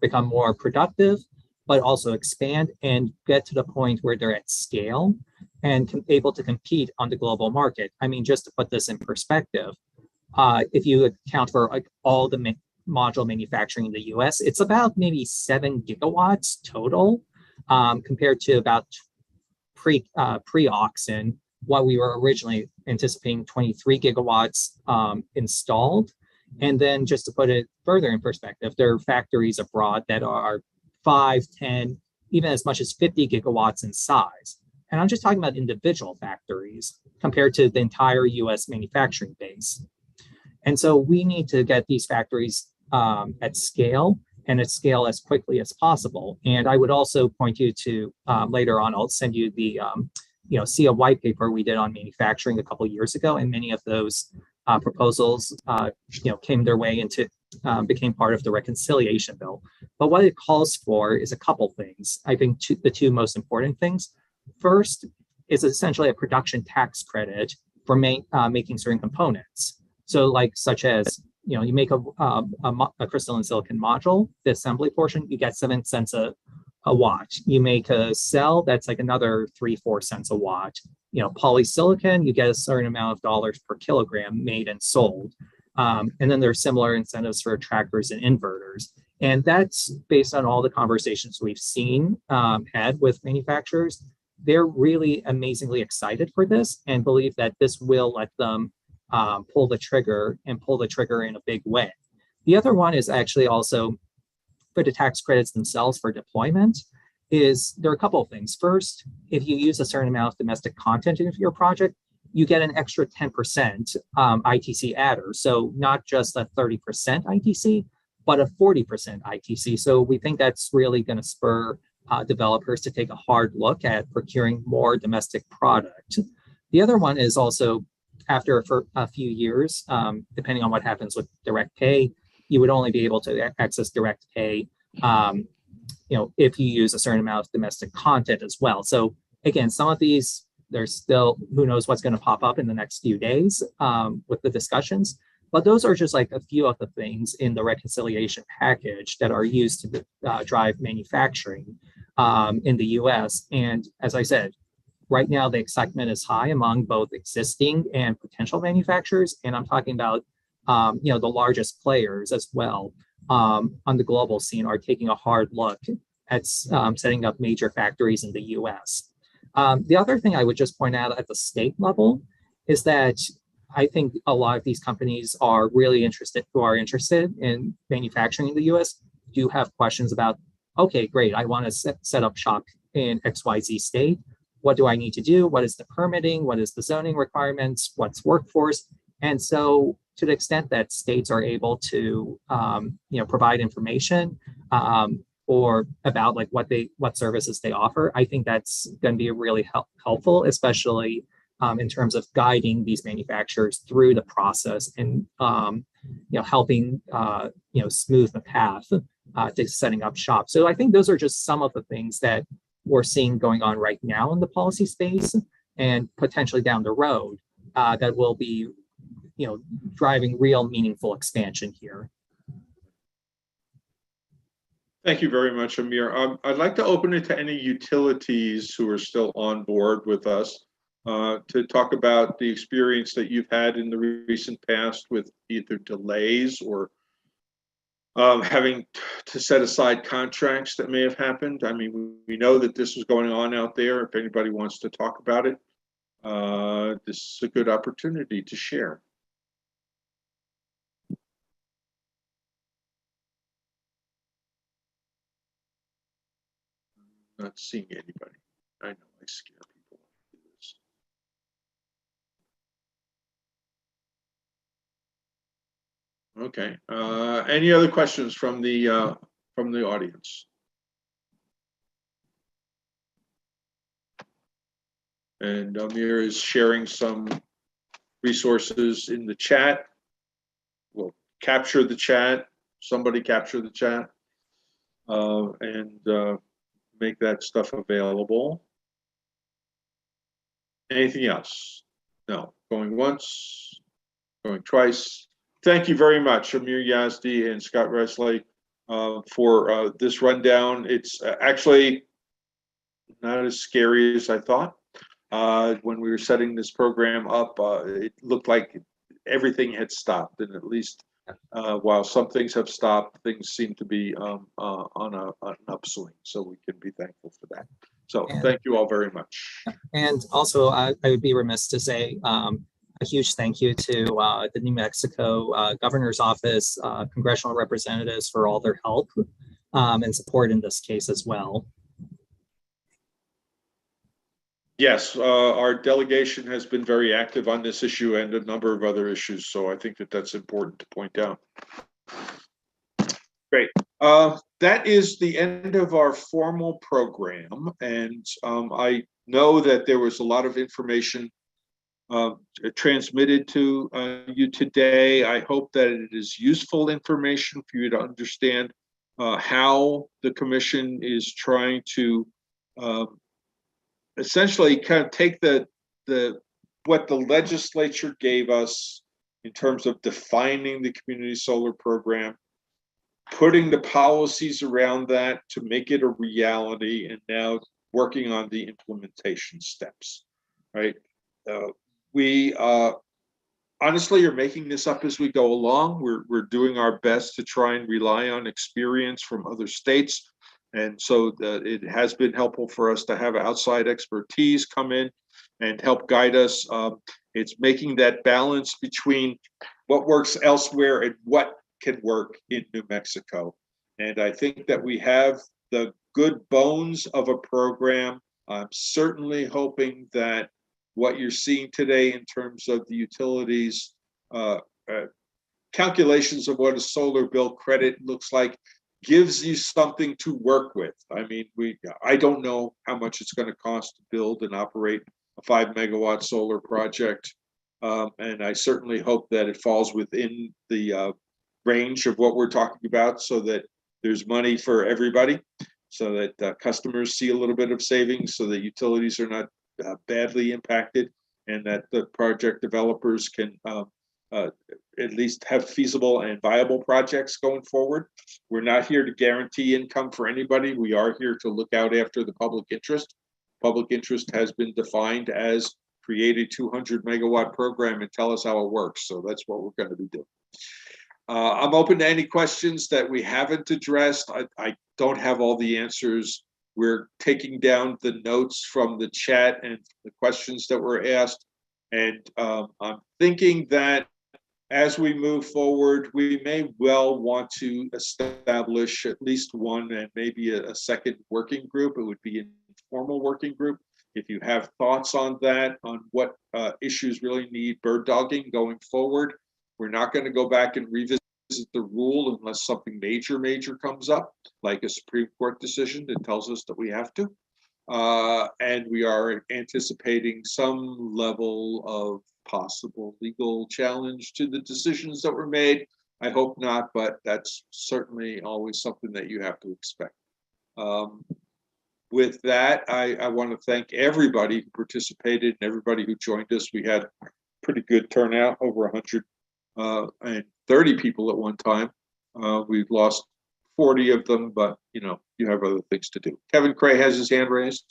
become more productive, but also expand and get to the point where they're at scale and able to compete on the global market. I mean, just to put this in perspective, if you account for all the module manufacturing in the US, it's about maybe 7 gigawatts total, compared to about pre-auction, what we were originally anticipating 23 gigawatts installed. And then just to put it further in perspective, there are factories abroad that are 5, 10, even as much as 50 gigawatts in size. And I'm just talking about individual factories compared to the entire US manufacturing base. And so we need to get these factories at scale, and at scale as quickly as possible. And I would also point you to, later on, I'll send you the see a white paper we did on manufacturing a couple of years ago, and many of those proposals came their way into became part of the reconciliation bill. But what it calls for is a couple things. I think the two most important things. First is essentially a production tax credit for making certain components. So such as, you make a crystalline silicon module, the assembly portion, you get 7 cents a watt. You make a cell, that's another 3-4 cents a watt. Polysilicon, you get a certain amount of dollars per kilogram made and sold. And then there's similar incentives for trackers and inverters. And that's based on all the conversations we've had with manufacturers. They're really amazingly excited for this and believe that this will let them pull the trigger in a big way. The other one is actually also for the tax credits themselves for deployment. There are a couple of things. First, if you use a certain amount of domestic content in your project, you get an extra 10% ITC adder. So not just a 30% ITC, but a 40% ITC. So we think that's really going to spur developers to take a hard look at procuring more domestic product. The other one is also, after a few years, depending on what happens with direct pay, you would only be able to access direct pay if you use a certain amount of domestic content as well. So again, some of these, there's still, who knows what's going to pop up in the next few days with the discussions. But those are just a few of the things in the reconciliation package that are used to drive manufacturing in the US. And as I said, right now the excitement is high among both existing and potential manufacturers. And I'm talking about the largest players as well on the global scene are taking a hard look at setting up major factories in the US. The other thing I would just point out at the state level is that I think a lot of these companies are really interested in manufacturing in the US do have questions about, okay, great, I want to set up shop in XYZ state. What do I need to do? What is the permitting? What is the zoning requirements? What's workforce? And so to the extent that states are able to, provide information or about like what services they offer, I think that's going to be really helpful, especially in terms of guiding these manufacturers through the process and helping smooth the path to setting up shop. So I think those are just some of the things that we're seeing going on right now in the policy space, and potentially down the road that will be driving real meaningful expansion here. Thank you very much, Amir. I'd like to open it to any utilities who are still on board with us to talk about the experience that you've had in the recent past with either delays or having to set aside contracts that may have happened. I mean, we know that this was going on out there. If anybody wants to talk about it, this is a good opportunity to share. Not seeing anybody. I know I scare people when I do this. Okay. Any other questions from the audience? And Amir is sharing some resources in the chat. We'll capture the chat. Somebody capture the chat and make that stuff available. Anything else? No. Going once, going twice. Thank you very much, Amir Yazdi and Scott Resley, for this rundown. It's actually not as scary as I thought. When we were setting this program up, it looked like everything had stopped, and at least while some things have stopped, things seem to be on an upswing. So we can be thankful for that. So thank you all very much. And also, I would be remiss to say a huge thank you to the New Mexico Governor's Office, congressional representatives for all their help and support in this case as well. Yes, our delegation has been very active on this issue and a number of other issues, so I think that that's important to point out. Great. That is the end of our formal program, and I know that there was a lot of information transmitted to you today. I hope that it is useful information for you to understand how the Commission is trying to essentially kind of take what the legislature gave us in terms of defining the community solar program, putting the policies around that to make it a reality, and now working on the implementation steps, right? We honestly are making this up as we go along. We're doing our best to try and rely on experience from other states. And so it has been helpful for us to have outside expertise come in and help guide us. It's making that balance between what works elsewhere and what can work in New Mexico. And I think that we have the good bones of a program. I'm certainly hoping that what you're seeing today in terms of the utilities calculations of what a solar bill credit looks like gives you something to work with. I mean, I don't know how much it's going to cost to build and operate a 5 megawatt solar project. And I certainly hope that it falls within the range of what we're talking about, so that there's money for everybody, so that customers see a little bit of savings, so that utilities are not badly impacted, and that the project developers can at least have feasible and viable projects going forward. We're not here to guarantee income for anybody. We are here to look out after the public interest. Public interest has been defined as create a 200 megawatt program and tell us how it works. So that's what we're going to be doing. I'm open to any questions that we haven't addressed. I don't have all the answers. We're taking down the notes from the chat and the questions that were asked. And I'm thinking that as we move forward, we may well want to establish at least one and maybe a second working group. It would be an informal working group. If you have thoughts on that, on what issues really need bird dogging going forward, We're not going to go back and revisit the rule unless something major comes up, like a Supreme Court decision that tells us that we have to. And we are anticipating some level of possible legal challenge to the decisions that were made. I hope not, but that's certainly always something that you have to expect. With that, I want to thank everybody who participated and everybody who joined us. We had a pretty good turnout, over 130 people at one time. We've lost 40 of them, but you know, you have other things to do. Kevin Cray has his hand raised.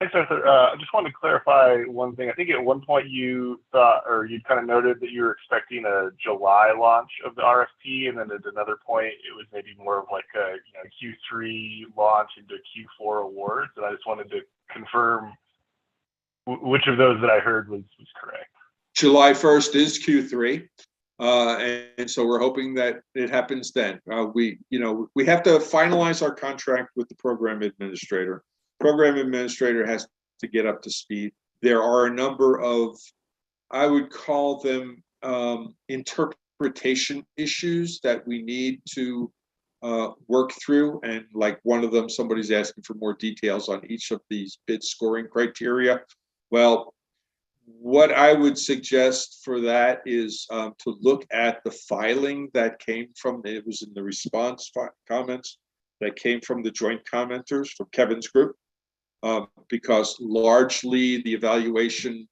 Thanks, Arthur. I just wanted to clarify one thing. I think at one point you thought, or you kind of noted that you were expecting a July launch of the RFP, and then at another point it was maybe more of like a Q3 launch into Q4 awards. And I just wanted to confirm which of those that I heard was correct. July 1st is Q3. And so we're hoping that it happens then. We have to finalize our contract with the program administrator. Program administrator has to get up to speed. There are a number of, I would call them interpretation issues that we need to work through. And like one of them, somebody's asking for more details on each of these bid scoring criteria. Well, what I would suggest for that is to look at the filing that came from, it was in the response comments that came from the joint commenters from Kevin's group, because largely the evaluation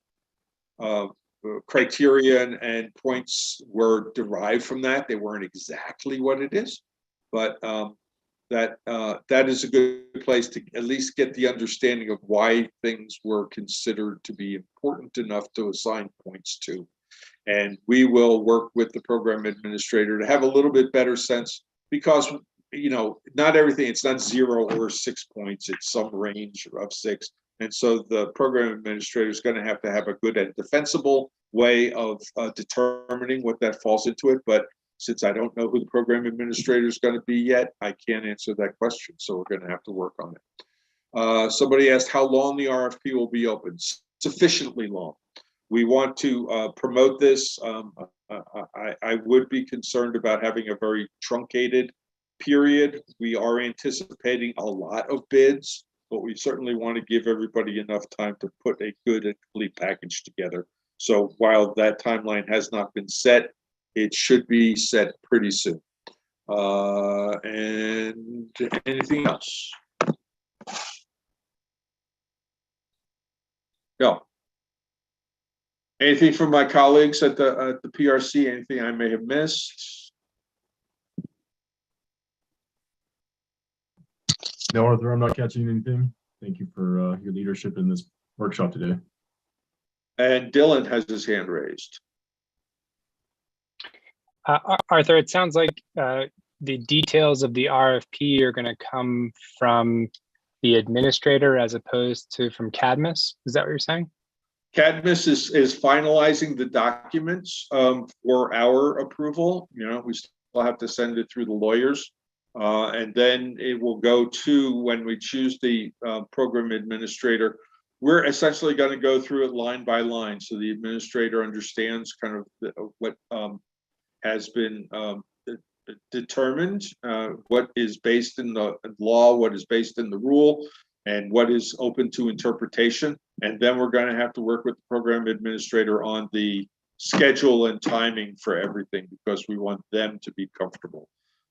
criteria and points were derived from that. They weren't exactly what it is, but that is a good place to at least get the understanding of why things were considered to be important enough to assign points to. And we will work with the program administrator to have a little bit better sense, because not everything, it's not 0 or 6 points, it's some range of 6. And so the program administrator is going to have a good and defensible way of determining what that falls into it. But since I don't know who the program administrator is going to be yet, I can't answer that question. So we're going to have to work on it. Somebody asked how long the RFP will be open. Sufficiently long. We want to promote this. I would be concerned about having a very truncated period. We are anticipating a lot of bids, but we certainly want to give everybody enough time to put a good and complete package together. So while that timeline has not been set, it should be set pretty soon. And anything else? No. Anything from my colleagues at the PRC? Anything I may have missed? No, Arthur, I'm not catching anything. Thank you for your leadership in this workshop today. And Dylan has his hand raised. Arthur, it sounds like the details of the RFP are going to come from the administrator as opposed to from Cadmus. Is that what you're saying? Cadmus is finalizing the documents for our approval. We still have to send it through the lawyers. And then it will go to, when we choose the program administrator, we're essentially going to go through it line by line. So the administrator understands kind of what has been determined, what is based in the law, what is based in the rule, and what is open to interpretation. And then we're going to have to work with the program administrator on the schedule and timing for everything, because we want them to be comfortable.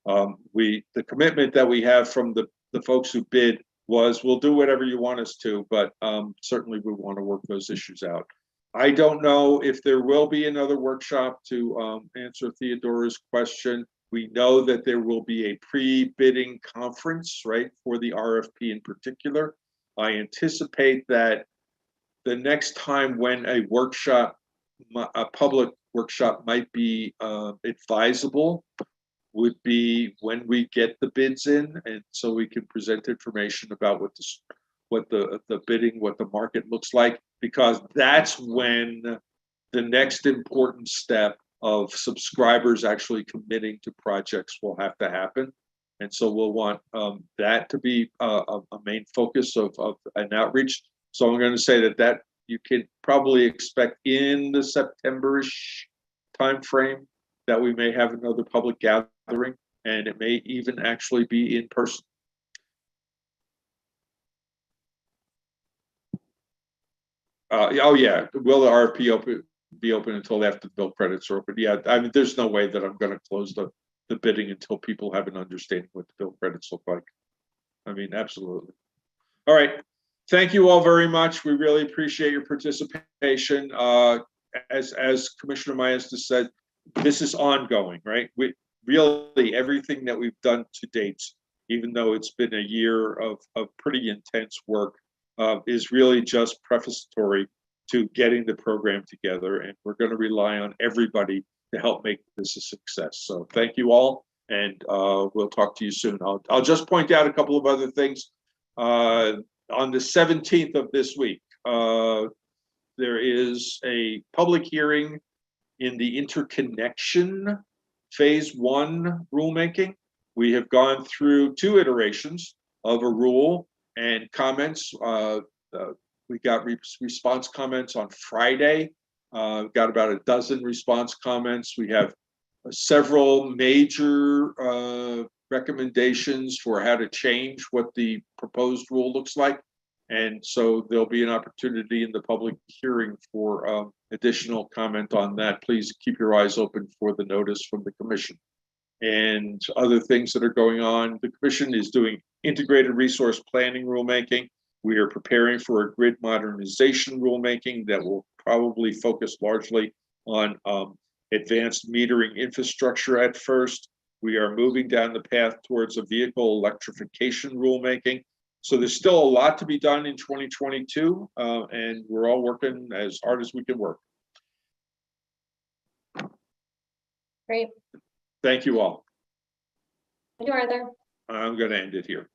The commitment that we have from the folks who bid was, we'll do whatever you want us to, but certainly we want to work those issues out. I don't know if there will be another workshop to answer Theodora's question. We know that there will be a pre-bidding conference, right, for the RFP in particular. I anticipate that the next time when a workshop, a public workshop might be advisable would be when we get the bids in, and so we can present information about what the bidding, what the market looks like, because that's when the next important step of subscribers actually committing to projects will have to happen. And so we'll want that to be a main focus of an outreach. So I'm going to say that you can probably expect in the September-ish timeframe that we may have another public gathering, and it may even actually be in person. Oh yeah, will the RFP be open until after the bill credits are open? Yeah, I mean, there's no way that I'm going to close the bidding until people have an understanding what the bill credits look like. I mean, absolutely. All right. Thank you all very much. We really appreciate your participation. As Commissioner Maestas said, this is ongoing, right? We really, everything that we've done to date, even though it's been a year of pretty intense work, is really just prefatory to getting the program together. And we're going to rely on everybody to help make this a success. So thank you all, and we'll talk to you soon. I'll just point out a couple of other things. On the 17th of this week, there is a public hearing in the interconnection phase 1 rulemaking. We have gone through 2 iterations of a rule and comments. We got response comments on Friday. Got about a dozen response comments. We have several major recommendations for how to change what the proposed rule looks like. And so there'll be an opportunity in the public hearing for additional comment on that. Please keep your eyes open for the notice from the commission. And other things that are going on, the commission is doing integrated resource planning rulemaking. We are preparing for a grid modernization rulemaking that will probably focus largely on advanced metering infrastructure at first. We are moving down the path towards a vehicle electrification rulemaking. So there's still a lot to be done in 2022, and we're all working as hard as we can work. Great. Thank you all. Thank you, Arthur. I'm going to end it here.